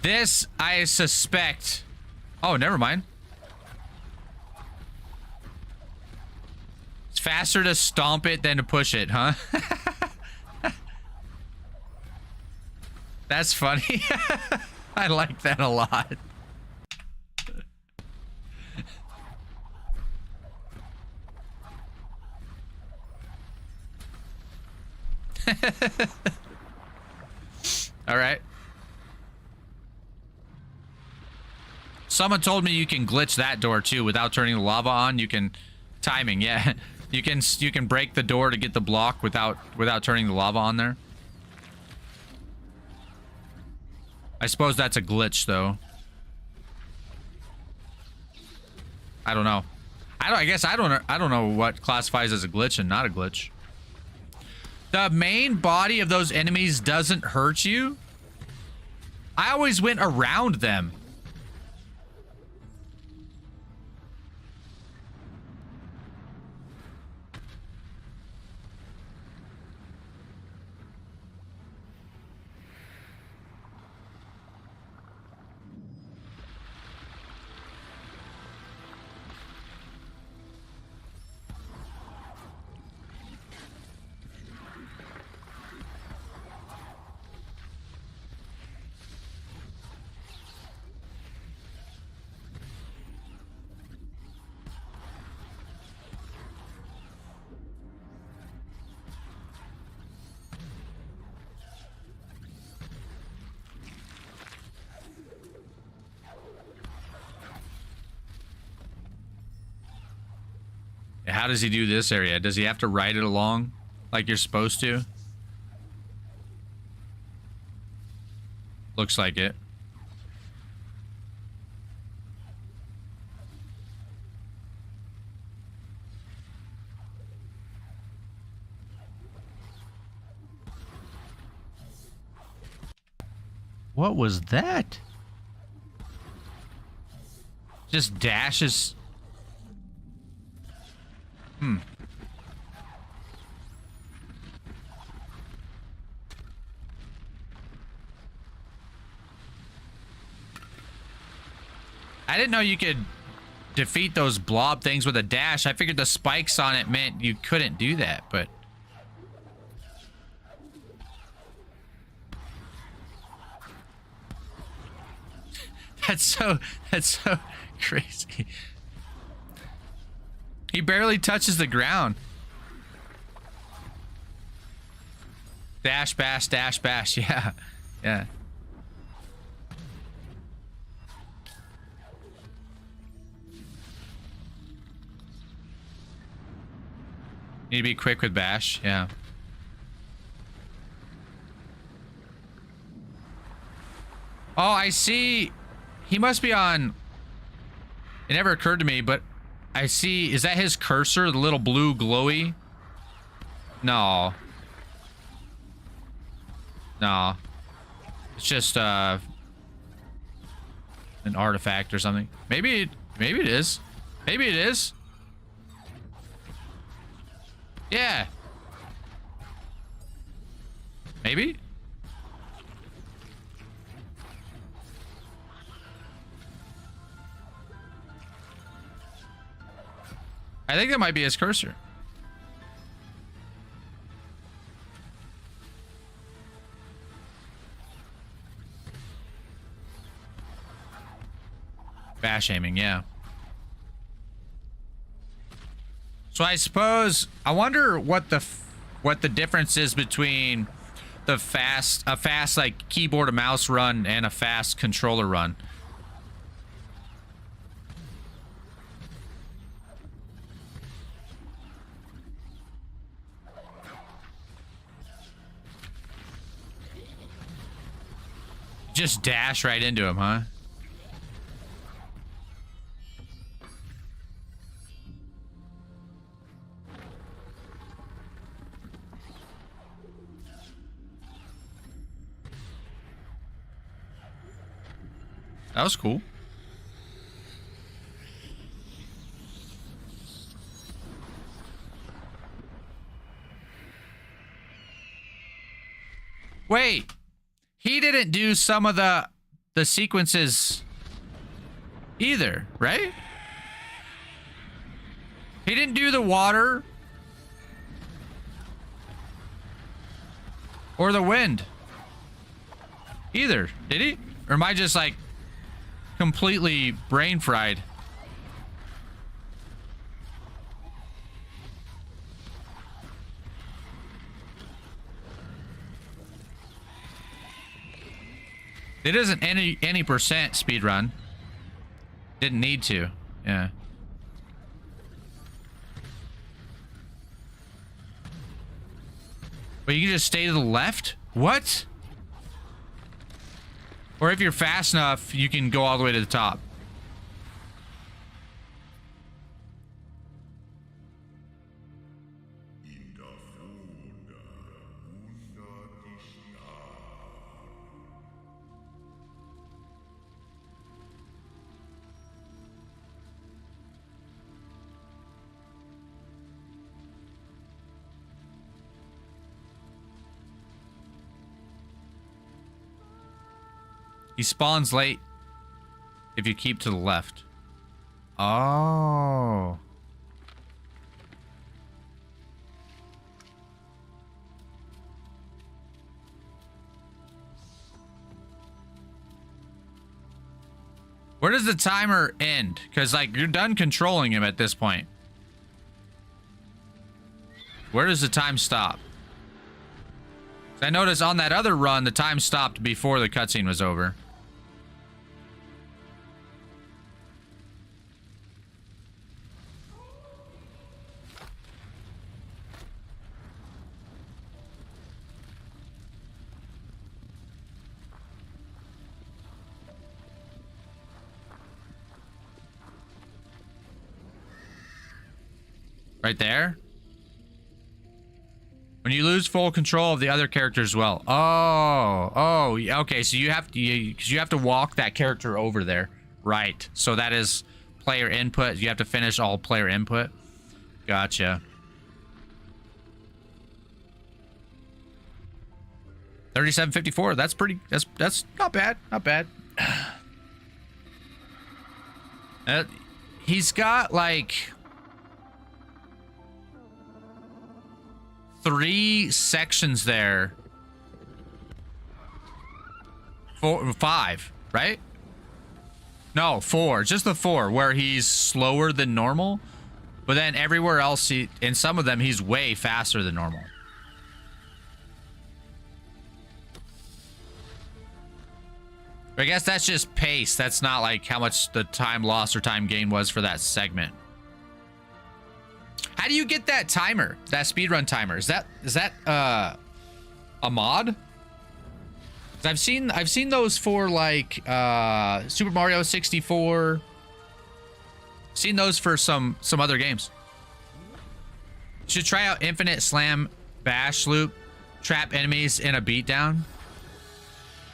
This, I suspect... Oh, never mind. It's faster to stomp it than to push it, huh? That's funny. I like that a lot. All right. Someone told me you can glitch that door too without turning the lava on. You can timing, yeah. You can break the door to get the block without turning the lava on there. I suppose that's a glitch though. I don't know. I guess I don't know what classifies as a glitch and not a glitch. The main body of those enemies doesn't hurt you. I always went around them. How does he do this area? Does he have to ride it along like you're supposed to? Looks like it. What was that? Just dashes. I didn't know you could defeat those blob things with a dash. I figured the spikes on it meant you couldn't do that, but... That's so crazy. He barely touches the ground. Dash, bash, dash, bash. Yeah. Yeah. Need to be quick with bash. Yeah. Oh, I see. He must be on... It never occurred to me, but I see... Is that his cursor? The little blue glowy? No. No. It's just, an artifact or something. Maybe it is. Maybe it is. Yeah. Maybe? I think that might be his cursor. Bash aiming, yeah. So I suppose I wonder what the difference is between a fast like keyboard and mouse run and a fast controller run. Just dash right into him, huh? That was cool. Wait. He didn't do some of the sequences either, right? He didn't do the water or the wind either, did he? Or am I just like completely brain fried? It isn't any percent speed run. Didn't need to. Yeah. But you can just stay to the left? What? Or if you're fast enough, you can go all the way to the top. He spawns late if you keep to the left. Oh. Where does the timer end? Because, like, you're done controlling him at this point. Where does the time stop? I noticed on that other run, the time stopped before the cutscene was over. Right there. When you lose full control of the other character as well. Oh, okay. So you have to walk that character over there, right? So that is player input. You have to finish all player input. Gotcha. 3754. That's pretty. That's not bad. Not bad. He's got like 3 sections there. 4, 5, right? No, 4. Just the 4 where he's slower than normal. But then everywhere else, in some of them, he's way faster than normal. I guess that's just pace. That's not like how much the time lost or time gain was for that segment. How do you get that timer? That speedrun timer? Is that a mod? 'Cause I've seen those for like Super Mario 64. Seen those for some other games. You should try out Infinite Slam Bash Loop. Trap enemies in a beatdown.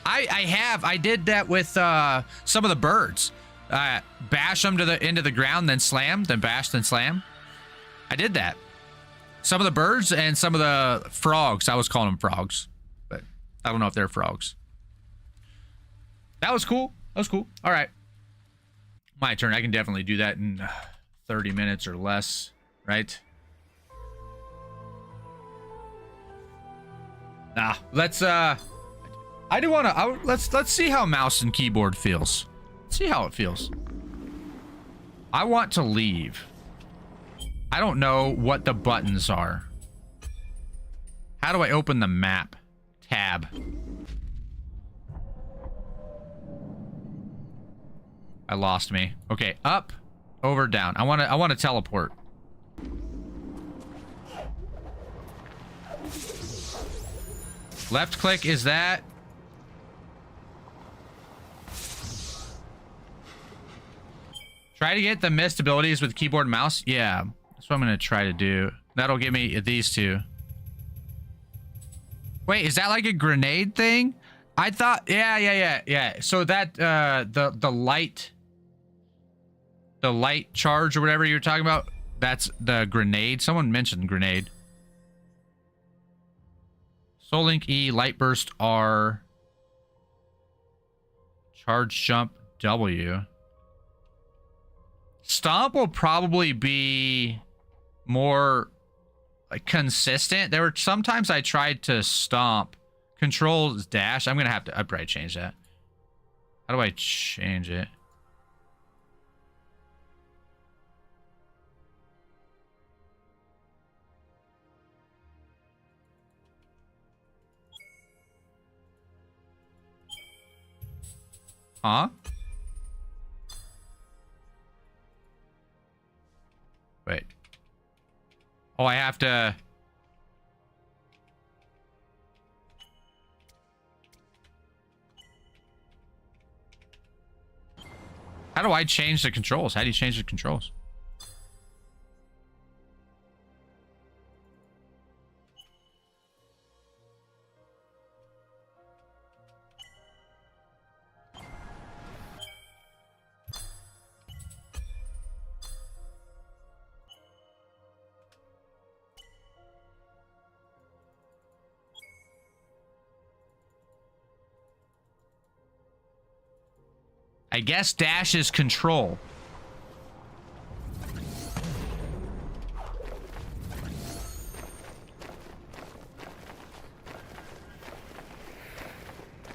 I did that with some of the birds. Bash them into the ground, then slam, then bash, then slam. I did that. Some of the birds and some of the frogs. I was calling them frogs, but I don't know if they're frogs. That was cool. That was cool. All right. My turn. I can definitely do that in 30 minutes or less, right? Nah, let's I do want to let's see how mouse and keyboard feels. Let's see how it feels. I want to leave. I don't know what the buttons are. How do I open the map tab? I lost me. Okay, up, over, down. I want to teleport. Left click is that. Try to get the missed abilities with keyboard and mouse. Yeah, that's what I'm gonna try to do. That'll give me these two. Wait, is that like a grenade thing? I thought, yeah. So that the light charge or whatever you're talking about, that's the grenade. Someone mentioned grenade. Soul Link E, light burst R, charge jump W. Stomp will probably be more like consistent. There were sometimes I tried to stomp. Control dash. I'm gonna have to. I'd probably change that. How do I change it? Huh? Wait. Oh, I have to... How do I change the controls? How do you change the controls? I guess dash is control.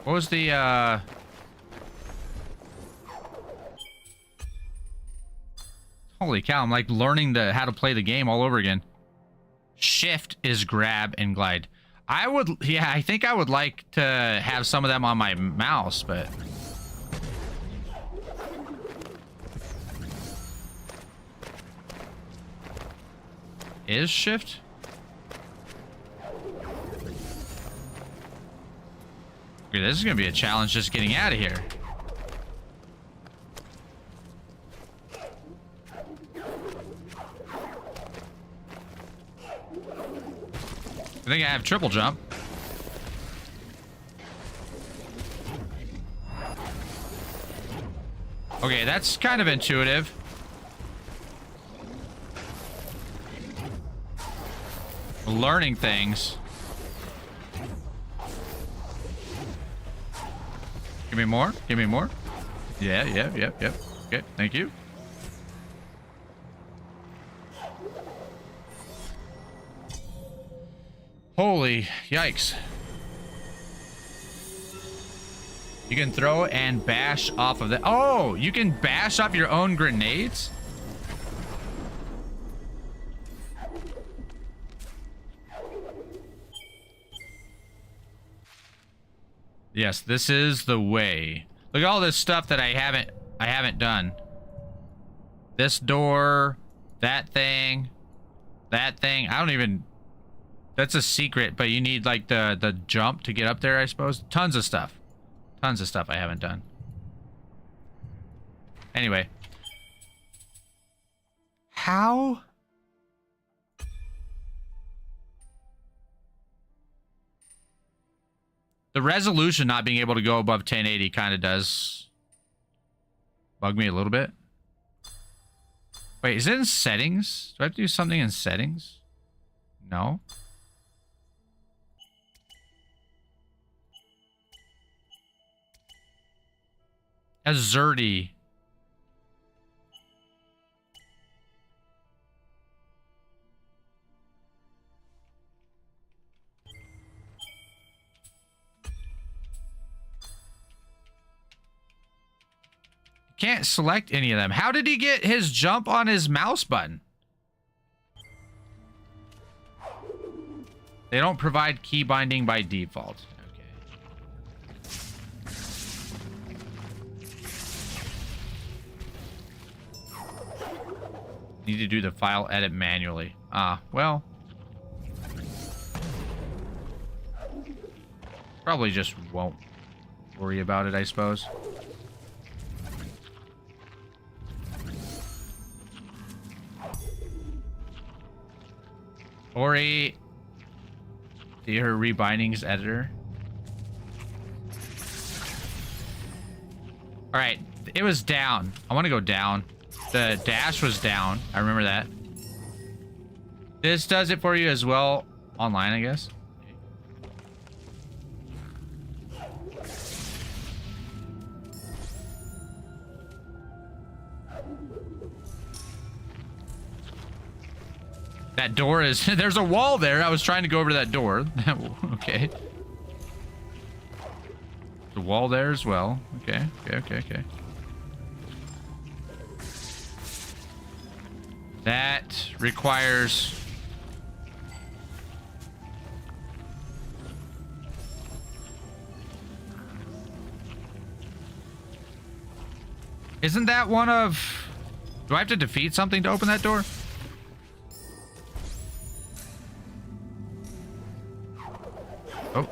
What was the, Holy cow, I'm like learning how to play the game all over again. Shift is grab and glide. Yeah, I think I would like to have some of them on my mouse, but... Is shift? Okay, this is gonna be a challenge just getting out of here. I think I have triple jump. Okay, that's kind of intuitive. Learning things. Give me more. Give me more. Yeah, yep. Okay, thank you. Holy yikes. You can throw and bash off of that. Oh, you can bash off your own grenades? Yes, this is the way. Look at all this stuff that I haven't done. This door, that thing. I don't even... That's a secret, but you need like the jump to get up there, I suppose. Tons of stuff I haven't done. Anyway. How? The resolution not being able to go above 1080 kind of does bug me a little bit. Wait, is it in settings? Do I have to do something in settings? No. Azerty. Can't select any of them. How did he get his jump on his mouse button? They don't provide key binding by default. Need to do the file edit manually. Ah, well. Probably just won't worry about it, I suppose. Ori, see her rebindings editor. All right, it was down. I want to go down. The dash was down. I remember that. This does it for you as well online, I guess. That door is... There's a wall there. I was trying to go over to that door. Okay. The wall there as well. Okay. That requires... Isn't that one of... Do I have to defeat something to open that door? Oh.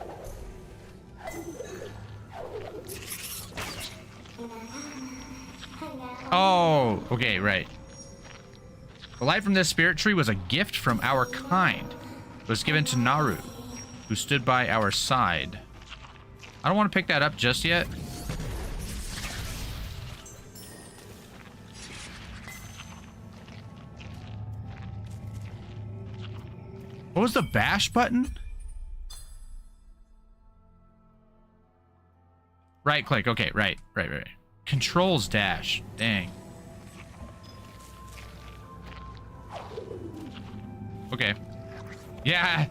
Oh, okay, right. The light from this spirit tree was a gift from our kind. It was given to Naru, who stood by our side. I don't want to pick that up just yet. What was the bash button? Right click. Okay, right. controls dash. Dang. Okay. Yeah.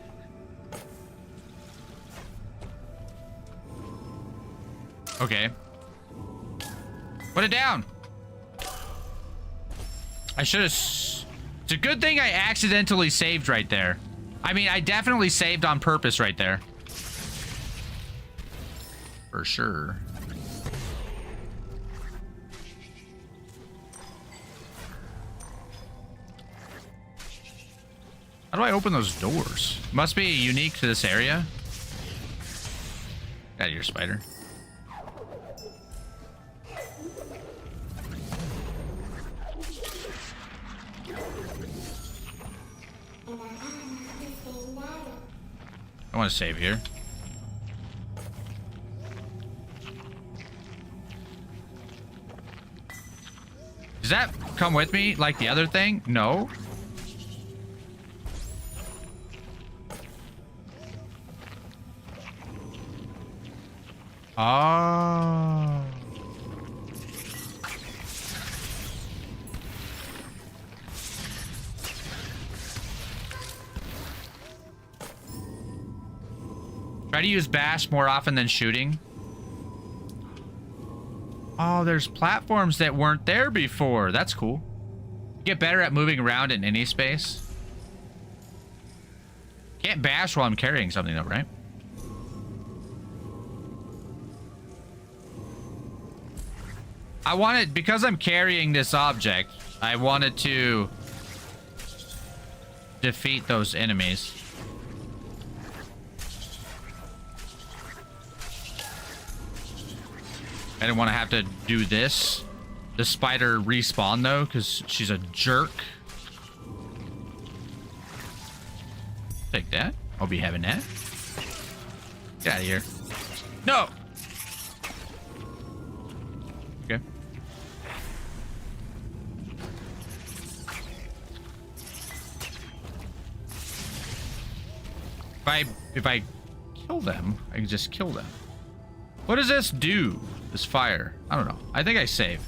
Okay. Put it down. I should have... It's a good thing I accidentally saved right there. I mean, I definitely saved on purpose right there. For sure. How do I open those doors? Must be unique to this area. Get out of here, spider. I want to save here. Does that come with me like the other thing? No. Oh. Try to use bash more often than shooting. Oh, there's platforms that weren't there before. That's cool. Get better at moving around in any space. Can't bash while I'm carrying something though, right? I wanted, because I'm carrying this object, I wanted to defeat those enemies. I didn't want to have to do this. The spider respawn though, because she's a jerk. Take that. I'll be having that. Get out of here. No! Okay. If I kill them, I can just kill them. What does this do? This fire? I don't know. I think I save.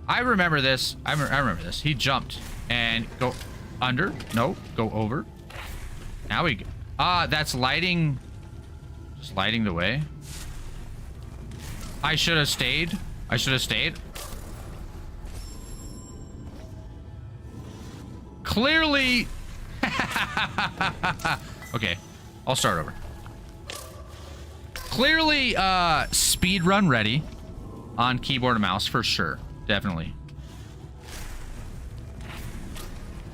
I remember this. I remember this. He jumped and go under. No, go over. Now we go. Ah, that's lighting. Just lighting the way. I should have stayed. I should have stayed. Clearly. Okay, I'll start over. Clearly, speed run ready on keyboard and mouse for sure. Definitely.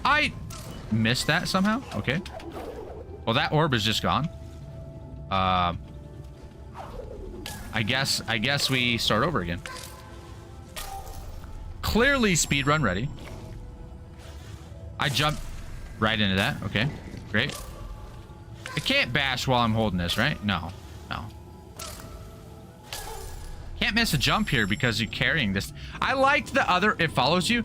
I missed that somehow. Okay. Well, that orb is just gone. I guess we start over again. Clearly, speed run ready. I jumped right into that. Okay, great. I can't bash while I'm holding this, right? No, no. Can't miss a jump here because you're carrying this. I liked the other, it follows you.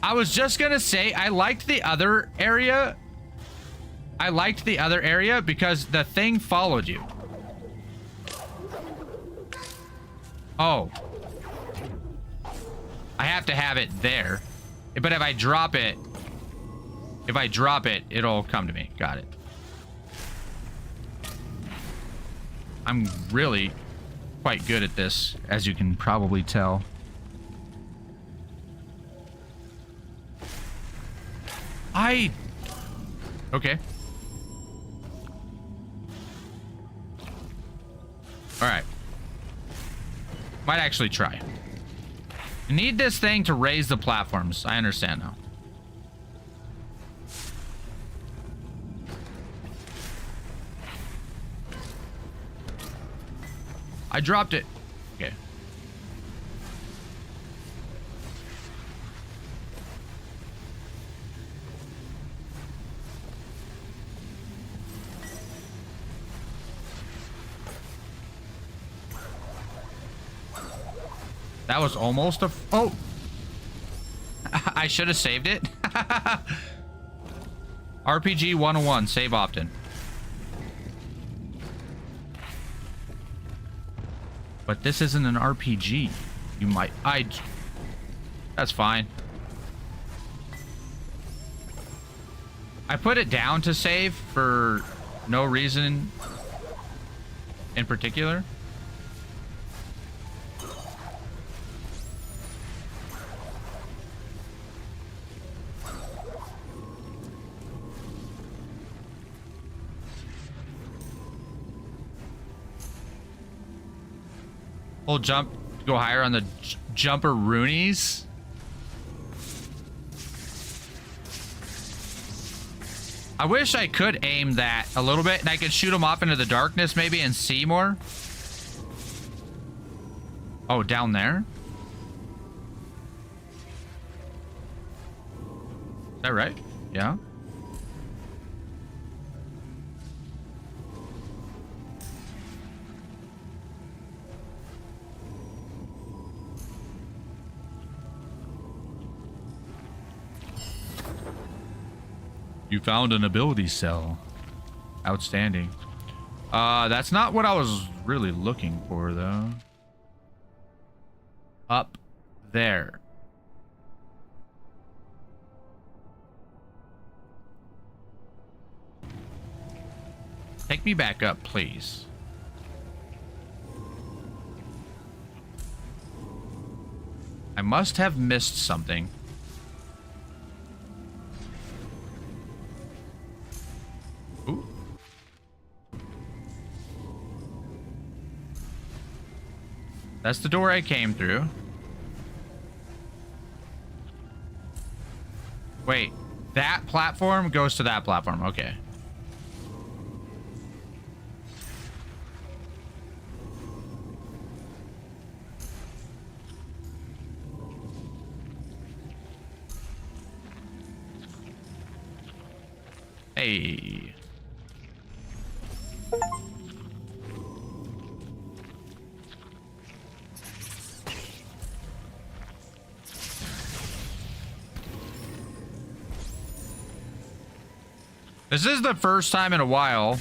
I was just gonna say, I liked the other area. I liked the other area because the thing followed you. Oh. I have to have it there. But if I drop it, it'll come to me. Got it. I'm really quite good at this, as you can probably tell. Okay. All right. Might actually try. I need this thing to raise the platforms. I understand now. I dropped it. Okay. That was almost a... Oh! I should have saved it. RPG 101, save often. But this isn't an RPG. You might... That's fine. I put it down to save for no reason in particular. We'll jump, go higher on the jumper roonies. I wish I could aim that a little bit and I could shoot them off into the darkness maybe and see more. Oh, down there? Is that right? Yeah. You found an ability cell. Outstanding. That's not what I was really looking for, though. Up there. Take me back up, please. I must have missed something. Ooh. That's the door I came through. Wait, that platform goes to that platform. Okay. Hey. This is the first time in a while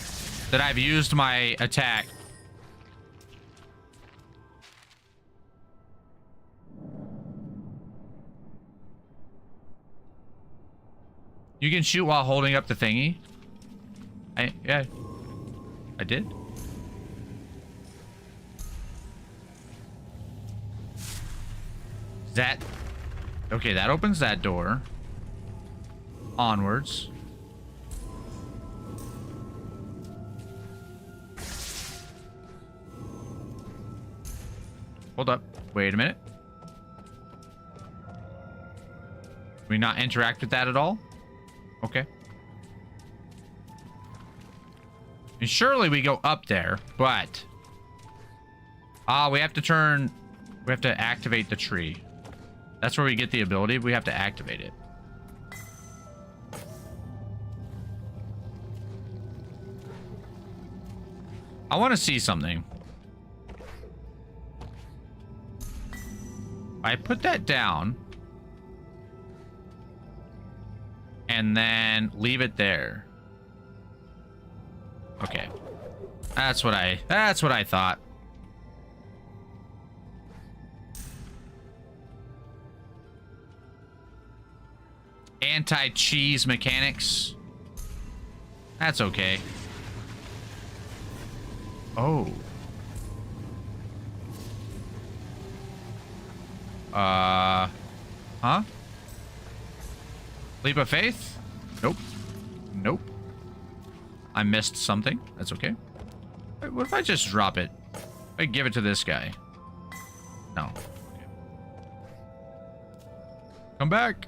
that I've used my attack. You can shoot while holding up the thingy. Yeah, I did. That, okay, that opens that door. Onwards. Hold up. Wait a minute. Can we not interact with that at all? Okay. And surely we go up there, but... we have to turn... We have to activate the tree. That's where we get the ability. We have to activate it. I want to see something. I put that down. And then leave it there. Okay. That's what I thought. Anti-cheese mechanics. That's okay. Oh. Huh? Leap of faith? Nope. Nope. I missed something. That's okay. Wait, what if I just drop it? I give it to this guy. No. Okay. Come back.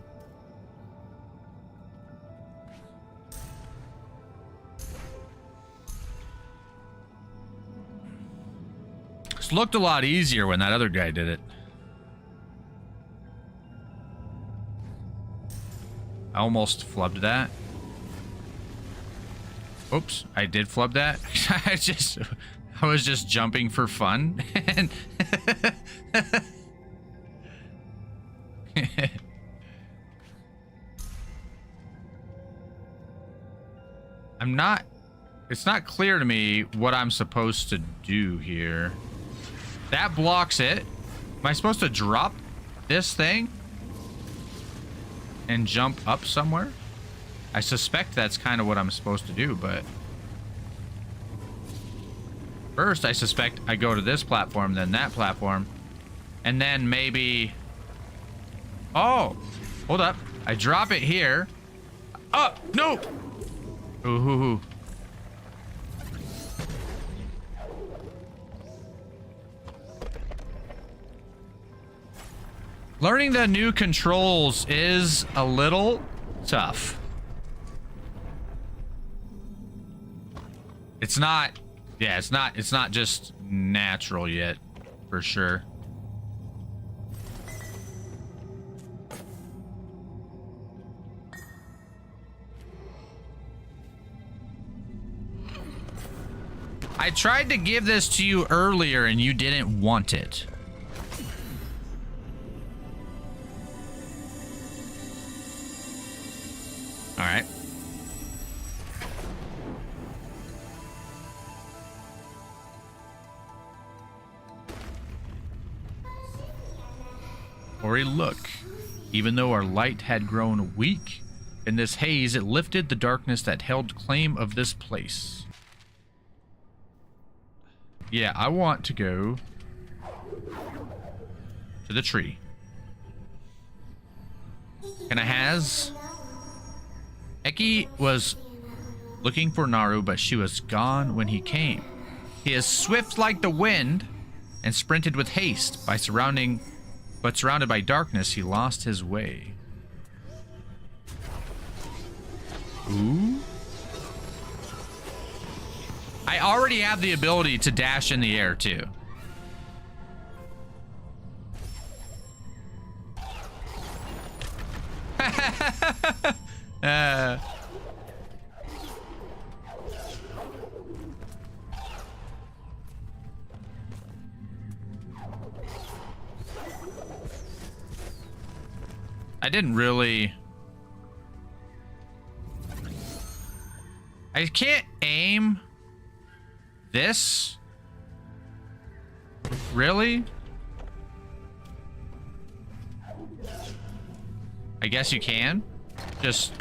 This looked a lot easier when that other guy did it. I almost flubbed that. Oops, I did flub that. I was just jumping for fun. And it's not clear to me what I'm supposed to do here. That blocks it. Am I supposed to drop this thing and jump up somewhere? I suspect that's kind of what I'm supposed to do, but first I suspect I go to this platform, then that platform, and then maybe... Oh, hold up. I drop it here. Oh, no! Ooh. Learning the new controls is a little tough. It's not, yeah, it's not just natural yet, for sure. I tried to give this to you earlier and you didn't want it. All right. Ori, look. Even though our light had grown weak, in this haze it lifted the darkness that held claim of this place. Yeah, I want to go to the tree. And it has... Eki was looking for Naru, but she was gone when he came. He is swift like the wind and sprinted with haste. Surrounded by darkness, he lost his way. Ooh. I already have the ability to dash in the air, too. I didn't really... I can't aim this? Really? I guess you can. Just,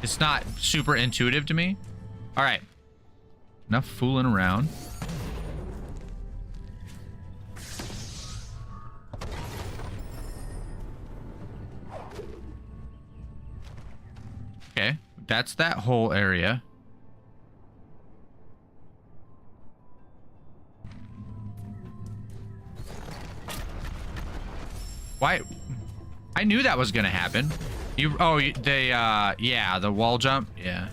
it's not super intuitive to me. All right. Enough fooling around. Okay, that's that whole area. Why? I knew that was gonna happen. Yeah, the wall jump. Yeah.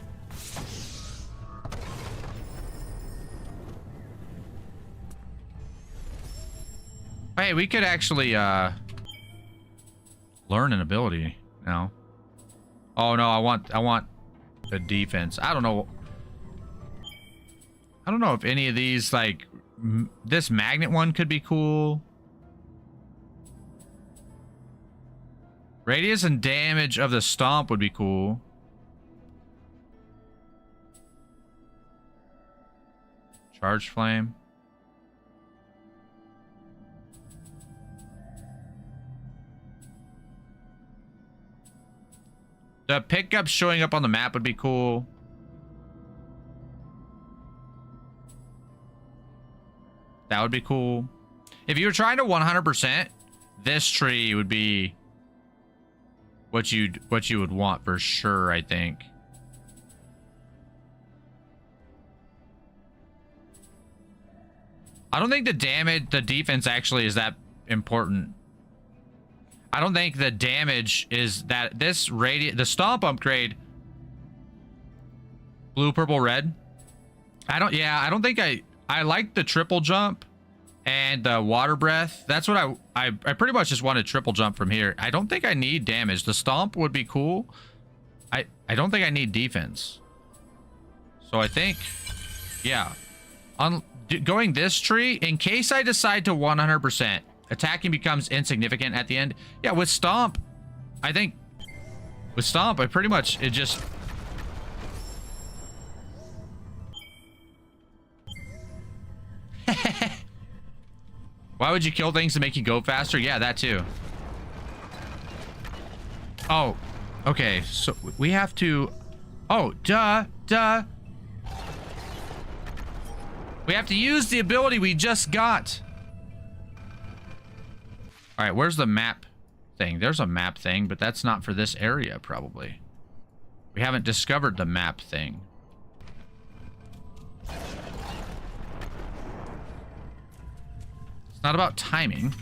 Hey, we could actually learn an ability now. Oh no, I want the defense. I don't know if any of these, like this magnet one could be cool. Radius and damage of the stomp would be cool. Charge flame. The pickup showing up on the map would be cool. That would be cool. If you were trying to 100%, this tree would be what you would want for sure, I think. I don't think the defense actually is that important. I don't think the damage is that. The stomp upgrade, blue, purple, red. I don't think I like the triple jump and the water breath. That's what I pretty much just wanted triple jump from here. I don't think I need damage. The stomp would be cool. I don't think I need defense. So I think, yeah, going this tree, in case I decide to 100%, attacking becomes insignificant at the end. Yeah, with stomp, I think with stomp, I pretty much, it just... Why would you kill things to make you go faster? Yeah, that too. Oh, okay. So we have to... Oh, duh. We have to use the ability we just got. All right, where's the map thing? There's a map thing, but that's not for this area, probably. We haven't discovered the map thing. It's not about timing.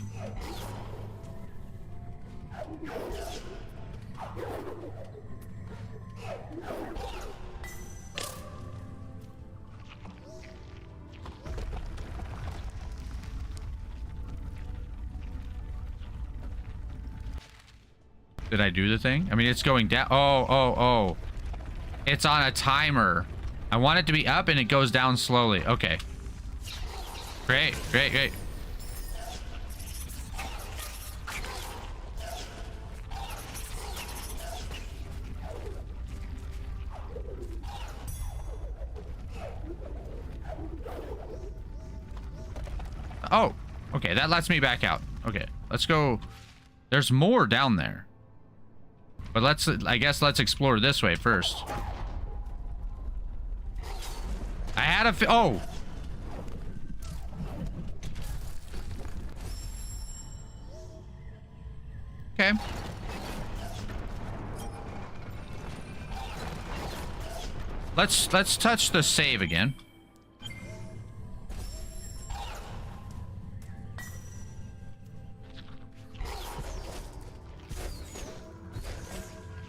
Did I do the thing? I mean, it's going down. Oh. It's on a timer. I want it to be up and it goes down slowly. Okay. Great. Oh, okay. That lets me back out. Okay, let's go. There's more down there. But I guess let's explore this way first. I had a oh. Okay. Let's touch the save again.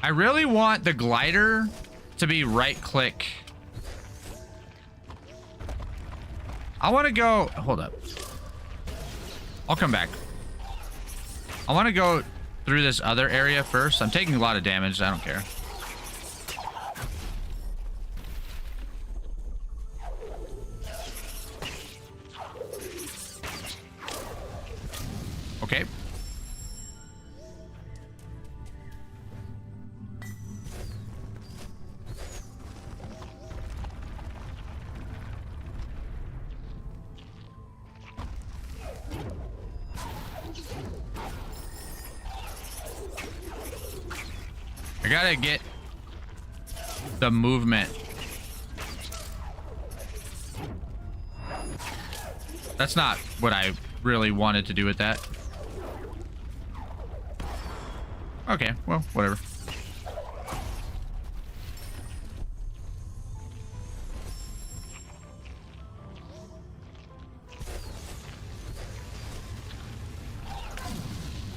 I really want the glider to be right click. I want to go, hold up. I'll come back. I want to go through this other area first. I'm taking a lot of damage. I don't care. Okay. I gotta get the movement. That's not what I really wanted to do with that. Okay, well, whatever.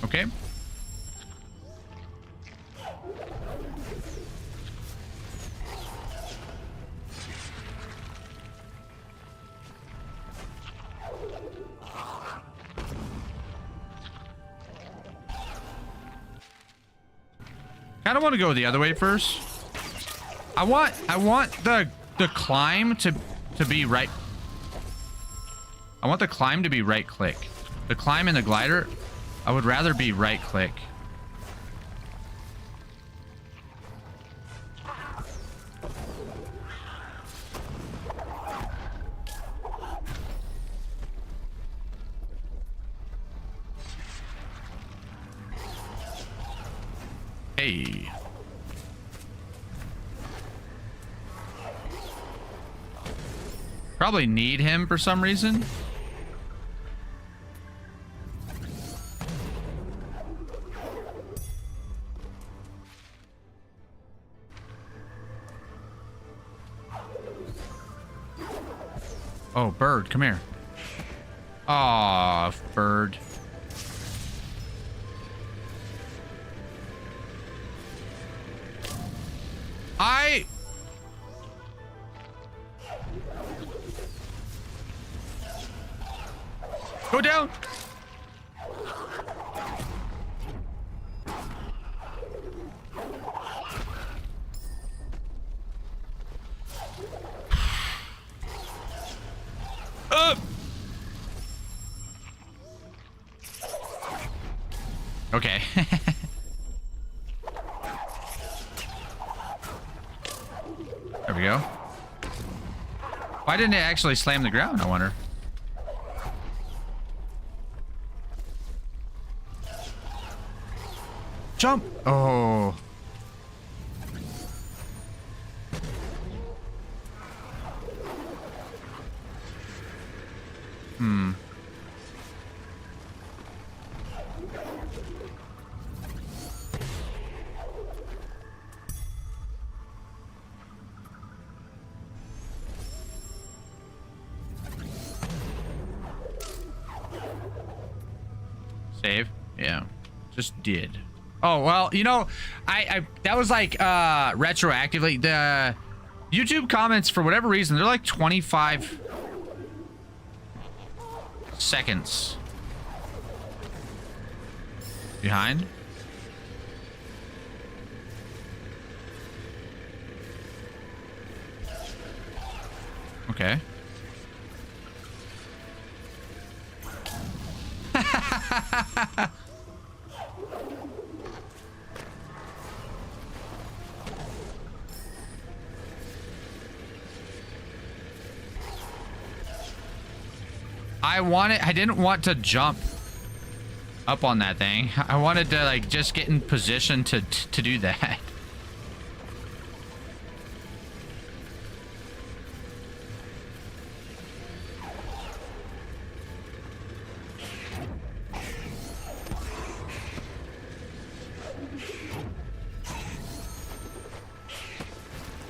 Okay. I don't want to go the other way first. I want the climb to be right. I want the climb to be right click. The climb and the glider, I would rather be right click. Hey. Probably need him for some reason. Oh, bird, come here. Aw, bird. Go down. Up. Okay. There we go. Why didn't it actually slam the ground, I wonder? Jump. Oh. Save. Yeah. Just did. Oh, well, you know, I that was like retroactively. The YouTube comments, for whatever reason, they're like 25 seconds behind. Okay. I didn't want to jump up on that thing. I wanted to like just get in position to do that.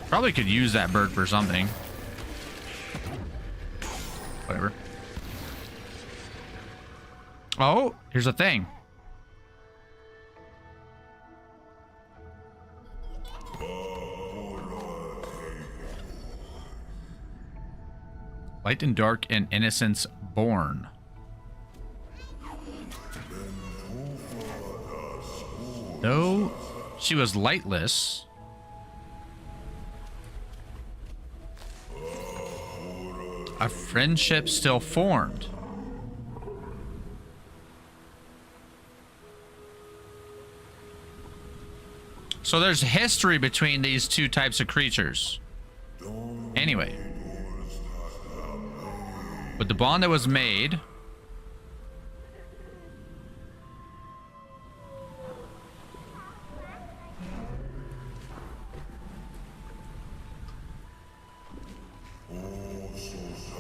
Probably could use that bird for something. Whatever. Oh, here's a thing. Light and dark and innocence born. Though she was lightless, a friendship still formed. So there's history between these two types of creatures. Anyway. With the bond that was made,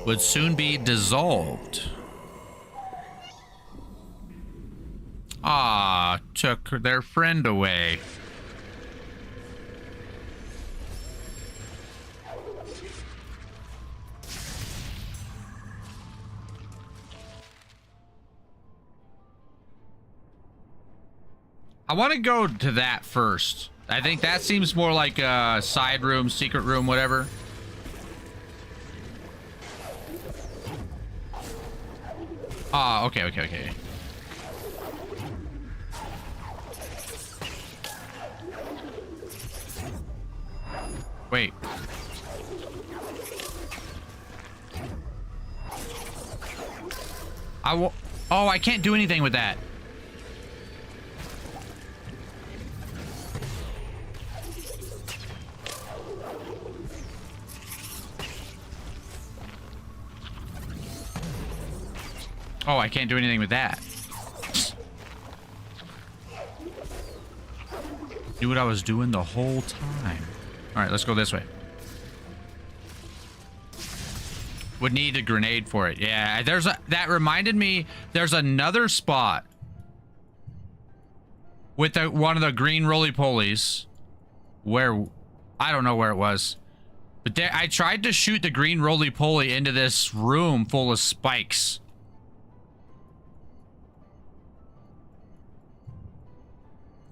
would soon be dissolved. Ah, took their friend away. I want to go to that first. I think that seems more like a side room, secret room, whatever. Ah, okay. Wait. Oh, I can't do anything with that. Oh, I can't do anything with that. Do what I was doing the whole time. All right, let's go this way. Would need a grenade for it. Yeah, that reminded me, there's another spot with one of the green roly-polies where, I don't know where it was. But there, I tried to shoot the green roly-poly into this room full of spikes.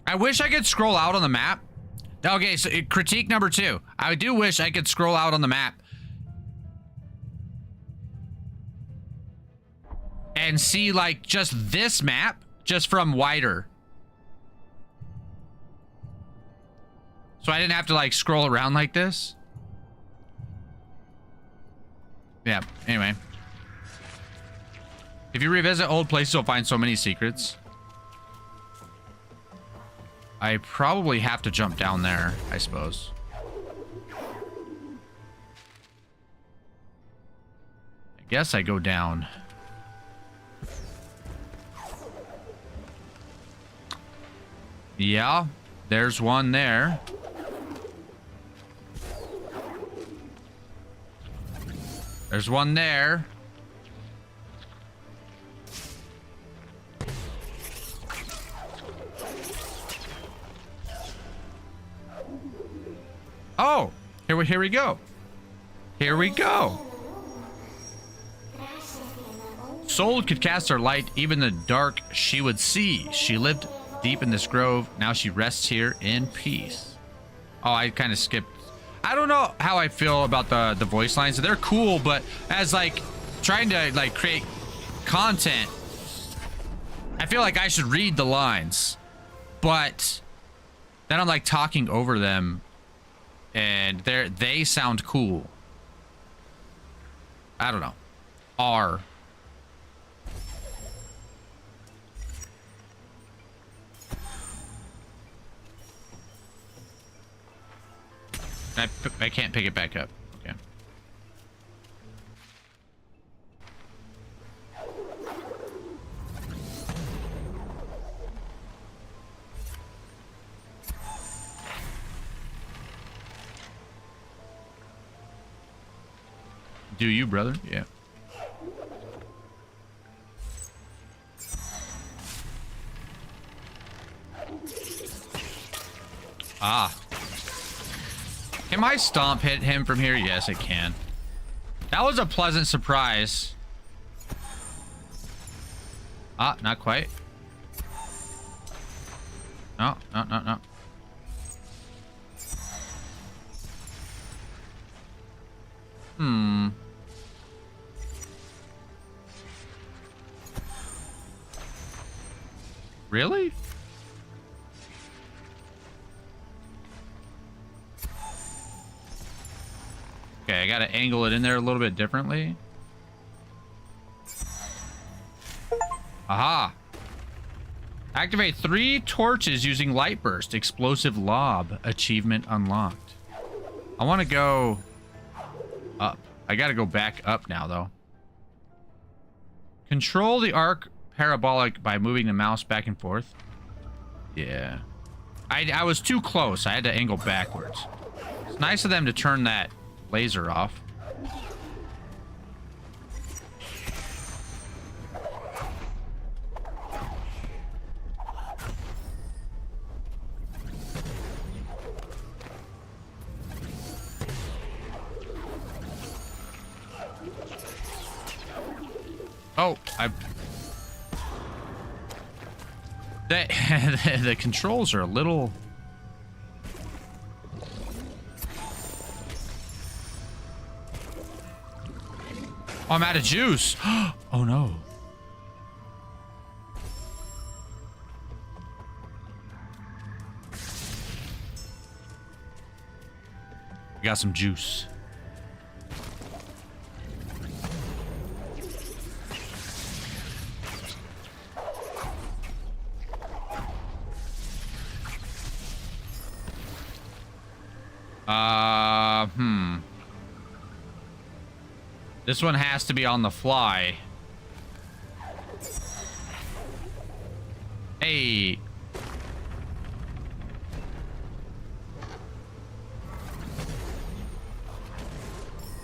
I wish I could scroll out on the map. Okay, so critique number 2. I do wish I could scroll out on the map and see like just this map just from wider. So I didn't have to like scroll around like this. Yeah, anyway. If you revisit old places, you'll find so many secrets. I probably have to jump down there, I suppose. I guess I go down. Yeah, there's one there. There's one there. Oh, here we go. Here we go. Soul could cast her light, even the dark she would see. She lived deep in this grove. Now she rests here in peace. Oh, I kind of skipped. I don't know how I feel about the voice lines. They're cool, but as like trying to like create content, I feel like I should read the lines, but then I'm like talking over them and they sound cool. I don't know. R. I can't pick it back up. Okay. Do you, brother? Yeah. Ah. Can my stomp hit him from here? Yes, it can. That was a pleasant surprise. Ah, not quite. No, no, no, no. Hmm. Really? Okay, I gotta angle it in there a little bit differently. Aha! Activate 3 torches using light burst. Explosive lob. Achievement unlocked. I want to go up. I gotta go back up now, though. Control the arc parabolic by moving the mouse back and forth. Yeah. I was too close. I had to angle backwards. It's nice of them to turn that laser off. Oh, the controls are a little. Oh, I'm out of juice. Oh no. We got some juice. This one has to be on the fly. Hey.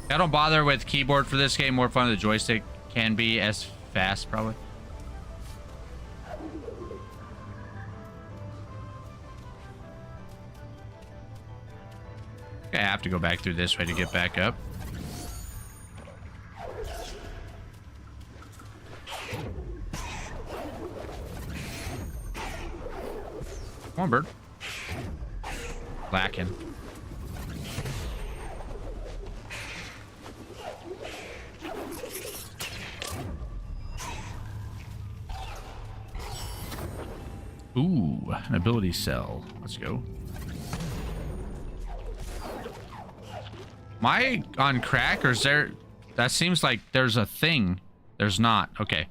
I don't bother with keyboard for this game. More fun the joystick can be as fast, probably. I have to go back through this way to get back up. Come on, bird. Lacking. Ooh, an ability cell. Let's go. Am I on crack, or is there... That seems like there's a thing. There's not. Okay.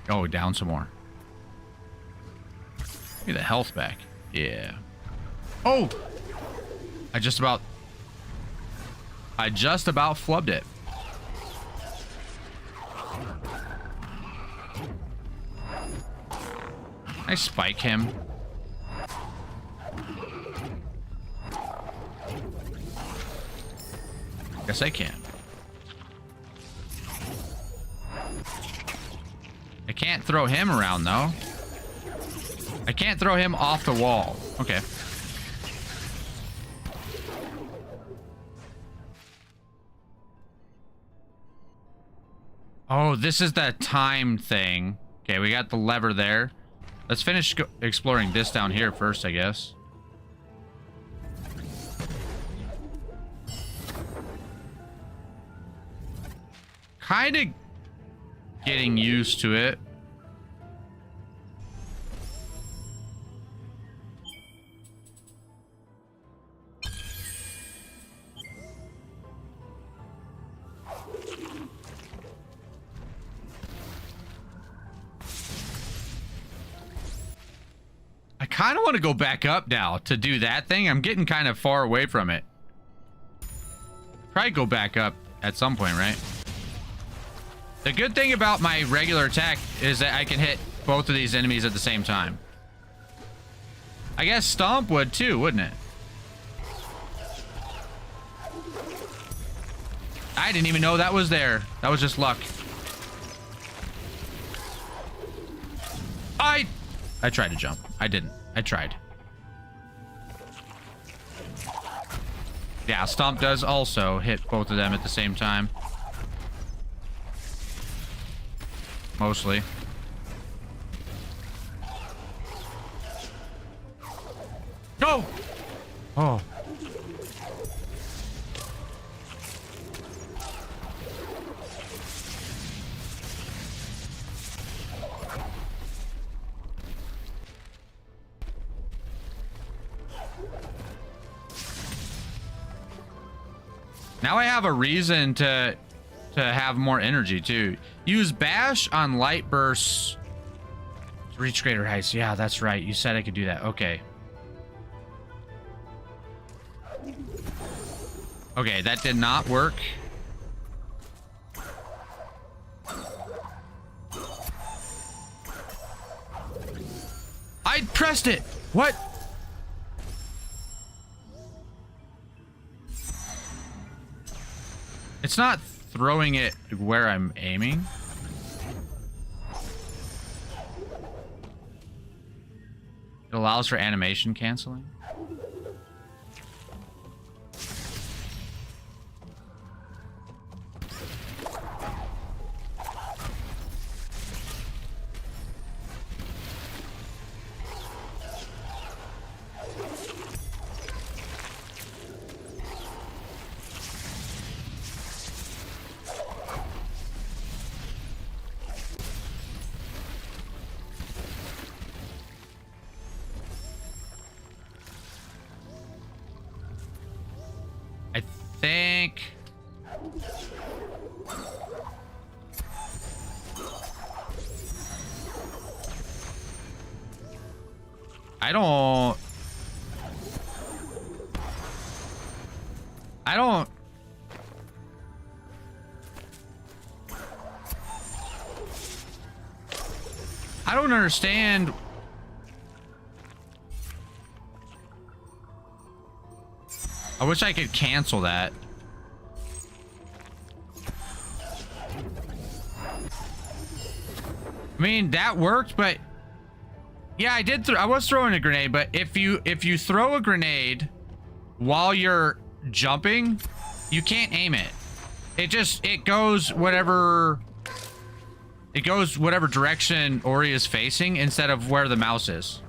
Oh, down some more. Get the health back. Yeah. Oh! I just about flubbed it. I spike him. Guess I can. I can't throw him around though. I can't throw him off the wall. Okay. Oh, this is that time thing. Okay, we got the lever there. Let's finish exploring this down here first, I guess. Kind of getting used to it. I kind of want to go back up now to do that thing. I'm getting kind of far away from it. Probably go back up at some point, right? The good thing about my regular attack is that I can hit both of these enemies at the same time. I guess Stomp would too, wouldn't it? I didn't even know that was there. That was just luck. I tried to jump. I didn't. I tried. Yeah, Stomp does also hit both of them at the same time. Mostly. Go! Oh. Now I have a reason to have more energy too. Use bash on light bursts to reach greater heights. Yeah, that's right. You said I could do that. Okay. Okay, that did not work. I pressed it. What? It's not throwing it where I'm aiming. It allows for animation canceling. I don't understand. I wish I could cancel that. I mean, that worked, but yeah, I was throwing a grenade, but if you throw a grenade while you're jumping, you can't aim it. It goes whatever direction Ori is facing instead of where the mouse is.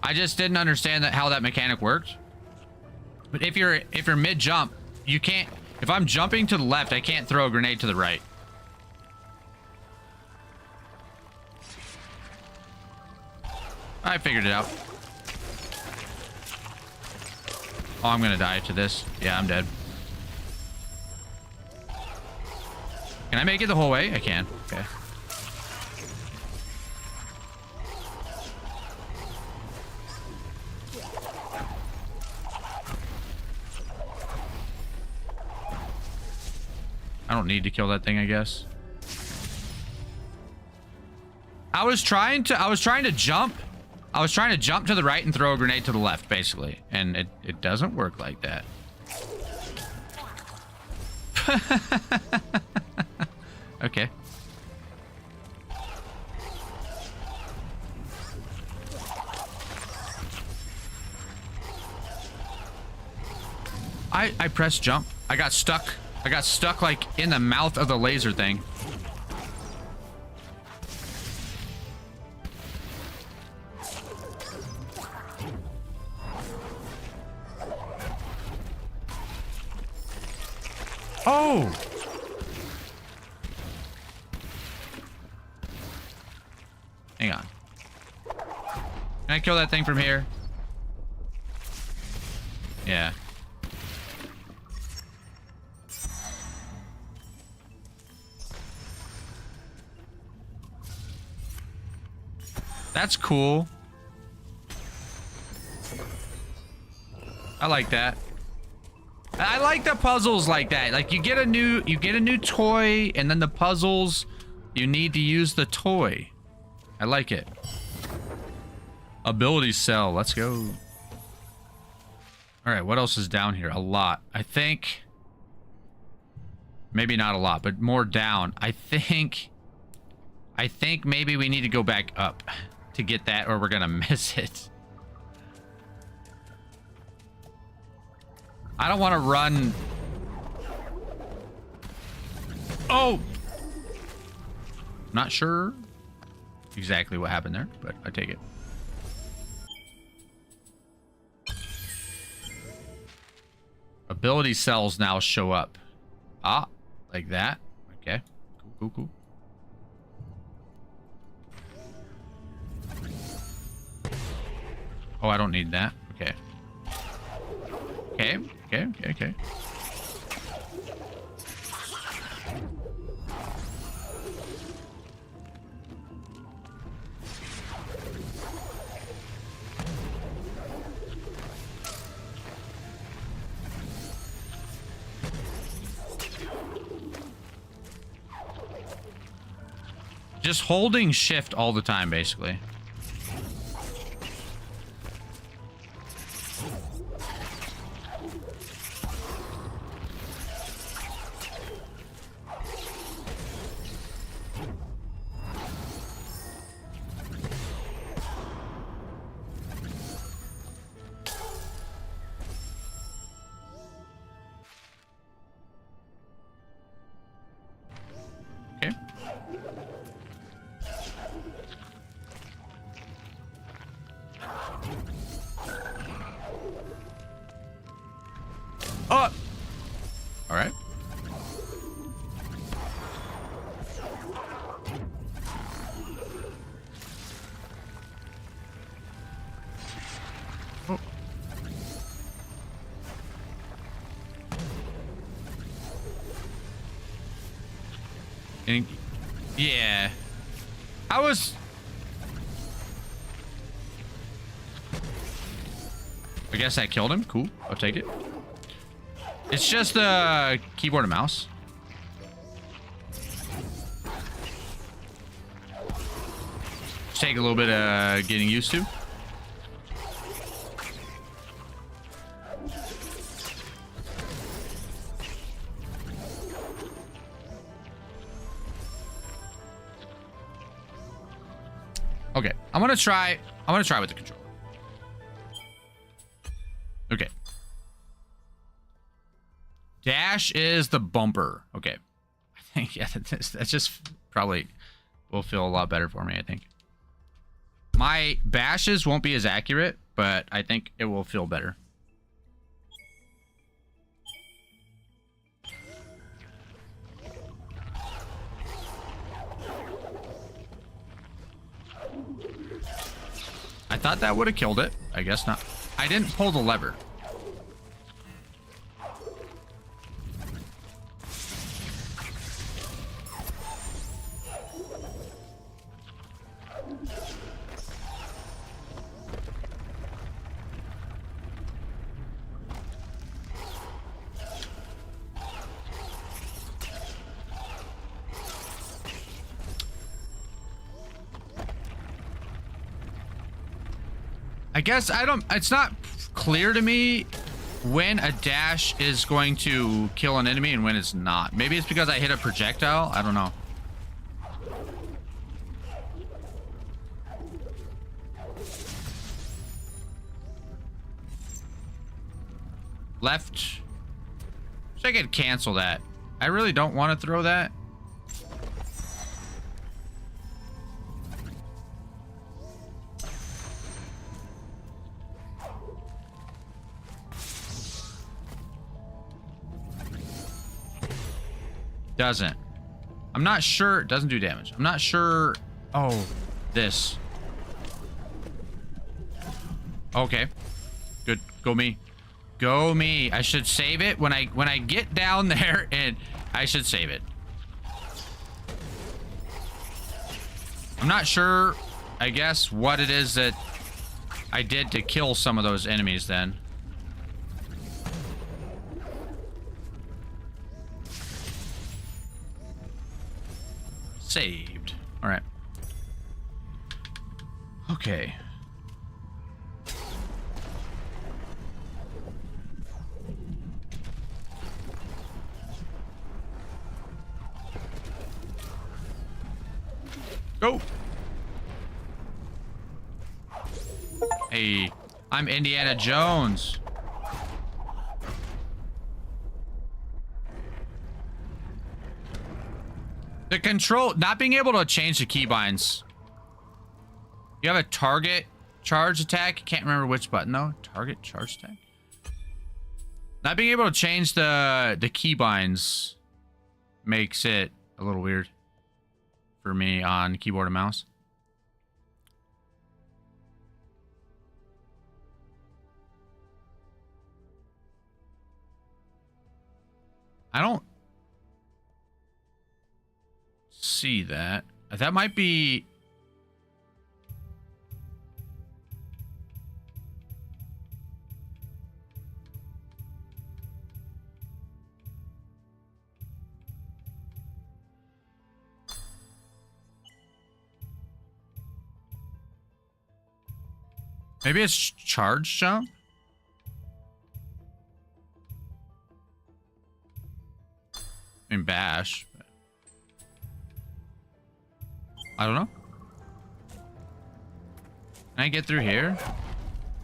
I just didn't understand how that mechanic worked. But if you're mid jump, you can't. If I'm jumping to the left, I can't throw a grenade to the right. I figured it out. Oh, I'm gonna die to this. Yeah, I'm dead. Can I make it the whole way? I can. Okay. I don't need to kill that thing, I guess. I was trying to jump. I was trying to jump to the right and throw a grenade to the left, basically. And it doesn't work like that. Okay. I pressed jump. I got stuck. I got stuck like in the mouth of the laser thing. Oh! Hang on. Can I kill that thing from here? Yeah. That's cool. I like that. I like the puzzles like that. Like you get a new toy, and then the puzzles, you need to use the toy. I like it. Ability cell. Let's go. All right, what else is down here? A lot. I think maybe not a lot, but more down. I think maybe we need to go back up to get that, or we're gonna miss it. I don't want to run. Oh! Not sure exactly what happened there, but I take it. Ability cells now show up. Ah, like that. Okay. Cool, cool, cool. Oh, I don't need that. Okay. Okay, okay, okay, okay. Just holding shift all the time, basically. Okay. Oh! All right. Oh. Yeah. I guess I killed him. Cool. I'll take it. It's just the keyboard and mouse. Just take a little bit of getting used to. Okay, I'm gonna try with the controller. Okay. Dash is the bumper. Okay. I think, yeah, that's just probably will feel a lot better for me, I think. My bashes won't be as accurate, but I think it will feel better. I thought that would have killed it. I guess not. I didn't pull the lever. I guess it's not clear to me when a dash is going to kill an enemy and when it's not. Maybe it's because I hit a projectile. I don't know. Left. Wish I could cancel that. I really don't want to throw that. Doesn't. I'm not sure. It doesn't do damage. I'm not sure. Oh, this. Okay. Good. Go me. Go me. I should save it when I get down there, and I should save it. I'm not sure, I guess, what it is that I did to kill some of those enemies then. Saved. All right. Okay. Go. Hey, I'm Indiana Jones. The control, not being able to change the keybinds. You have a target charge attack. Can't remember which button though. Target charge attack. Not being able to change the keybinds makes it a little weird for me on keyboard and mouse. I don't see that. That might be... Maybe it's charge jump? I mean, bash. I don't know. Can I get through here?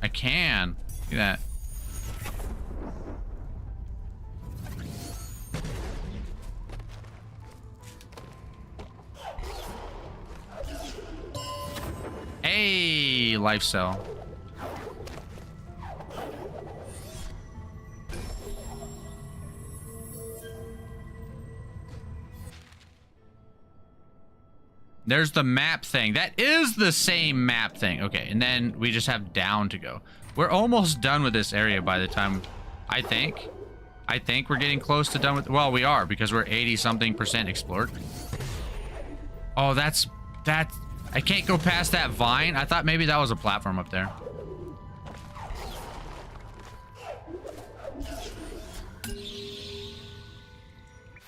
I can. Look at that. Hey, life cell. There's the map thing. That is the same map thing. Okay, and then we just have down to go. We're almost done with this area by the time, I think we're getting close to done with, well, we are because we're 80-something% explored. Oh, that's, I can't go past that vine. I thought maybe that was a platform up there.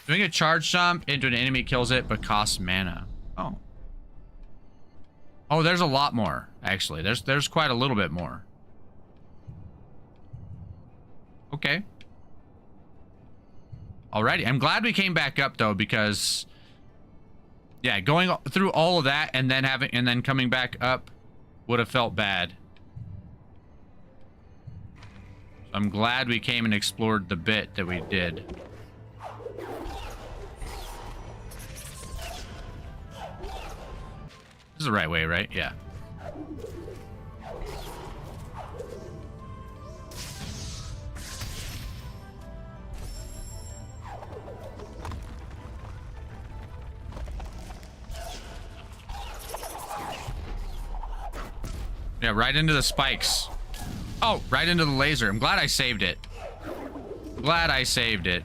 Doing a charge jump into an enemy kills it, but costs mana. Oh. Oh, there's a lot more, actually. There's quite a little bit more. Okay. Alrighty. I'm glad we came back up though, because yeah, going through all of that and then coming back up would have felt bad. I'm glad we came and explored the bit that we did. This is the right way, right? Yeah. Yeah, right into the spikes. Oh, right into the laser. I'm glad I saved it. Glad I saved it.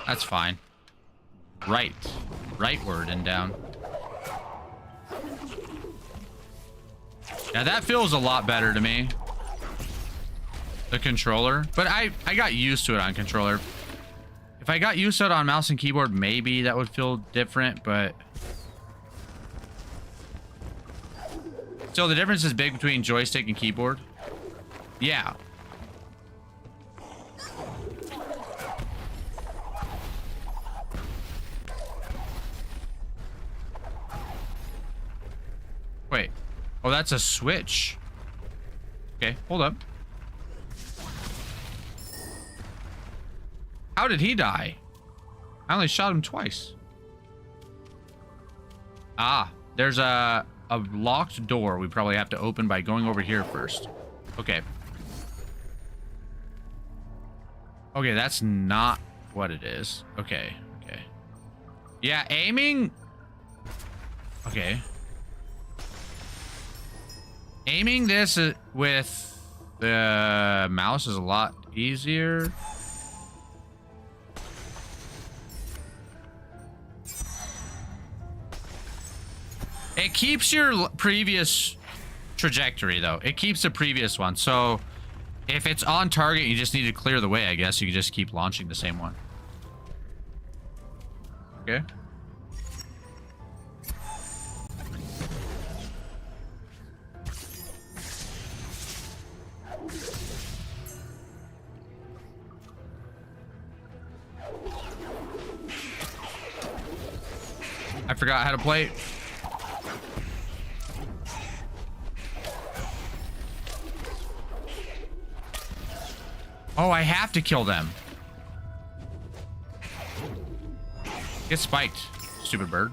That's fine. Rightward and down. Yeah, that feels a lot better to me. the controller, but I got used to it on controller. If I got used to it on mouse and keyboard, maybe that would feel different, but still the difference is big between joystick and keyboard. Yeah. Wait. Oh, that's a switch. Okay, hold up. How did he die? I only shot him twice. Ah, there's a locked door we probably have to open by going over here first. Okay. Okay, that's not what it is. Okay, okay. Yeah, aiming. Okay. Aiming this with the mouse is a lot easier. It keeps your previous trajectory, though. It keeps the previous one. So if it's on target, you just need to clear the way, I guess. You can just keep launching the same one. Okay. I forgot how to play. Oh, I have to kill them. Get spiked, stupid bird.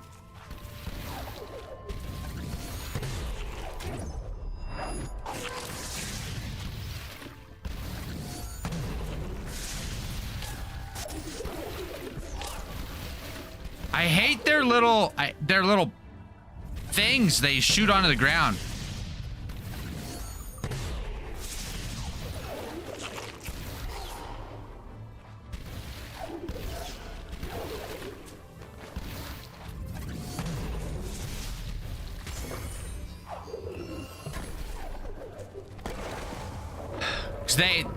I hate their little things they shoot onto the ground.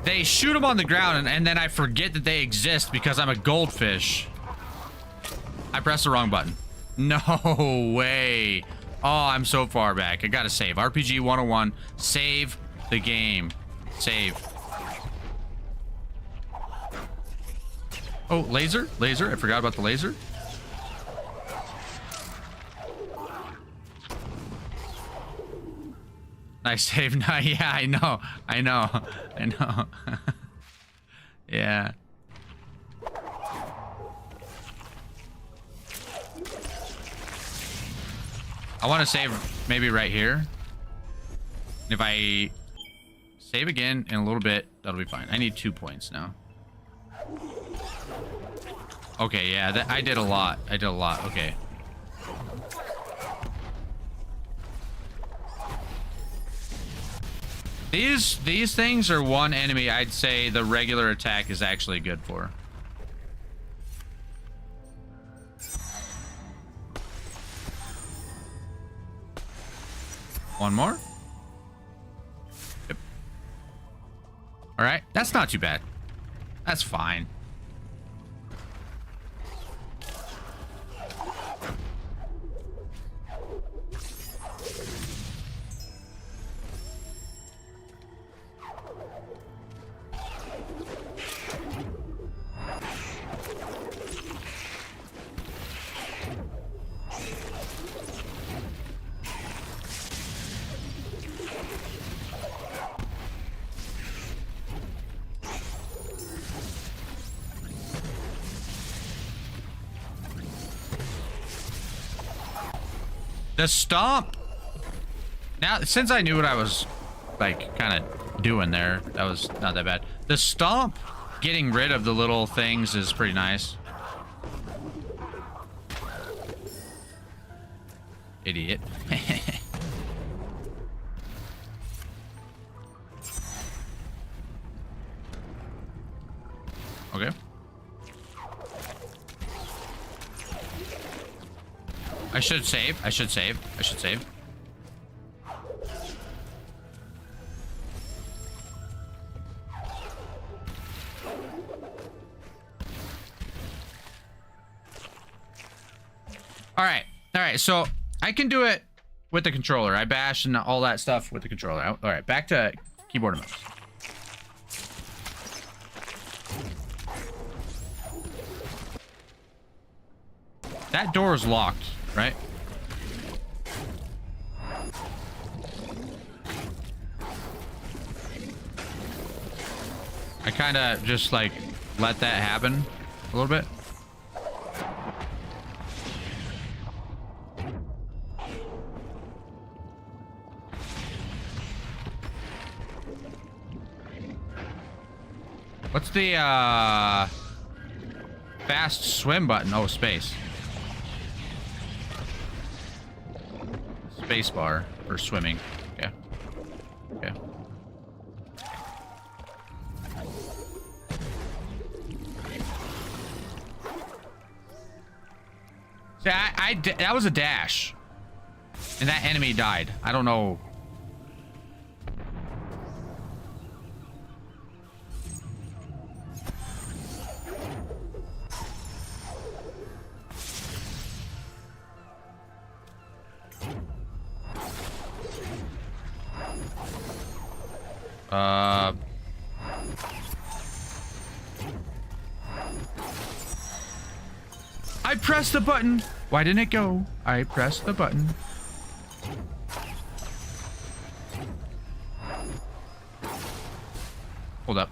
They shoot them on the ground and then I forget that they exist because I'm a goldfish. I pressed the wrong button. No way. Oh, I'm so far back. I gotta save. RPG 101. Save the game. Save. Oh, laser. Laser. I forgot about the laser. Nice save. No, yeah, I know. I know. I know. Yeah. I want to save maybe right here. If I save again in a little bit, that'll be fine. I need 2 points now. Okay, yeah, I did a lot. I did a lot. Okay. These things are one enemy I'd say the regular attack is actually good for. One more. Yep. All right, that's not too bad. That's fine. The stomp. Now, since I knew what I was, like, kind of doing there, that was not that bad. The stomp, getting rid of the little things is pretty nice. Idiot. Okay. I should save. I should save. I should save. All right, so I can do it with the controller. I bash and all that stuff with the controller. All right, back to keyboard and mouse. That door is locked, right? I kind of just like let that happen a little bit. What's the fast swim button? Oh, space. Space bar for swimming. Okay. Okay. See, that was a dash. And that enemy died. I don't know. I pressed the button. Why didn't it go? I pressed the button. Hold up.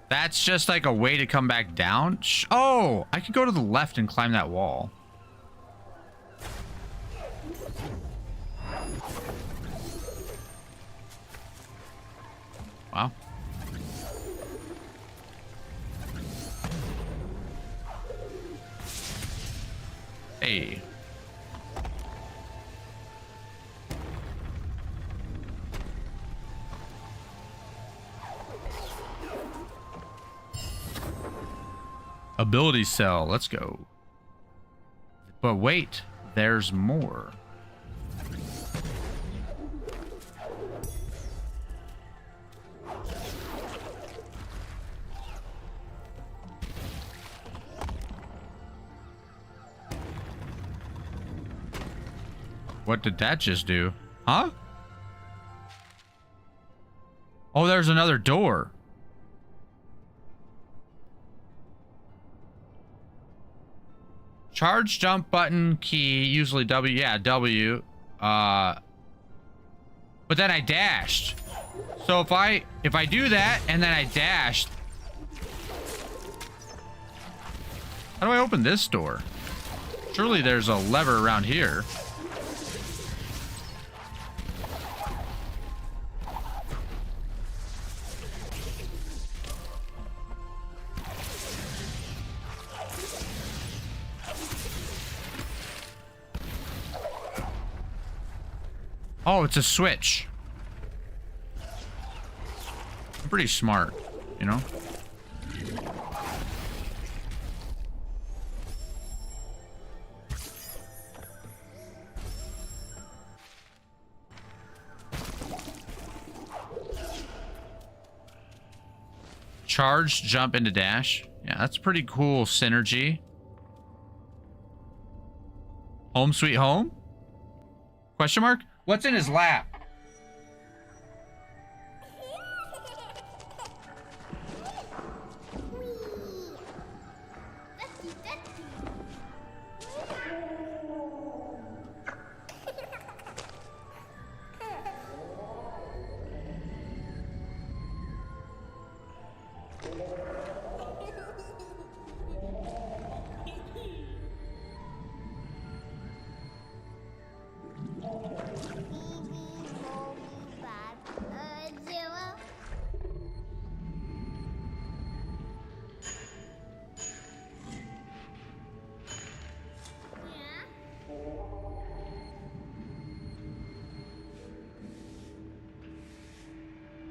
That's just like a way to come back down. Oh, I could go to the left and climb that wall. Wow. Hey. Ability cell, let's go. But wait, there's more. What did that just do? Huh? Oh, there's another door. Charge jump button key, usually W. Yeah, W. But then I dashed. So if I do that and then I dashed, how do I open this door? Surely there's a lever around here. Oh, it's a switch. I'm pretty smart, you know? Charge, jump into dash. Yeah, that's pretty cool synergy. Home sweet home? Question mark? What's in his lap?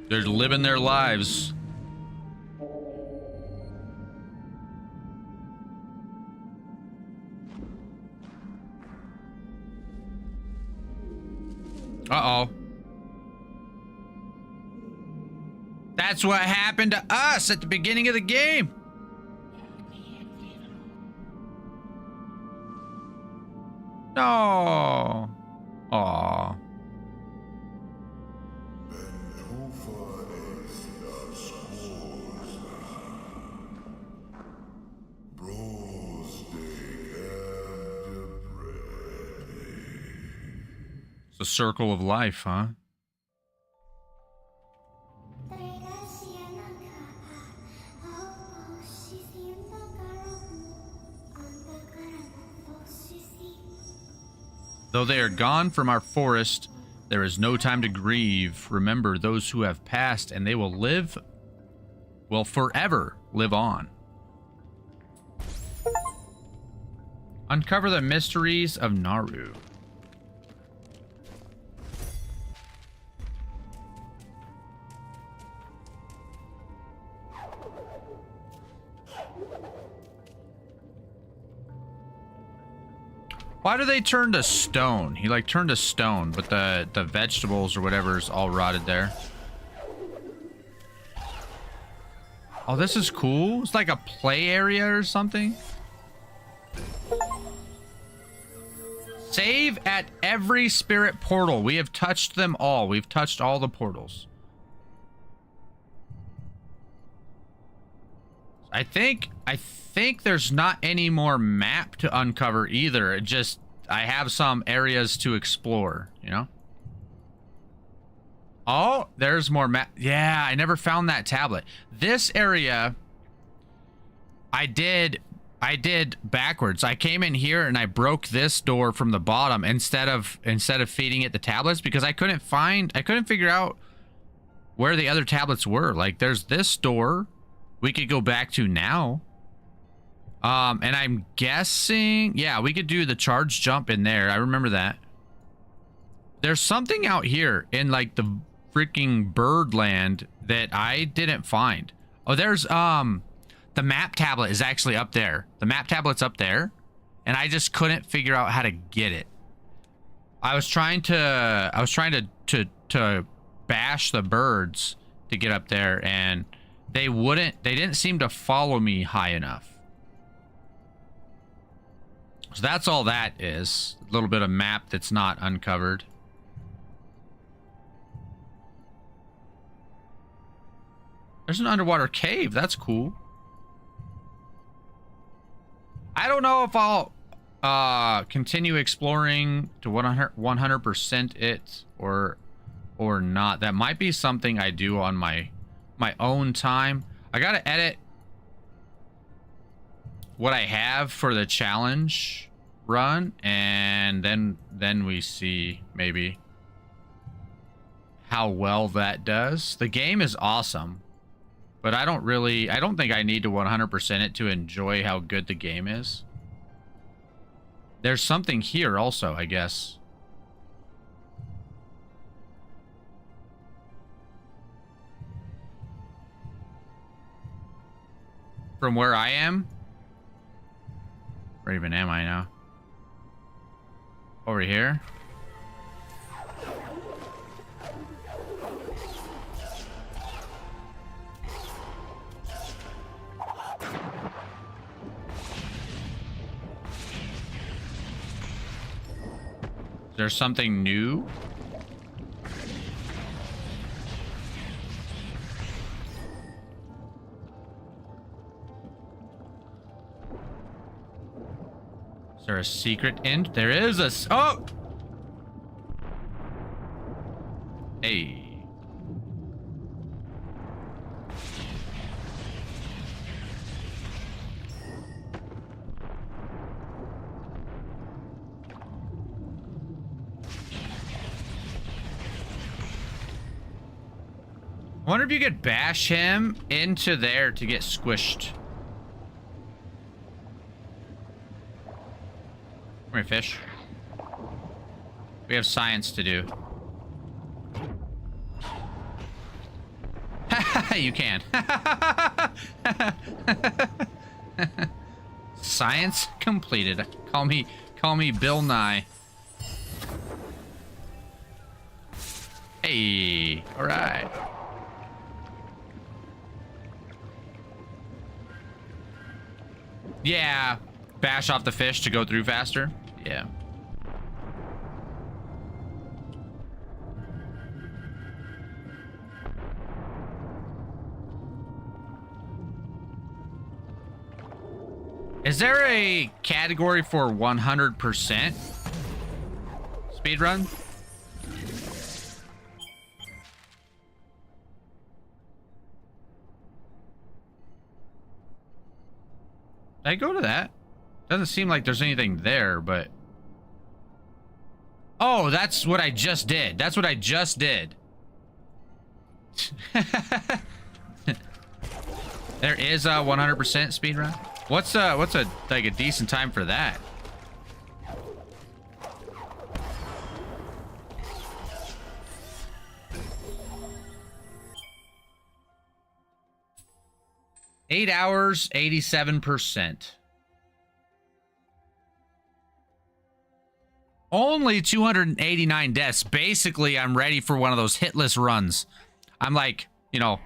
They're living their lives. Uh-oh. That's what happened to us at the beginning of the game. No. Aw. It's a circle of life, huh? Though they are gone from our forest, there is no time to grieve. Remember those who have passed, and they will live, will forever live on. Uncover the mysteries of Naru. Why do they turn to stone? He like turned to stone, but the vegetables or whatever is all rotted there. Oh, this is cool. It's like a play area or something. Save at every spirit portal. We have touched them all. We've touched all the portals. I think there's not any more map to uncover either. It just, I have some areas to explore, you know? Oh, there's more map. Yeah, I never found that tablet. This area, I did backwards. I came in here and I broke this door from the bottom instead of feeding it the tablets because I couldn't figure out where the other tablets were. Like, there's this door we could go back to now. And I'm guessing, yeah, we could do the charge jump in there. I remember that. There's something out here in like the freaking Birdland that I didn't find. Oh, there's the map tablet is actually up there. The map tablet's up there, and I just couldn't figure out how to get it. I was trying to bash the birds to get up there, and they didn't seem to follow me high enough. So that's all that is. A little bit of map that's not uncovered. There's an underwater cave. That's cool. I don't know if I'll continue exploring to 100% it or not. That might be something I do on my own time. I gotta edit what I have for the challenge run, and then we see maybe how well that does. The game is awesome, but I don't think I need to 100% it to enjoy how good the game is. There's something here also, I guess. From where I am? Where even am I now? Over here? Is there something new? Is there a secret end? There is a... Oh! Hey. I wonder if you could bash him into there to get squished. Come here, fish. We have science to do. You can. Science completed. Call me Bill Nye. Hey, all right. Yeah, bash off the fish to go through faster. Yeah. Is there a category for 100% speedrun? Did I go to that? Doesn't seem like there's anything there, but... Oh, that's what I just did. That's what I just did. There is a 100% speedrun. What's a like a decent time for that? Eight hours, 87%. Only 289 deaths. Basically, I'm ready for one of those hitless runs. I'm like, you know,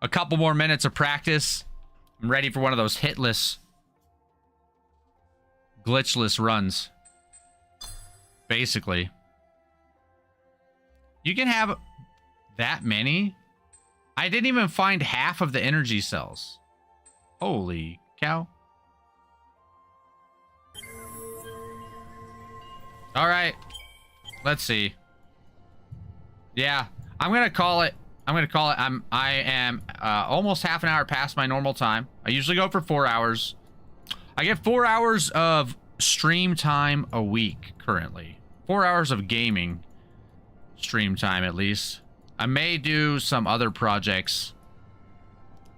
a couple more minutes of practice. I'm ready for one of those hitless, glitchless runs. Basically. You can have that many? I didn't even find half of the energy cells. Holy cow. All right. Let's see. Yeah, I'm going to call it. I am almost half an hour past my normal time. I usually go for 4 hours. I get 4 hours of stream time a week currently. 4 hours of gaming stream time at least. I may do some other projects,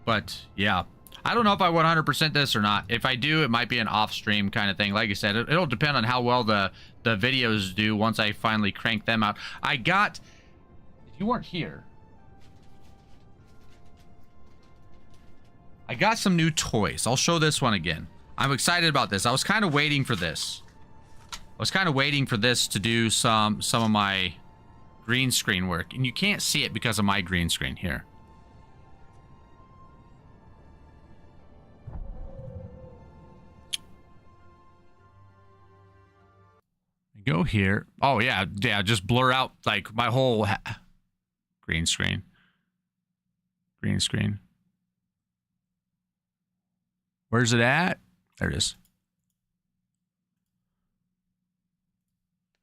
but yeah, I don't know if I 100% this or not. If I do, it might be an off-stream kind of thing. Like I said, it'll depend on how well the videos do once I finally crank them out. I got... You weren't here. I got some new toys. I'll show this one again. I'm excited about this. I was kind of waiting for this. To do some of my green screen work. And you can't see it because of my green screen here. Go here. Oh, yeah. Yeah, just blur out like my whole green screen. Green screen. Where's it at? There it is.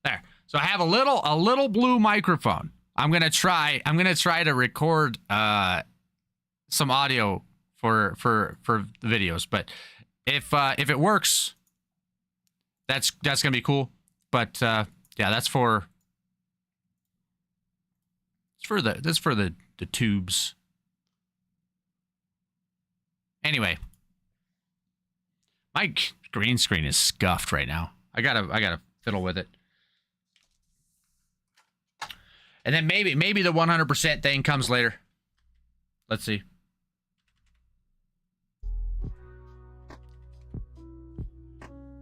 There. So I have a little blue microphone. I'm gonna try to record some audio for the videos. But if it works, that's gonna be cool. But yeah, that's for the tubes. Anyway. My green screen is scuffed right now. I gotta fiddle with it. And then maybe the 100% thing comes later. Let's see.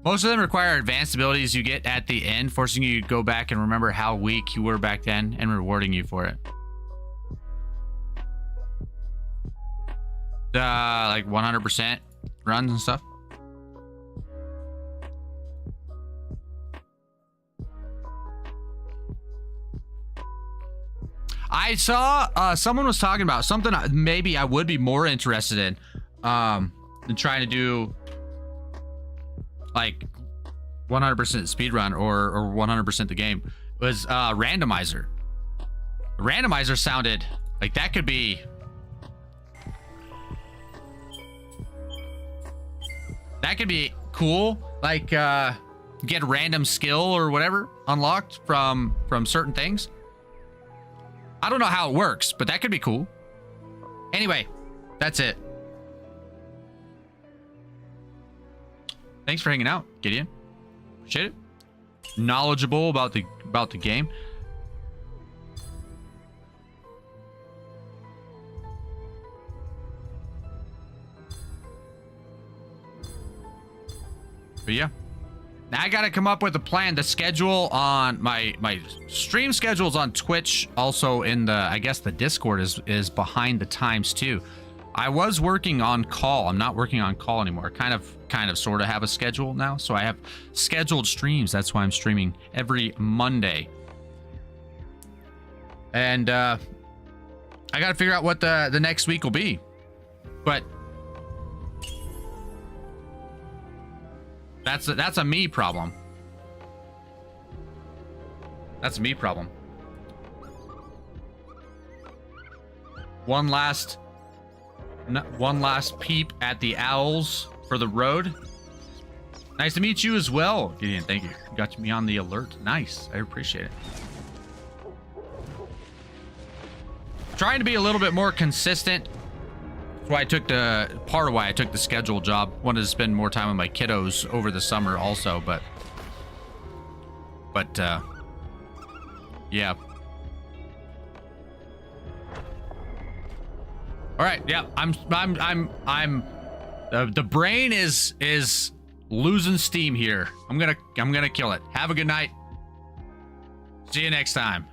Most of them require advanced abilities you get at the end, forcing you to go back and remember how weak you were back then and rewarding you for it. Like 100% runs and stuff. I saw someone was talking about something maybe I would be more interested in than trying to do like 100% speedrun or 100% the game was randomizer. Randomizer sounded like that could be cool, like get random skill or whatever unlocked from certain things. I don't know how it works, but that could be cool. Anyway, that's it. Thanks for hanging out, Gideon. Appreciate it. Knowledgeable about the game. But yeah. Now I gotta come up with a plan. The schedule on my stream schedules on Twitch, also in the, I guess the Discord is behind the times too. I was working on call. I'm not working on call anymore. Kind of sort of have a schedule now. So I have scheduled streams. That's why I'm streaming every Monday. And I gotta figure out what the next week will be. But That's a me problem. That's a me problem. One last peep at the owls for the road. Nice to meet you as well, Gideon. Thank you. You got me on the alert. Nice. I appreciate it. Trying to be a little bit more consistent. That's why I took part of why I took the schedule job. Wanted to spend more time with my kiddos over the summer also, but yeah. All right, yeah. The brain is losing steam here. I'm gonna kill it. Have a good night. See you next time.